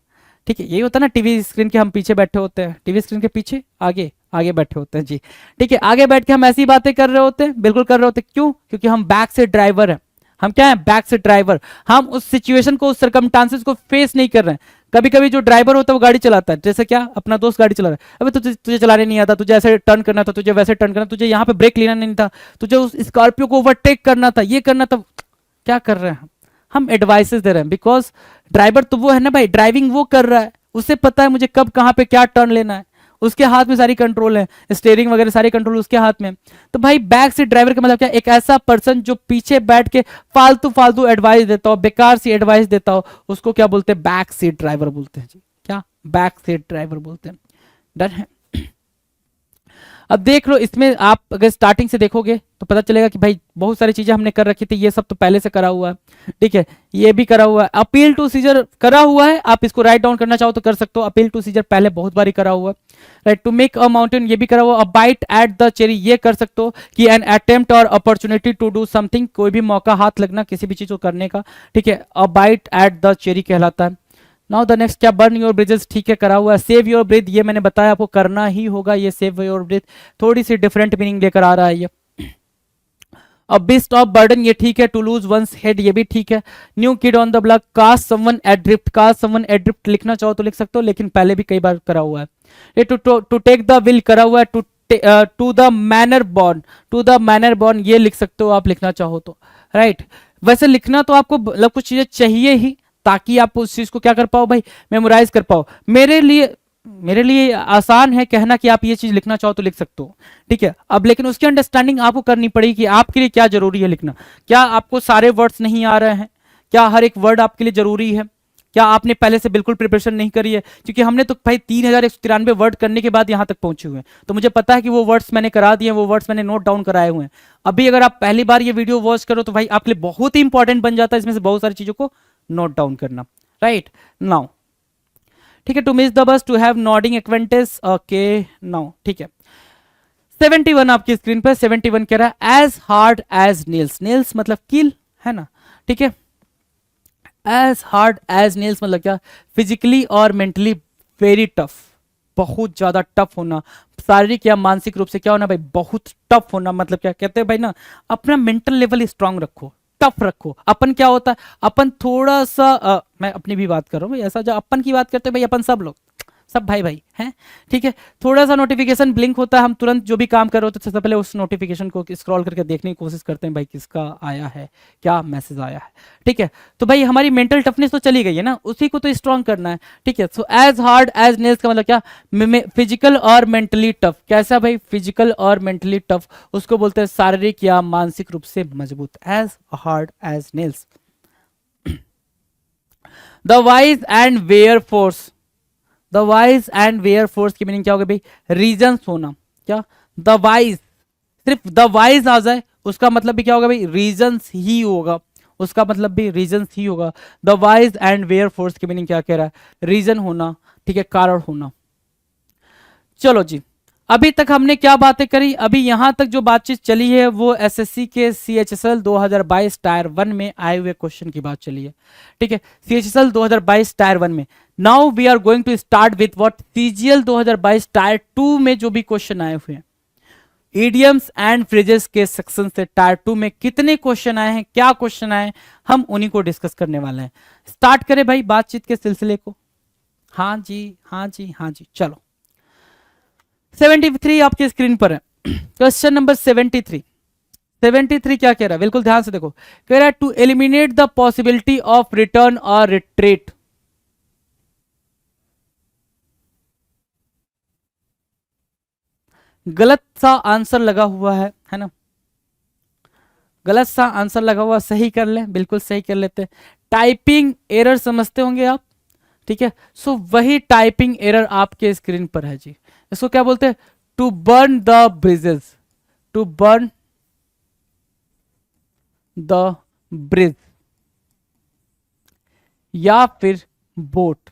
ठीक है, यही होता है ना, टीवी स्क्रीन के हम पीछे बैठे होते हैं, टीवी स्क्रीन के पीछे आगे आगे बैठे होते हैं जी, ठीक है, आगे बैठ के हम ऐसी बातें कर रहे होते हैं, बिल्कुल कर रहे होते हैं, क्यों, क्योंकि हम बैक से ड्राइवर हैं, हम क्या है, बैक से ड्राइवर, हम उस सिचुएशन को, उस सरकमस्टांसेस को फेस नहीं कर रहे हैं, कभी कभी जो ड्राइवर होता है वो गाड़ी चलाता है, जैसे क्या अपना दोस्त गाड़ी चला रहा है, अबे तुझे तुझे चलाने नहीं आता, तुझे ऐसे टर्न करना था, तुझे वैसे टर्न करना, तुझे यहाँ पे ब्रेक लेना नहीं था, तुझे उस स्कॉर्पियो को ओवरटेक करना था, ये करना था। क्या कर रहे हैं हम एडवाइसेस दे रहे हैं, बिकॉज ड्राइवर तो वो है ना भाई, ड्राइविंग वो कर रहा है, उसे पता है मुझे कब कहाँ पे क्या टर्न लेना है, उसके हाथ में सारी कंट्रोल है, स्टेयरिंग वगैरह सारी कंट्रोल उसके हाथ में। तो भाई बैक सीट ड्राइवर का मतलब क्या, एक ऐसा पर्सन जो पीछे बैठ के फालतू फालतू एडवाइस देता हो, बेकार सी एडवाइस देता हो, उसको क्या बोलते हैं, बैक सीट ड्राइवर बोलते हैं जी। क्या, बैक सीट ड्राइवर बोलते हैं। डन है। अब देख लो, इसमें आप अगर स्टार्टिंग से देखोगे तो पता चलेगा कि भाई बहुत सारी चीजें हमने कर रखी थी, ये सब तो पहले से करा हुआ है, ठीक है, ये भी करा हुआ है, अपील टू सीजर करा हुआ है, आप इसको राइट डाउन करना चाहो तो कर सकते हो, अपील टू सीजर पहले बहुत बार करा हुआ है, right. To make a mountain ये भी करा हुआ, a bite at the cherry ये कर सकते हो, कि एन अटेम्प्ट और अपॉर्चुनिटी टू डू समथिंग, कोई भी मौका, हाथ लगना किसी भी चीज को करने का, ठीक है, a bite at the cherry कहलाता है। नाउ द नेक्स्ट क्या, बर्न योर ब्रिजेस, ठीक है करा हुआ है। सेव योर ब्रीथ ये मैंने बताया आपको करना ही होगा, ये सेव योर ब्रीथ थोड़ी सी डिफरेंट मीनिंग लेकर आ रहा है ये। अब बिस्ट ऑफ बर्डन ये ठीक है, टू लूज वंस हेड ये भी ठीक है। New kid on the block, cast someone adrift, cast someone adrift लिखना चाहो तो लिख सकते हो, लेकिन पहले भी कई बार करा हुआ है। ये टू टेक द विल करा हुआ है, to the manner born, to the manner born ये लिख सकते हो आप लिखना चाहो तो, राइट। वैसे लिखना तो आपको मतलब कुछ चीजें चाहिए ही, ताकि आप उस चीज को क्या कर पाओ भाई, मेमोराइज कर पाओ। मेरे लिए आसान है कहना कि आप ये चीज लिखना चाहो तो लिख सकते हो, ठीक है। अब लेकिन उसकी अंडरस्टैंडिंग आपको करनी पड़ेगी कि आपके लिए क्या जरूरी है लिखना। क्या आपको सारे वर्ड्स नहीं आ रहे हैं, क्या हर एक वर्ड आपके लिए जरूरी है, क्या आपने पहले से बिल्कुल प्रिपरेशन नहीं करी है, क्योंकि हमने तो भाई 3193 वर्ड करने के बाद यहां तक पहुंचे हुए हैं, तो मुझे पता है कि वो वर्ड्स मैंने करा दिए, वो वर्ड्स मैंने नोट डाउन कराए हुए हैं। अभी अगर आप पहली बार ये वीडियो वॉच करो तो भाई आपके लिए बहुत ही इंपॉर्टेंट बन जाता है इसमें से बहुत सारी चीजों को नोट डाउन करना, राइट। नाउ ठीक है, to miss the bus, to have nodding acquaintance, okay. Now ठीक है, 71 आपकी स्क्रीन पर 71 कह रहा है as hard as nails, nails मतलब कील है ना, ठीक है। एज हार्ड एज नेल्स मतलब क्या, फिजिकली और मेंटली वेरी टफ, बहुत ज्यादा टफ होना, शारीरिक या मानसिक रूप से क्या होना भाई, बहुत टफ होना। मतलब क्या कहते हैं भाई ना, अपना मेंटल लेवल स्ट्रांग रखो, टफ रखो। अपन क्या होता है, अपन थोड़ा सा मैं अपनी भी बात कर रहा हूँ भाई, ऐसा जो अपन की बात करते हैं भाई, अपन सब लोग सब भाई भाई हैं, ठीक है। थोड़ा सा नोटिफिकेशन ब्लिंक होता है, हम तुरंत जो भी काम कर रहे होते हैं सबसे पहले उस नोटिफिकेशन को स्क्रॉल करके देखने की कोशिश करते हैं भाई किसका आया है, क्या मैसेज आया है, ठीक है। तो भाई हमारी मेंटल टफनेस तो चली गई है ना, उसी को तो स्ट्रांग करना है, ठीक है। So as hard as nails का मतलब क्या, फिजिकल और मेंटली टफ। कैसा भाई, फिजिकल और मेंटली टफ, उसको बोलते हैं शारीरिक या मानसिक रूप से मजबूत, as hard as nails. The whys and wherefores, the whys and wherefores की मीनिंग क्या होगा भाई, रीजंस होना। क्या, द वाइज, सिर्फ द वाइज आ जाए उसका मतलब भी क्या होगा भाई, रीजंस ही होगा, उसका मतलब भी रीजंस ही होगा। The whys and wherefores की मीनिंग क्या कह रहा है, रीजन होना, ठीक है, कारण होना। चलो जी, अभी तक हमने क्या बातें करी, अभी यहां तक जो बातचीत चली है वो एसएससी के सीएचएसएल 2022 टायर 1 में आए हुए क्वेश्चन की बात चली है, ठीक है। सीएचएसएल 2022 टायर 1 में, now we are going to start with what, CGL 2022 tier 2 में जो भी क्वेश्चन आए हुए हैं, इडियम्स एंड फ्रेजेस के सेक्शन से टायर 2 में कितने क्वेश्चन आए हैं, क्या क्वेश्चन आए हैं, हम उन्हीं को डिस्कस करने वाले हैं। स्टार्ट करें भाई बातचीत के सिलसिले को। हाँ जी, हाँ जी, हाँ जी, चलो 73 आपके स्क्रीन पर है, क्वेश्चन नंबर 73। 73 क्या कह रहा है, बिल्कुल ध्यान से देखो, कह रहा है to eliminate the possibility of return और रिट्रीट। गलत सा आंसर लगा हुआ है ना, गलत सा आंसर लगा हुआ, सही कर ले, बिल्कुल सही कर लेते हैं। टाइपिंग एरर समझते होंगे आप, ठीक है। सो वही टाइपिंग एरर आपके स्क्रीन पर है जी, इसको क्या बोलते हैं, to burn the bridges, to burn the bridge या फिर boat,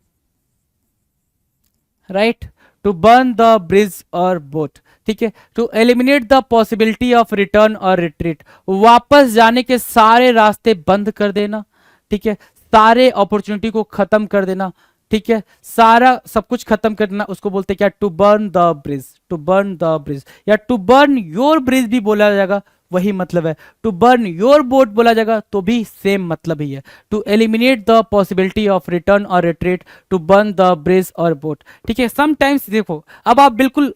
right, to burn the bridge और बोट, ठीक है। To eliminate the possibility of return और रिट्रीट, वापस जाने के सारे रास्ते बंद कर देना, ठीक है, सारे अपॉर्चुनिटी को खत्म कर देना, ठीक है, सारा सब कुछ खत्म करना, उसको बोलते हैं क्या, to burn the bridge, to burn the bridge, या टू बर्न योर ब्रिज भी बोला जाएगा, वही मतलब है। टू बर्न योर बोट बोला जाएगा तो भी सेम मतलब ही है। To eliminate the possibility of return और retreat, to burn the bridge और बोट। ठीक है, समटाइम्स देखो, अब आप बिल्कुल,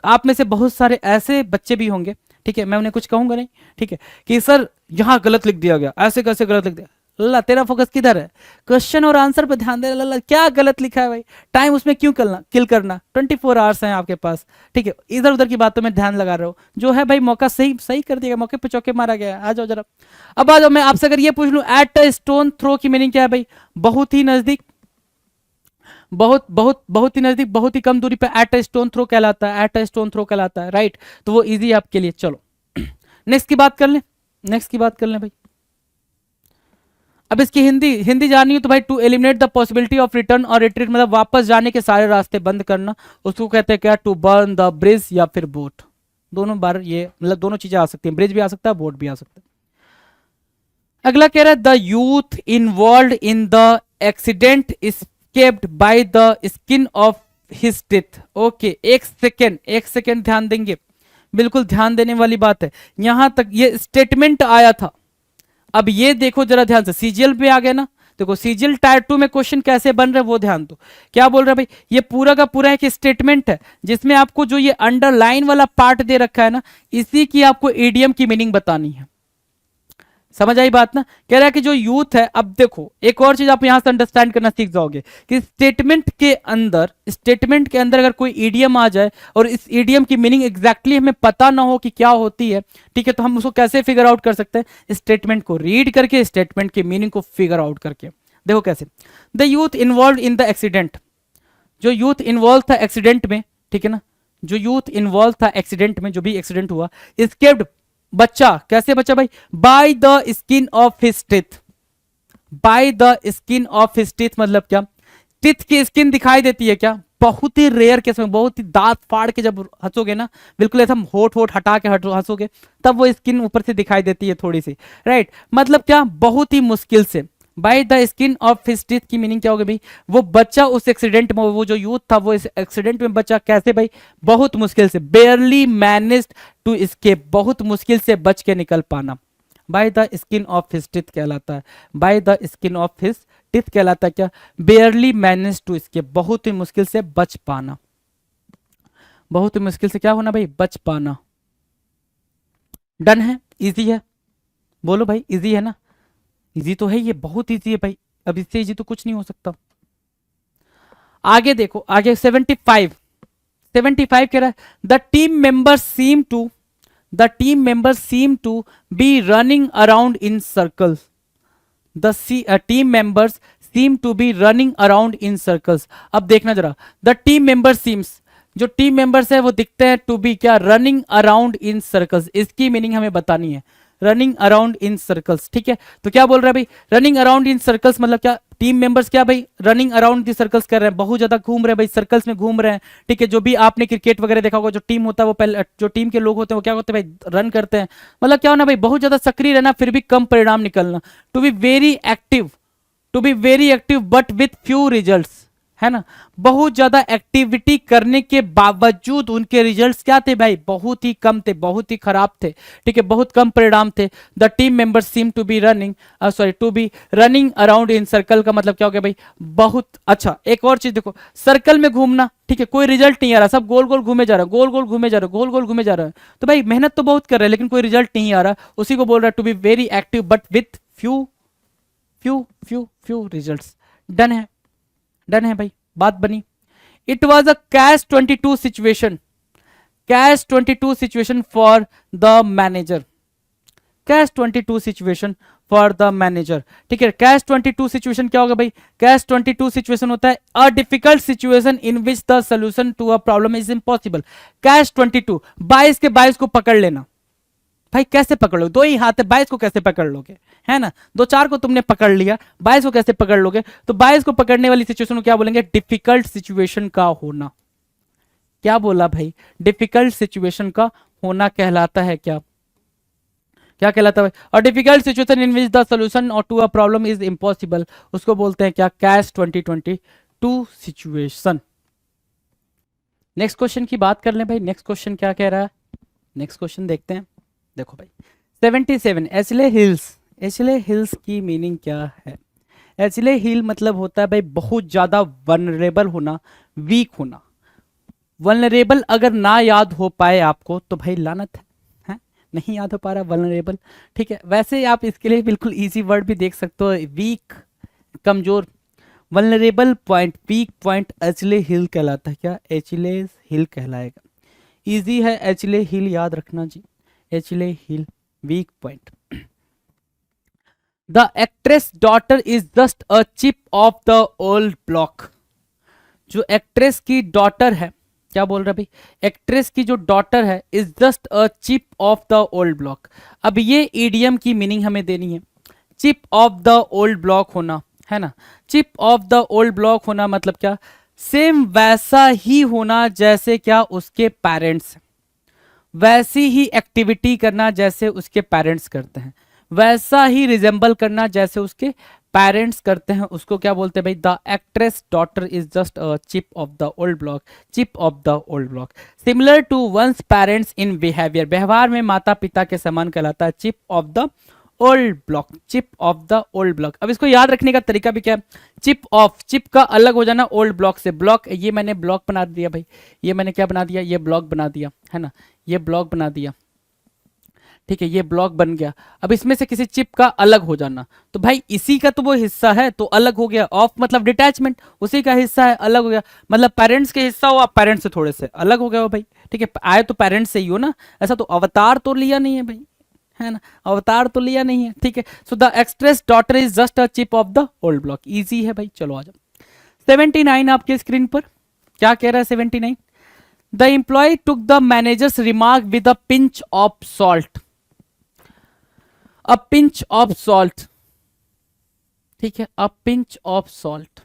आप में से बहुत सारे ऐसे बच्चे भी होंगे, ठीक है, मैं उन्हें कुछ कहूंगा नहीं, ठीक है, कि सर यहाँ गलत लिख दिया गया, ऐसे कैसे गलत लिख दिया। लल्ला तेरा फोकस किधर है, क्वेश्चन और आंसर पे ध्यान दे। लल्ला क्या गलत लिखा है भाई, टाइम उसमें क्यों किल करना, 24 आवर्स हैं आपके पास, ठीक है, इधर उधर की बातों में ध्यान लगा रहे हो। जो है भाई मौका सही सही कर दिया, मौके पे चौके मारा गया। आ जाओ जरा, अब आ जाओ। मैं आपसे अगर ये पूछ लूं एट अ स्टोन थ्रो की मीनिंग क्या है भाई, बहुत ही नजदीक, बहुत बहुत बहुत ही नजदीक, बहुत ही कम दूरी पे एट अ स्टोन थ्रो कहलाता है, एट अ स्टोन थ्रो कहलाता है, राइट। तो वो इजी है आपके लिए। चलो नेक्स्ट की बात कर लें, नेक्स्ट की बात कर लें भाई। अब इसकी हिंदी हिंदी जाननी हो तो भाई, to eliminate the possibility of return और रिट्रीट, मतलब वापस जाने के सारे रास्ते बंद करना, उसको कहते हैं क्या, टू बर्न द ब्रिज या फिर बोट। दोनों बार ये मतलब दोनों चीजें आ सकती हैं, ब्रिज भी आ सकता है, बोट भी आ सकता है। अगला कह रहा है the youth involve in the accident escaped by the skin of his teeth. Okay, एक सेकेंड ध्यान देंगे, बिल्कुल ध्यान देने वाली बात है। यहां तक ये स्टेटमेंट आया था। अब ये देखो जरा ध्यान से, सीजीएल पे आ गए ना, देखो सीजीएल टायर 2 में क्वेश्चन कैसे बन रहे हैं वो ध्यान दो। क्या बोल रहा है भाई, ये पूरा का पूरा एक स्टेटमेंट है जिसमें आपको जो ये अंडरलाइन वाला पार्ट दे रखा है ना, इसी की आपको ईडीएम की मीनिंग बतानी है। समझ आई बात ना। कह रहा है कि जो यूथ है, अब देखो एक और चीज आप यहां से अंडरस्टैंड करना सीख जाओगे कि स्टेटमेंट के अंदर अगर कोई ईडीएम आ जाए और इस ईडीएम की मीनिंग एग्जैक्टली हमें पता ना हो कि क्या होती है, ठीक है, तो हम उसको कैसे फिगर आउट कर सकते हैं, स्टेटमेंट को रीड करके, स्टेटमेंट की मीनिंग को फिगर आउट करके। देखो कैसे, the youth involve in the accident, जो यूथ इन्वॉल्व था एक्सीडेंट में, ठीक है ना, जो यूथ इन्वॉल्व था एक्सीडेंट में, जो भी एक्सीडेंट हुआ, एस्केप्ड, बच्चा, कैसे बच्चा भाई, by the skin of his teeth. By the skin of his teeth मतलब क्या, टीथ की स्किन दिखाई देती है क्या, बहुत ही रेयर केस में, बहुत ही दांत फाड़ के जब हंसोगे ना, बिल्कुल ऐसा होठ होठ हटा के हंसोगे, तब वो स्किन ऊपर से दिखाई देती है थोड़ी सी, राइट। मतलब क्या, बहुत ही मुश्किल से। By the skin of his teeth की मीनिंग क्या होगी भाई, वो बच्चा उस एक्सीडेंट में, वो जो यूथ था वो इस एक्सीडेंट में बचा कैसे भाई, बहुत मुश्किल से, बेयरली मैनेज्ड टू एस्केप, बहुत मुश्किल से बच के निकल पाना। By the skin of his teeth कहलाता है, by the skin of his teeth कहलाता है क्या, बेयरली मैनेज टू एस्केप, बहुत ही मुश्किल से बच पाना, बहुत ही मुश्किल से क्या होना भाई, बच पाना। डन है, इजी है, बोलो भाई इजी है ना, इजी तो है, ये बहुत इजी है भाई, अब इससे इजी तो कुछ नहीं हो सकता। आगे देखो, आगे 75 कह रहा है the team members seem to, the team members seem to be running around in circles, the team members seem to be running around in circles. अब देखना जरा, द टीम मेंबर सीम्स, जो टीम मेंबर्स है वो दिखते हैं to be क्या, running around in circles, इसकी मीनिंग हमें बतानी है, रनिंग अराउंड इन सर्कल्स, ठीक है। तो क्या बोल रहा है भाई, रनिंग अराउंड इन सर्कल्स मतलब क्या, टीम मेंबर्स क्या भाई, रनिंग अराउंड दी सर्कल्स कर रहे हैं, बहुत ज्यादा घूम रहे हैं भाई, सर्कल्स में घूम रहे हैं, ठीक है। जो भी आपने क्रिकेट वगैरह देखा होगा, जो टीम होता है वो पहले, जो टीम के लोग होते हैं वो क्या करते हैं भाई, रन करते हैं, मतलब क्या होना भाई, बहुत ज्यादा सक्रिय रहना फिर भी कम परिणाम निकलना। To be very active, to be very active but with few results, है ना, बहुत ज्यादा एक्टिविटी करने के बावजूद उनके रिजल्ट्स क्या थे भाई, बहुत ही कम थे, बहुत ही खराब थे, ठीक है, बहुत कम परिणाम थे। The team members seem to be running, sorry to be running around in circle का मतलब क्या हो गया भाई, बहुत अच्छा। एक और चीज देखो, सर्कल में घूमना, ठीक है, कोई रिजल्ट नहीं आ रहा, सब गोल गोल घूमे जा रहा है, गोल गोल घूमे जा रहा है, गोल गोल घूमे जा रहा है, तो भाई मेहनत तो बहुत कर रहे हैं लेकिन कोई रिजल्ट नहीं आ रहा, उसी को बोल रहा है to be very active but with few few few few results. Done है, डन है भाई, बात बनी। It was a catch 22 situation, catch 22 situation for the manager, catch 22 situation for the manager, ठीक है। कैश 22 सिचुएशन क्या होगा भाई, कैश 22 सिचुएशन होता है a difficult situation in which the solution to a problem is impossible. Catch 22, 22 के 22 को पकड़ लेना भाई, कैसे पकड़ लोगे, दो ही हाथ है, 22 को कैसे पकड़ लोगे, है ना, दो चार को तुमने पकड़ लिया, 22 को कैसे पकड़ लोगे, तो 22 को पकड़ने वाली सिचुएशन को क्या बोलेंगे, डिफिकल्ट सिचुएशन का होना। क्या बोला भाई, डिफिकल्ट सिचुएशन का होना कहलाता है क्या, क्या कहलाता है भाई, और difficult situation in which the solution और to a problem is impossible, उसको बोलते हैं क्या, कैश 2022 सिचुएशन। नेक्स्ट क्वेश्चन की बात कर लें भाई, नेक्स्ट क्वेश्चन क्या कह रहा है, नेक्स्ट क्वेश्चन देखते हैं। देखो भाई 77 एचले हिल्स, एचले हिल्स की मीनिंग क्या है? एचले हिल मतलब होता है भाई बहुत ज्यादा वनरेबल होना, वीक होना। वनरेबल अगर ना याद हो पाए आपको तो भाई लानत है, नहीं याद हो पा रहा वनरेबल। ठीक है, वैसे आप इसके लिए बिल्कुल इजी वर्ड भी देख सकते हो, वीक, कमजोर। वनरेबल पॉइंट, वीक पॉइंट एचले हिल कहलाता है। क्या? एचले हिल कहलाएगा। इजी है एचले हिल याद रखना जी, Achilles heel weak point. The actress daughter is just a chip off the old block. जो एक्ट्रेस की डॉटर है, क्या बोल रहा भाई? एक्ट्रेस की जो डॉटर है is just a chip off the old block. अब ये ईडियम की मीनिंग हमें देनी है। Chip off the old block होना है ना, chip off the old block होना मतलब क्या? सेम वैसा ही होना जैसे क्या उसके पेरेंट्स, वैसी ही एक्टिविटी करना जैसे उसके पेरेंट्स करते हैं, वैसा ही रिजेंबल करना जैसे उसके पेरेंट्स करते हैं, उसको क्या बोलते हैं भाई? The actress daughter is just a chip off the old block, chip off the old block. Similar to one's parents in behaviour, व्यवहार में माता पिता के समान कहलाता है chip off the old block, chip off the old block. अब इसको याद रखने का तरीका भी क्या है? चिप ऑफ, चिप का अलग हो जाना ओल्ड ब्लॉक से। ब्लॉक, ये मैंने ब्लॉक बना दिया भाई, ये मैंने क्या बना दिया? ये ब्लॉक बना दिया है ना, ये ब्लॉक बना दिया। ठीक है, ये ब्लॉक बन गया। अब इसमें से किसी चिप का अलग हो जाना, तो भाई इसी का तो वो हिस्सा है, तो अलग हो गया। ऑफ मतलब डिटैचमेंट, उसी का हिस्सा है, अलग हो गया। मतलब पेरेंट्स के हिस्सा हो, आप पेरेंट्स से थोड़े से अलग हो गए हो भाई। ठीक है, आए तो पेरेंट्स से ही हो ना, ऐसा तो अवतार तो लिया नहीं है भाई, है ना, अवतार तो लिया नहीं है। ठीक है, so the actress daughter is just a chip off the old block. Easy है भाई, चलो आ जाओ। 79 आपके स्क्रीन पर क्या कह रहा है? 79, the employee took the manager's remark with a pinch of salt. A pinch of salt, ठीक है, a pinch of salt,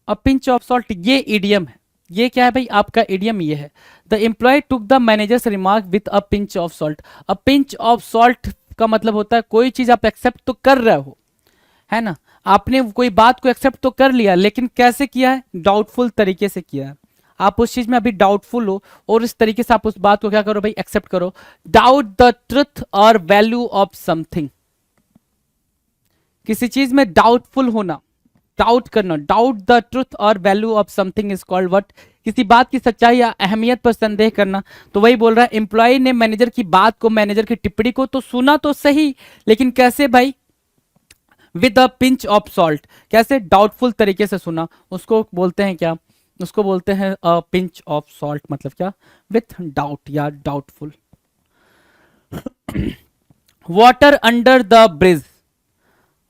a pinch of salt, ये इडियम है। ये क्या है भाई? आपका इडियम ये है, the employee took the manager's remark with a pinch of salt. A pinch of salt का मतलब होता है कोई चीज आप एक्सेप्ट तो कर रहे हो, है ना, आपने कोई बात को एक्सेप्ट तो कर लिया, लेकिन कैसे किया है? डाउटफुल तरीके से किया है। आप उस चीज में अभी डाउटफुल हो, और इस तरीके से आप उस बात को क्या करो भाई? एक्सेप्ट करो। डाउट द ट्रुथ और वैल्यू ऑफ समथिंग, किसी चीज में डाउटफुल होना, डाउट करना, डाउट द ट्रुथ और value of something is called what? किसी बात की सच्चाई या अहमियत पर संदेह करना। तो वही बोल रहा है, एम्प्लॉय ने मैनेजर की बात को, मैनेजर की टिप्पणी को तो सुना तो सही, लेकिन कैसे भाई? With a pinch of salt, कैसे? डाउटफुल तरीके से सुना, उसको बोलते हैं क्या? उसको बोलते हैं अ पिंच ऑफ सॉल्ट। मतलब क्या? विथ डाउट या doubtful. Water under the bridge,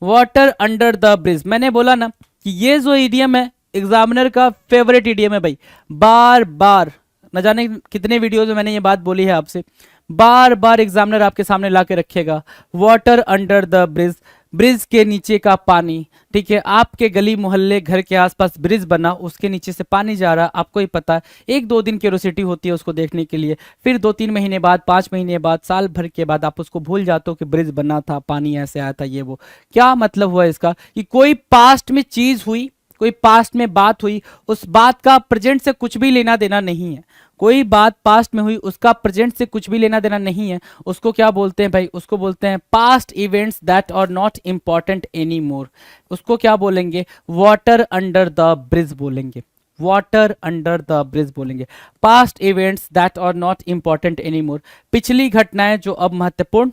water under the bridge, मैंने बोला ना कि ये जो ईडियम है एग्जामिनर का फेवरेट ईडियम है भाई। बार बार, न जाने कितने वीडियोज में मैंने ये बात बोली है आपसे, बार बार एग्जामिनर आपके सामने ला के रखेगा। Water under the bridge, bridge के नीचे का पानी। ठीक है, आपके गली मोहल्ले घर के आसपास ब्रिज बना, उसके नीचे से पानी जा रहा, आपको ही पता है। एक दो दिन क्यूरियोसिटी होती है उसको देखने के लिए, फिर 2-3 महीने बाद, 5 महीने बाद, साल भर के बाद आप उसको भूल जाते हो कि ब्रिज बना था, पानी ऐसे आया था, ये वो। क्या मतलब हुआ इसका? कि कोई पास्ट में चीज हुई, कोई पास्ट में बात हुई, उस बात का प्रेजेंट से कुछ भी लेना देना नहीं है। कोई बात पास्ट में हुई, उसका प्रेजेंट से कुछ भी लेना देना नहीं है। उसको क्या बोलते हैं भाई? उसको बोलते हैं past events that are not important any more. उसको क्या बोलेंगे? वाटर अंडर द ब्रिज बोलेंगे, वाटर अंडर द ब्रिज बोलेंगे। Past events that are not important any more, पिछली घटनाएं जो अब महत्वपूर्ण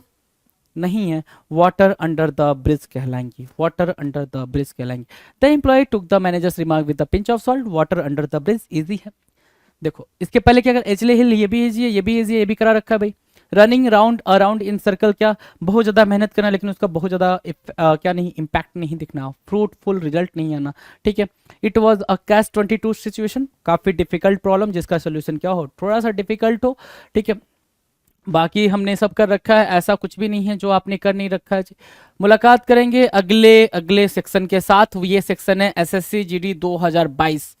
नहीं है, वाटर अंडर द ब्रिज कहलाएंगी, वाटर अंडर द ब्रिज कहलाएंगी। The employee took the manager's remark with the pinch of salt, water under the bridge. Easy है। देखो इसके पहले क्या कर, एचले हिल, ये भी इजी है, ये भी इजी है, ये भी करा रखा है भाई। Running round around in circle, क्या? बहुत ज्यादा मेहनत करना, लेकिन उसका बहुत ज्यादा क्या नहीं, इंपैक्ट नहीं दिखना, फ्रूटफुल रिजल्ट नहीं आना। ठीक है, it was a catch 22 situation, काफी डिफिकल्ट प्रॉब्लम जिसका सोल्यूशन क्या हो, थोड़ा सा डिफिकल्ट हो। ठीक है, बाकी हमने सब कर रखा है, ऐसा कुछ भी नहीं है जो आपने कर नहीं रखा है। मुलाकात करेंगे अगले अगले सेक्शन के साथ। ये सेक्शन है एसएससी जीडी 2022।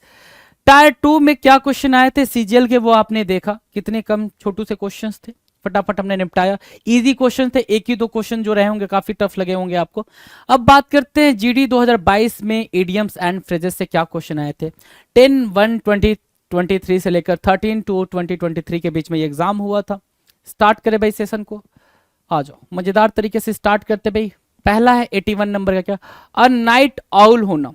टायर 2 में क्या क्वेश्चन आए थे सीजीएल के, वो आपने देखा, कितने कम छोटू से क्वेश्चंस थे, फटाफट हमने निपटाया। इजी क्वेश्चन थे, एक ही दो क्वेश्चन जो रहे होंगे काफी टफ लगे होंगे आपको। अब बात करते हैं जीडी 2022 में इडियम्स एंड फ्रेजेस से क्या क्वेश्चन आए थे। 10/1/2023 से लेकर 13/2/2023 के बीच में ये एग्जाम हुआ था। स्टार्ट करें भाई सेशन को, आ जाओ मजेदार तरीके से स्टार्ट करते भाई। पहला है 81 नंबर का, क्या, अ नाइट आउल होना,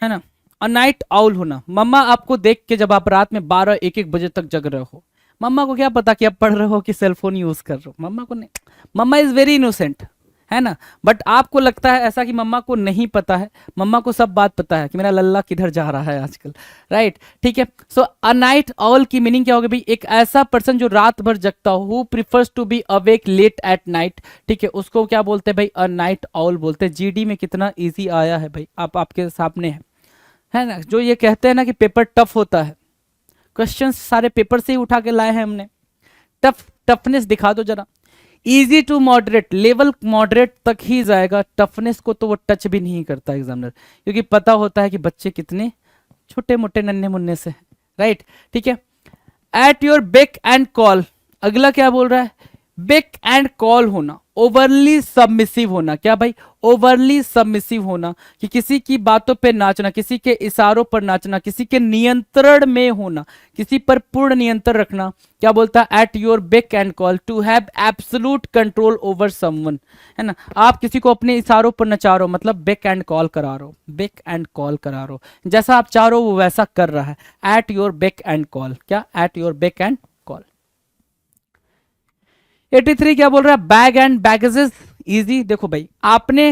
है ना, अ नाइट आउल होना। मम्मा आपको देख के जब आप रात में 12-1-1 बजे तक जग रहे हो, मम्मा को क्या पता कि आप पढ़ रहे हो कि सेलफोन यूज कर रहे हो, मम्मा को नहीं, मम्मा इज वेरी इनोसेंट, है ना। बट आपको लगता है ऐसा कि मम्मा को नहीं पता है, मम्मा को सब बात पता है कि मेरा लल्ला किधर जा रहा है आजकल, राइट, ठीक है। सो अ नाइट ऑल की मीनिंग क्या होगी भाई, एक ऐसा पर्सन जो रात भर जगता हो, who prefers to be awake late at night, ठीक है, उसको क्या बोलते हैं भाई, अ नाइट ऑल बोलते हैं। जीडी में कितना इजी आया है भाई, आप आपके सामने है ना। जो ये कहते हैं ना कि पेपर टफ होता है, क्वेश्चंस सारे पेपर से ही उठा के लाए हैं हमने, टफनेस दिखा दो जरा। Easy to moderate, level moderate तक ही जाएगा, टफनेस को तो वो टच भी नहीं करता एग्जामिनर, क्योंकि पता होता है कि बच्चे कितने छोटे मोटे नन्हे मुन्ने से, राइट, ठीक है। At your beck and call, अगला क्या बोल रहा है, बेक एंड कॉल होना, ओवरली सबमिसिव होना, क्या भाई, ओवरली सबमिसिव होना, कि किसी की बातों पे नाचना, किसी के इशारों पर नाचना, किसी के नियंत्रण में होना, किसी पर पूर्ण नियंत्रण रखना, क्या बोलता है, at your beck and call, to have absolute control over someone, है ना। आप किसी को अपने इशारों पर नचा रहे हो, मतलब बेक एंड कॉल करा रहे हो, बेक एंड कॉल करा रहे हो, जैसा आप चाह रहे हो वो वैसा कर रहा है, at your beck and call, क्या, at your beck and call. 83 क्या बोल रहा है, बैग एंड बैगेजेस, इजी। देखो भाई आपने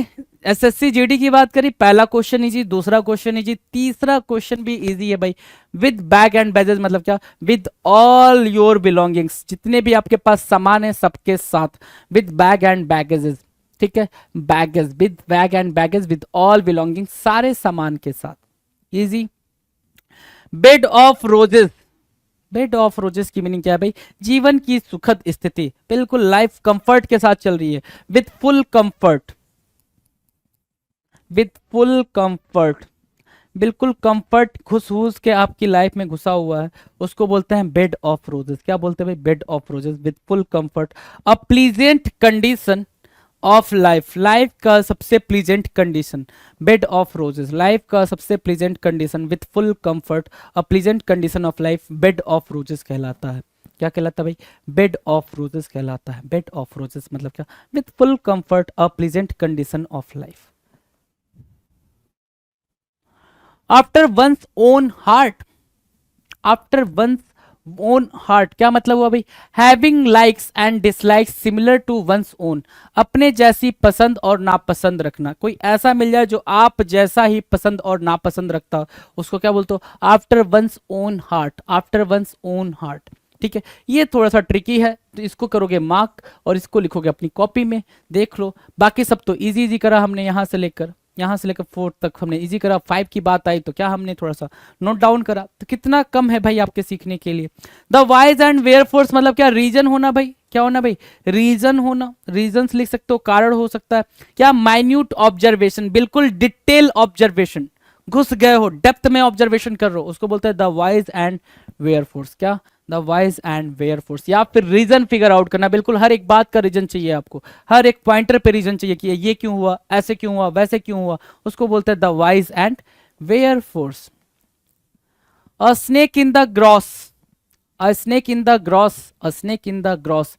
एसएससी जीडी की बात करी, पहला क्वेश्चन इजी, दूसरा क्वेश्चन इजी, तीसरा क्वेश्चन भी इजी है भाई। विद बैग एंड बैगेज मतलब क्या, विद ऑल योर बिलोंगिंग्स, जितने भी आपके पास सामान है सबके साथ, विद बैग एंड बैगेजेस, ठीक है, baggage, with bag and baggage, with all belongings, सारे सामान के साथ, easy. Bed of roses, bed of roses की मीनिंग क्या है भाई, जीवन की सुखद स्थिति, बिल्कुल लाइफ कंफर्ट के साथ चल रही है, with full comfort, with full comfort, बिल्कुल कंफर्ट घुस घुस के आपकी लाइफ में घुसा हुआ है, उसको बोलते हैं बेड ऑफ रोजेस। क्या बोलते हैं भाई, bed of roses, with full comfort, a pleasant condition of life, life का सबसे pleasant condition, bed of roses, life का सबसे pleasant condition, with full comfort, a pleasant condition of life, bed of roses कहलाता है। क्या कहलाता है भाई, बेड ऑफ रोजेस कहलाता है। बेड ऑफ रोजेस मतलब क्या, with full comfort, a pleasant condition of life. After one's own heart, after one's own heart क्या मतलब हुआ भाई, having likes and dislikes similar to one's own, अपने जैसी पसंद और नापसंद रखना, कोई ऐसा मिल जाए जो आप जैसा ही पसंद और नापसंद रखता हो, उसको क्या बोलते हो, after one's own heart, after one's own heart, ठीक है। ये थोड़ा सा ट्रिकी है, तो इसको करोगे मार्क और इसको लिखोगे अपनी कॉपी में, देख लो। बाकी सब तो इजी इजी करा हमने, यहाँ से लेकर 4 तक हमने इजी करा, 5 की बात आई तो क्या हमने थोड़ा सा नोट डाउन करा, तो कितना कम है भाई आपके सीखने के लिए। The whys and wherefores मतलब क्या, रीजन होना भाई, क्या होना भाई, रीजन होना, रीजन लिख सकते हो, कारण हो सकता है, क्या, माइन्यूट ऑब्जर्वेशन, बिल्कुल डिटेल ऑब्जर्वेशन, घुस गए हो, डेप्थ में ऑब्जर्वेशन कर रहे हो, उसको बोलते हैं the whys and wherefores, क्या, the whys and wherefores. या फिर रीजन फिगर आउट करना, बिल्कुल हर एक बात का रीजन चाहिए आपको, हर एक पॉइंटर पे रीजन चाहिए कि ये क्यों हुआ, ऐसे क्यों हुआ, वैसे क्यों हुआ, उसको बोलते हैं the whys and wherefores. A snake in the grass, a snake in the grass, a snake in the grass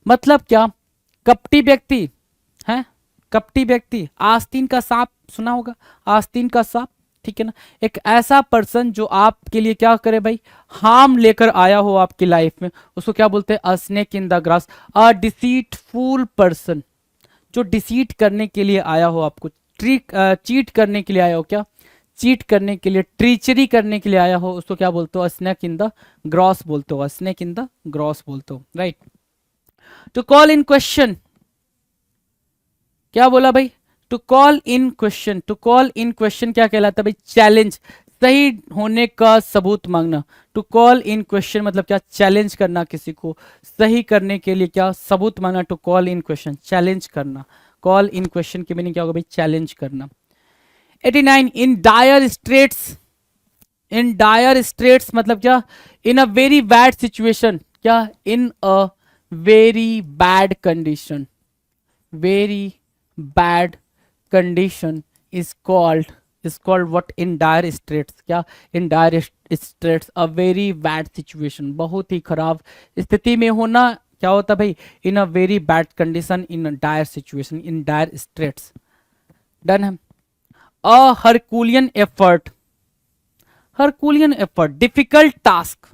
मतलब क्या, कपटी व्यक्ति है, कपटी व्यक्ति, आस्तीन का सांप सुना होगा, आस्तीन का सांप, ठीक है ना। एक ऐसा पर्सन जो आपके लिए क्या करे भाई, हार्म लेकर आया हो आपकी लाइफ में, उसको क्या बोलते हैं, अ snake in the grass. A deceitful person, जो डिसीट करने के लिए आया हो आपको, ट्रिक चीट करने के लिए आया हो, क्या, चीट करने के लिए, ट्रीचरी करने के लिए आया हो, उसको क्या बोलते हो, स्नेक इन द ग्रॉस बोलते हो, स्नेक इन द ग्रॉस बोलते हो, right. To call in question, क्या बोला भाई, to call in question, to call in question क्या कहलाता है भाई, चैलेंज, सही होने का सबूत मांगना। टू कॉल इन क्वेश्चन मतलब क्या, चैलेंज करना, किसी को सही करने के लिए क्या, सबूत मांगना, to call in question, challenge करना। कॉल इन क्वेश्चन की मीनिंग क्या होगा भाई, चैलेंज करना। 89 in dire straits, in dire straits मतलब क्या, in a very bad situation, क्या, in a very bad condition, very bad condition is called is called what? In dire straits. क्या? In dire straits, a very bad situation, बहुत ही खराब स्थिति में होना क्या होता है भाई? In a very bad condition, in dire situation, in dire straits. Done है। A Herculean effort, Herculean effort, difficult task,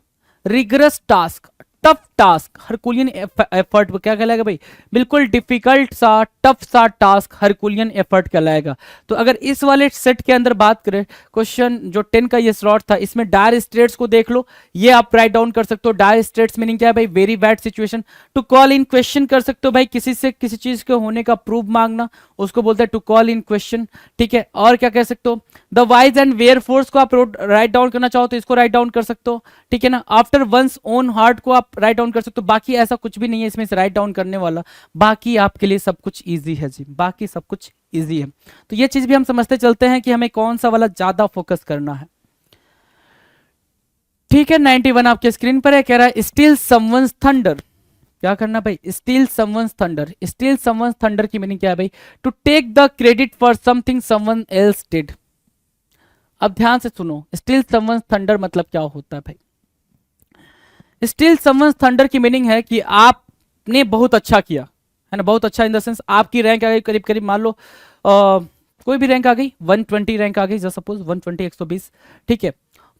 rigorous task, tough task. Herculean effort क्या कहलाएगा भाई? बिल्कुल डिफिकल्ट सा, टफ सा टास्क हरकुलियन एफर्ट कहलाएगा। तो अगर इस वाले सेट के अंदर बात करें, क्वेश्चन जो 10 का ये स्लॉट था, इसमें डायर स्ट्रेट्स को देख लो, ये आप राइट डाउन कर सकते हो। डायर स्ट्रेट्स मीनिंग क्या है भाई? Very bad situation. To call in question कर सकते हो भाई, किसी से किसी चीज के होने का प्रूफ मांगना, उसको बोलते हैं टू कॉल इन क्वेश्चन। ठीक है, और क्या कह सकते हो? The whys and wherefores को आप राइट डाउन करना चाहो तो इसको राइट डाउन कर सकते हो। ठीक है ना। आफ्टर वंस ओन हार्ट को आप राइट डाउन कर सकते हो। बाकी ऐसा कुछ भी नहीं है इसमें से राइट डाउन करने वाला, बाकी आपके लिए सब कुछ इजी है जी, बाकी सब कुछ इजी है। तो ये चीज भी हम समझते चलते हैं कि हमें कौन सा वाला ज्यादा फोकस करना है। ठीक है, 91 आपके स्क्रीन पर है, कह रहा है स्टील समवंस थंडर। क्या करना भाई? Steal someone's thunder. Steal someone's thunder की मीनिंग क्या है भाई? To take the credit for something someone else did. अब ध्यान से सुनो, स्टील समवंस थंडर मतलब क्या होता है भाई? स्टील समवंस थंडर की मीनिंग है कि आपने बहुत अच्छा किया है ना, बहुत अच्छा इन द सेंस आपकी रैंक आ गई करीब करीब, मान लो कोई भी रैंक आ गई, 120 रैंक आ गई, जस्ट सपोज 120 120। ठीक है,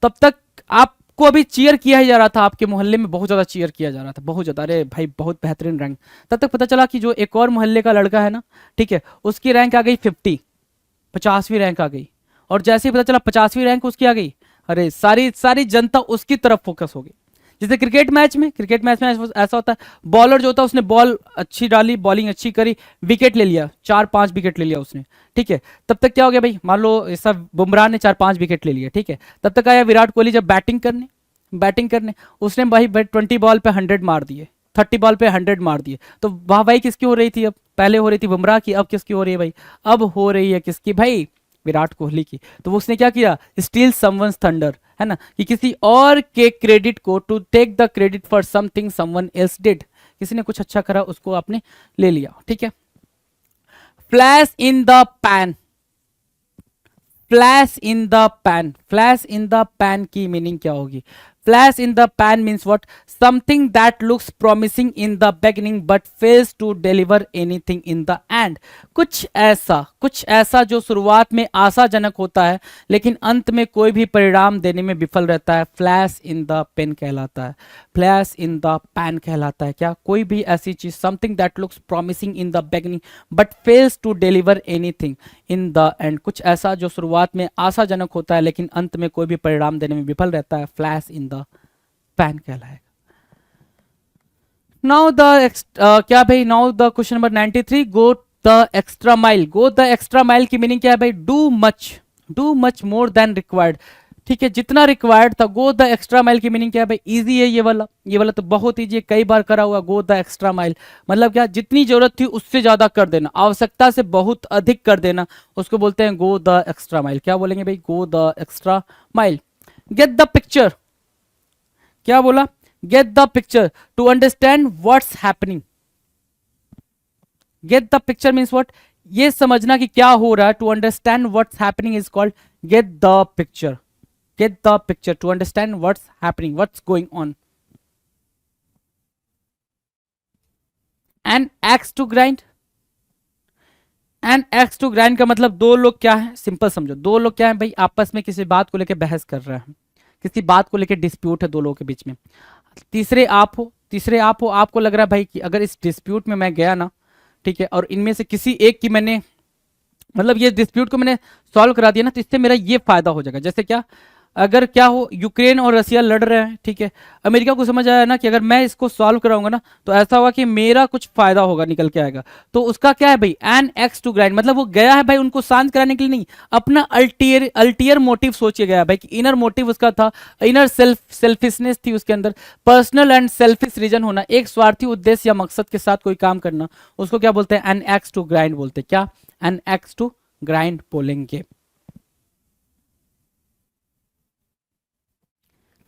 तब तक आपको अभी चीयर किया ही जा रहा था, आपके मोहल्ले में बहुत ज्यादा चीयर किया जा रहा था, बहुत ज्यादा, अरे भाई बहुत बेहतरीन रैंक। तब तक पता चला कि जो एक और मोहल्ले का लड़का है ना, ठीक है, उसकी रैंक आ गई 50, 50वीं रैंक आ गई। और जैसे ही पता चला 50वीं रैंक उसकी आ गई, अरे सारी सारी जनता उसकी तरफ फोकस हो गई। जैसे क्रिकेट मैच में ऐसा होता है, बॉलर जो होता है उसने बॉल अच्छी डाली, बॉलिंग अच्छी करी, विकेट ले लिया, 4-5 विकेट ले लिया उसने। ठीक है, तब तक क्या हो गया भाई? मान लो ऐसा बुमराह ने 4-5 विकेट ले लिया। ठीक है, तब तक आया विराट कोहली जब बैटिंग करने उसने भाई 20 बॉल पे 100 मार दिए, 30 बॉल पे 100 मार दिए। तो वाह भाई किसकी हो रही थी? अब पहले हो रही थी बुमराह की, अब किसकी हो रही है भाई? अब हो रही है किसकी भाई? विराट कोहली की। तो उसने क्या किया? स्टील समवंस थंडर, है ना, कि किसी और के क्रेडिट को, to take the credit for something someone else did, किसी ने कुछ अच्छा करा उसको आपने ले लिया। ठीक है। Flash in the pan, flash in the pan, flash in the pan की मीनिंग क्या होगी? Flash in the pan means what? Something that looks promising in the beginning but fails to deliver anything in the end. कुछ ऐसा जो शुरुआत में आशाजनक होता है लेकिन अंत में कोई भी परिणाम देने में विफल रहता है, फ्लैश इन द पेन कहलाता है, फ्लैश इन द पैन कहलाता है। क्या? कोई भी ऐसी चीज, something that looks promising in the beginning but fails to deliver anything in the end. कुछ ऐसा जो शुरुआत में आशाजनक होता है लेकिन अंत में कोई भी परिणाम देने में विफल रहता है, फ्लैश इन द पैन कहलाएगा। नाउ द क्या भाई? Now the question number 93, go the extra mile. Go the extra mile की मीनिंग क्या है भाई? Do much more than required. ठीक है, जितना रिक्वायर्ड था। गो द एक्स्ट्रा माइल की मीनिंग क्या है भाई? इजी है ये वाला तो बहुत इजी है, कई बार करा हुआ। गो द एक्स्ट्रा माइल मतलब क्या? जितनी जरूरत थी उससे ज्यादा कर देना, आवश्यकता से बहुत अधिक कर देना, उसको बोलते हैं गो द एक्स्ट्रा माइल। क्या बोलेंगे भाई? Go the extra mile. Get the picture, क्या बोला? Get the picture, to understand what's happening. Get the picture means what? ये समझना कि क्या हो रहा है। To understand what's happening is called get the picture. Get the picture, to understand what's happening, what's going on. An axe to grind, an axe to grind का मतलब दो लोग क्या है? सिंपल समझो, दो लोग क्या है भाई? आपस में किसी बात को लेकर बहस कर रहे हैं, किसी बात को लेकर डिस्प्यूट है दो लोगों के बीच में। तीसरे आप हो, आपको लग रहा है भाई कि अगर इस डिस्प्यूट में मैं गया ना, ठीक है, और इनमें से किसी एक की मैंने, मतलब ये डिस्प्यूट को मैंने सॉल्व करा दिया ना, तो इससे मेरा ये फायदा हो जाएगा। जैसे क्या? अगर क्या हो, यूक्रेन और रसिया लड़ रहे हैं, ठीक है, अमेरिका को समझ आया ना कि अगर मैं इसको सॉल्व कराऊंगा ना तो ऐसा होगा कि मेरा कुछ फायदा होगा, निकल के आएगा। तो उसका क्या है भाई? एन एक्स टू ग्राइंड, मतलब वो गया है भाई उनको शांत कराने के लिए नहीं, अपना अल्टीयर मोटिव सोच के गया है भाई, कि इनर मोटिव उसका था, इनर सेल्फिशनेस थी उसके अंदर, पर्सनल एंड सेल्फिश रीजन होना, एक स्वार्थी उद्देश्य या मकसद के साथ कोई काम करना, उसको क्या बोलते हैं? एन एक्स टू ग्राइंड बोलते हैं। क्या? एन एक्स टू ग्राइंड बोलेंगे।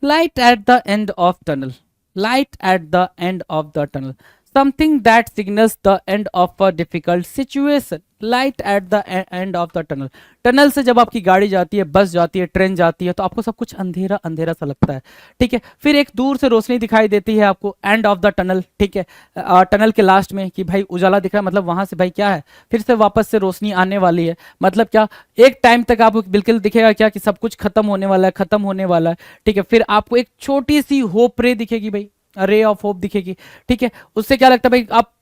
Light at the end of tunnel, light at the end of the tunnel, something that signals the end of a difficult situation, light at the end of the tunnel. Tunnel से जब आपकी गाड़ी जाती है, बस जाती है, ट्रेन जाती है, तो आपको सब कुछ अंधेरा अंधेरा सा लगता है, ठीक है। फिर एक दूर से रोशनी दिखाई देती है आपको, एंड ऑफ द टनल, ठीक है, टनल के लास्ट में कि भाई उजाला दिख रहा है, मतलब वहां से भाई क्या है, फिर से वापस से रोशनी आने वाली है। मतलब क्या, एक टाइम तक आपको बिल्कुल दिखेगा क्या कि सब कुछ खत्म होने वाला है, खत्म होने वाला है, ठीक है। फिर आपको एक छोटी सी होप रे दिखेगी भाई, रे ऑफ होप दिखेगी, ठीक है। उससे क्या लगता है भाई, आप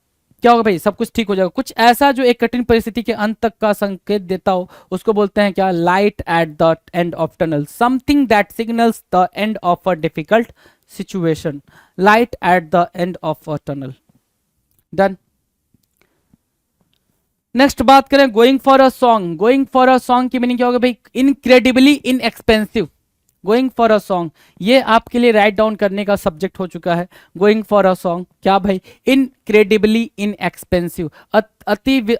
क्या होगा भाई, सब कुछ ठीक हो जाएगा। कुछ ऐसा जो एक कठिन परिस्थिति के अंत तक का संकेत देता हो, उसको बोलते हैं क्या, light at the end of tunnel, something that signals the end of a difficult situation, light at the end of a tunnel. Done. Next बात करें going for a song. Going for a song की meaning क्या होगा भाई, incredibly inexpensive. Going for a song, ये आपके लिए write down करने का सब्जेक्ट हो चुका है। गोइंग फॉर अ सॉन्ग क्या भाई, इनक्रेडिबली इनएक्सपेंसिव, अति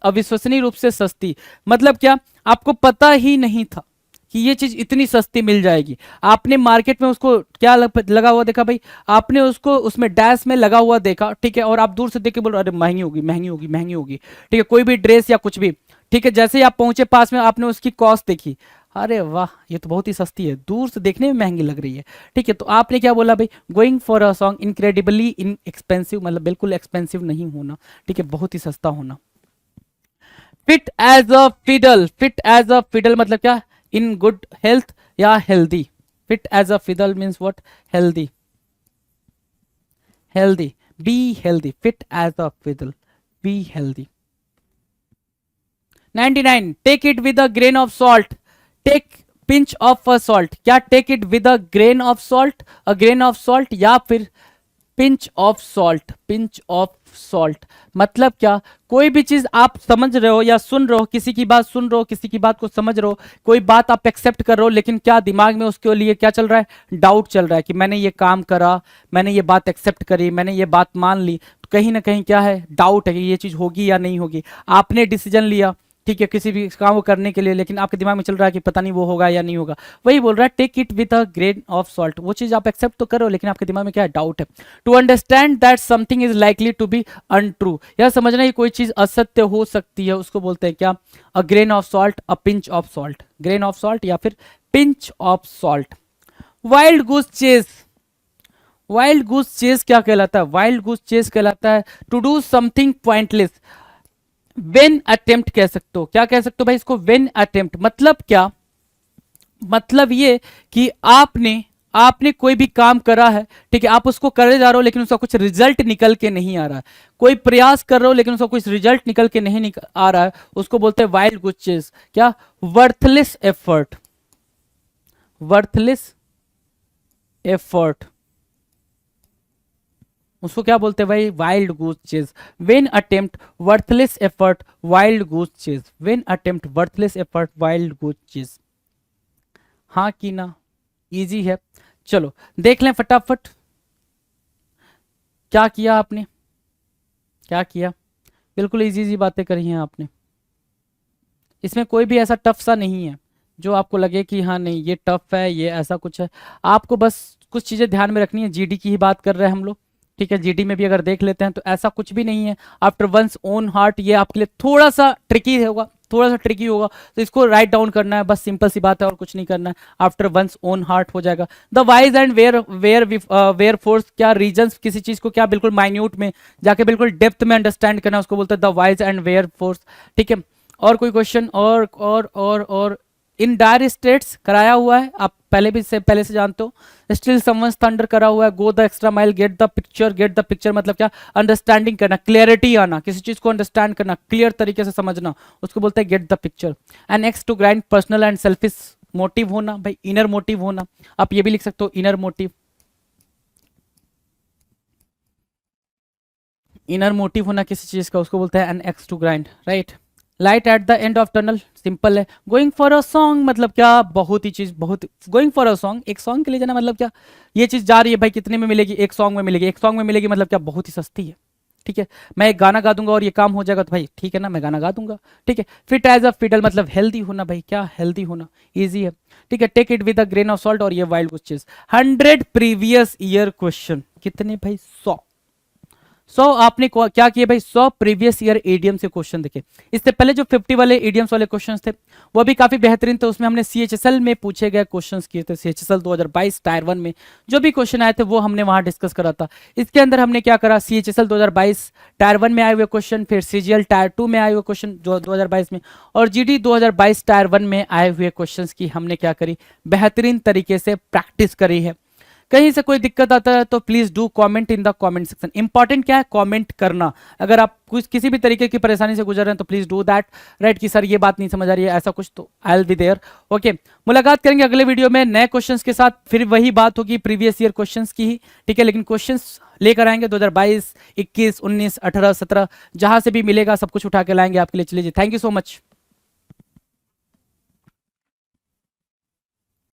अविश्वसनीय रूप से सस्ती। मतलब क्या, आपको पता ही नहीं था कि ये चीज इतनी सस्ती मिल जाएगी। आपने मार्केट में उसको क्या लगा हुआ देखा भाई, आपने उसको उसमें डैश में लगा हुआ देखा, ठीक है, और आप दूर से देख के बोल रहे अरे महंगी होगी, महंगी होगी, महंगी होगी, ठीक है, कोई भी ड्रेस या कुछ भी, ठीक है। जैसे ही आप पहुंचे पास में, आपने उसकी कॉस्ट देखी, अरे वाह ये तो बहुत ही सस्ती है, दूर से देखने में महंगी लग रही है, ठीक है। तो आपने क्या बोला भाई, going for a song incredibly in expensive, मतलब बिल्कुल एक्सपेंसिव नहीं होना, ठीक है, बहुत ही सस्ता होना। Fit as a fiddle, fit as a fiddle मतलब क्या, इन गुड हेल्थ या healthy. Fit as a fiddle means what, healthy, healthy, be healthy, fit as a fiddle, be healthy. 99, take it with a grain of salt, take pinch of a salt, क्या take it with a grain of salt, a grain of salt, या फिर pinch of salt, pinch of salt. मतलब क्या, कोई भी चीज आप समझ रहे हो या सुन रहे हो, किसी की बात सुन रहे हो, किसी की बात को समझ रहे हो, कोई बात आप एक्सेप्ट कर रहे हो, लेकिन क्या दिमाग में उसके लिए क्या चल रहा है, डाउट चल रहा है कि मैंने ये काम करा, मैंने ये बात एक्सेप्ट करी, मैंने ये बात मान ली, तो कहीं ना कहीं क्या है, डाउट है कि ये चीज होगी या नहीं होगी। आपने डिसीजन लिया, ठीक है, किसी भी काम को करने के लिए, लेकिन आपके दिमाग में चल रहा है कि पता नहीं वो होगा या नहीं होगा। वही बोल रहा है, take it with a grain of salt, वो चीज आप एक्सेप्ट तो करो, लेकिन आपके दिमाग में क्या है, डाउट है। To understand that something is likely to be untrue, यह समझना कि कोई चीज असत्य हो सकती है, उसको बोलते हैं क्या, a grain of salt, a pinch of salt, grain of salt या फिर pinch of salt. Wild goose chase, wild goose chase क्या कहलाता है, वाइल्ड गूस चेज कहलाता है to do something pointless. Vain attempt कह सकते हो, क्या कह सकते हो भाई इसको, वेन अटेम्प्ट। मतलब क्या, मतलब ये कि आपने आपने कोई भी काम करा है, ठीक है, आप उसको करे जा रहे हो, लेकिन उसका कुछ रिजल्ट निकल के नहीं आ रहा है। कोई प्रयास कर रहे हो, लेकिन उसका कुछ रिजल्ट निकल के नहीं आ रहा है, उसको बोलते हैं वाइल्ड गुड चीज, क्या, वर्थलेस एफर्ट, वर्थलेस एफर्ट, उसको क्या बोलते हैं भाई, wild goose chase. When attempt worthless effort, wild goose chase, when attempt worthless effort, wild goose chase. हाँ कि ना, इजी है। चलो देख लें फटाफट, क्या किया आपने, क्या किया, बिल्कुल इजी इजी बातें करी हैं आपने, इसमें कोई भी ऐसा टफ सा नहीं है जो आपको लगे कि हाँ नहीं ये टफ है, ये ऐसा कुछ है। आपको बस कुछ चीज़ें ध्यान में रखनी है, जीडी की ही बात कर रहे हैं हम लोग, ठीक है। जीडी में भी अगर देख लेते हैं तो ऐसा कुछ भी नहीं है, आफ्टर वंस ओन हार्ट, ये आपके लिए थोड़ा सा ट्रिकी होगा, थोड़ा सा ट्रिकी होगा, तो इसको राइट डाउन करना है, बस सिंपल सी बात है, और कुछ नहीं करना है। आफ्टर वंस ओन हार्ट हो जाएगा। The whys and where where wherefores, क्या रीजंस, किसी चीज को क्या बिल्कुल माइन्यूट में जाके बिल्कुल डेप्थ में अंडरस्टैंड करना है, उसको बोलते हैं the whys and wherefores, ठीक है। और कोई क्वेश्चन, और इन डायर स्टेट्स कराया हुआ है, आप पहले से जानते हो। स्टिल समवंस थंडर करा हुआ है, गो the extra mile, get the picture, get the picture मतलब क्या, अंडरस्टैंडिंग करना, क्लियरिटी आना, किसी चीज को अंडरस्टैंड करना, क्लियर तरीके से समझना, उसको बोलते हैं get the picture. An axe to grind, personal and selfish motive होना, भाई इनर मोटिव होना, आप ये भी लिख सकते हो इनर मोटिव, इनर मोटिव होना किसी चीज का, उसको बोलते हैं an axe to grind, right. Light at the end of tunnel, simple है। गोइंग फॉर अ सॉन्ग मतलब क्या, बहुत ही चीज, बहुत, गोइंग फॉर अ सॉन्ग, एक सॉन्ग के लिए जाना मतलब क्या, ये चीज जा रही है भाई, कितने में मिलेगी, एक सॉन्ग में मिलेगी, एक सॉन्ग में मिलेगी मतलब क्या, बहुत ही सस्ती है, ठीक है। मैं एक गाना गा दूंगा और ये काम हो जाएगा, तो भाई ठीक है ना, मैं गाना गा दूंगा, ठीक है। फिट एज अ फिडल मतलब हेल्दी होना, भाई क्या, हेल्दी होना, इजी है, ठीक है। Take it with a grain of salt, और ये वाइल्ड कुछ चीज। 100 प्रीवियस ईयर क्वेश्चन, कितने भाई, 100, आपने क्या किए भाई, 100 प्रीवियस ईयर एडीएम से क्वेश्चन देखे। इससे पहले जो 50 वाले एडीएम्स वाले क्वेश्चंस थे वो भी काफी बेहतरीन थे। उसमें हमने सीएचएसएल में पूछे गए क्वेश्चंस किए थे। सीएचएसएल 2022 टायर 1 में जो भी क्वेश्चन आए थे वो हमने वहां डिस्कस करा था। इसके अंदर हमने क्या करा, सीएचएसएल 2022 टायर 1 में आए हुए क्वेश्चन, फिर सीजीएल टायर 2 में आए हुए क्वेश्चन जो 2022 में, और जीडी 2022 टायर 1 में आए हुए क्वेश्चंस की हमने क्या करी, बेहतरीन तरीके से प्रैक्टिस करी है। कहीं से कोई दिक्कत आता है तो please do comment in the comment section. Important क्या है, कमेंट करना। अगर आप कुछ किसी भी तरीके की परेशानी से गुजर रहे हैं तो प्लीज डू दैट, राइट, कि सर ये बात नहीं समझ आ रही है ऐसा कुछ, तो I will be there. Okay, मुलाकात करेंगे अगले वीडियो में नए क्वेश्चंस के साथ। फिर वही बात होगी प्रीवियस ईयर क्वेश्चंस की ही, ठीक है, लेकिन क्वेश्चंस लेकर आएंगे 2022, 21, 19, 18, 17 जहां से भी मिलेगा सब कुछ उठा के लाएंगे आपके लिए। चलिए जी, थैंक यू सो मच।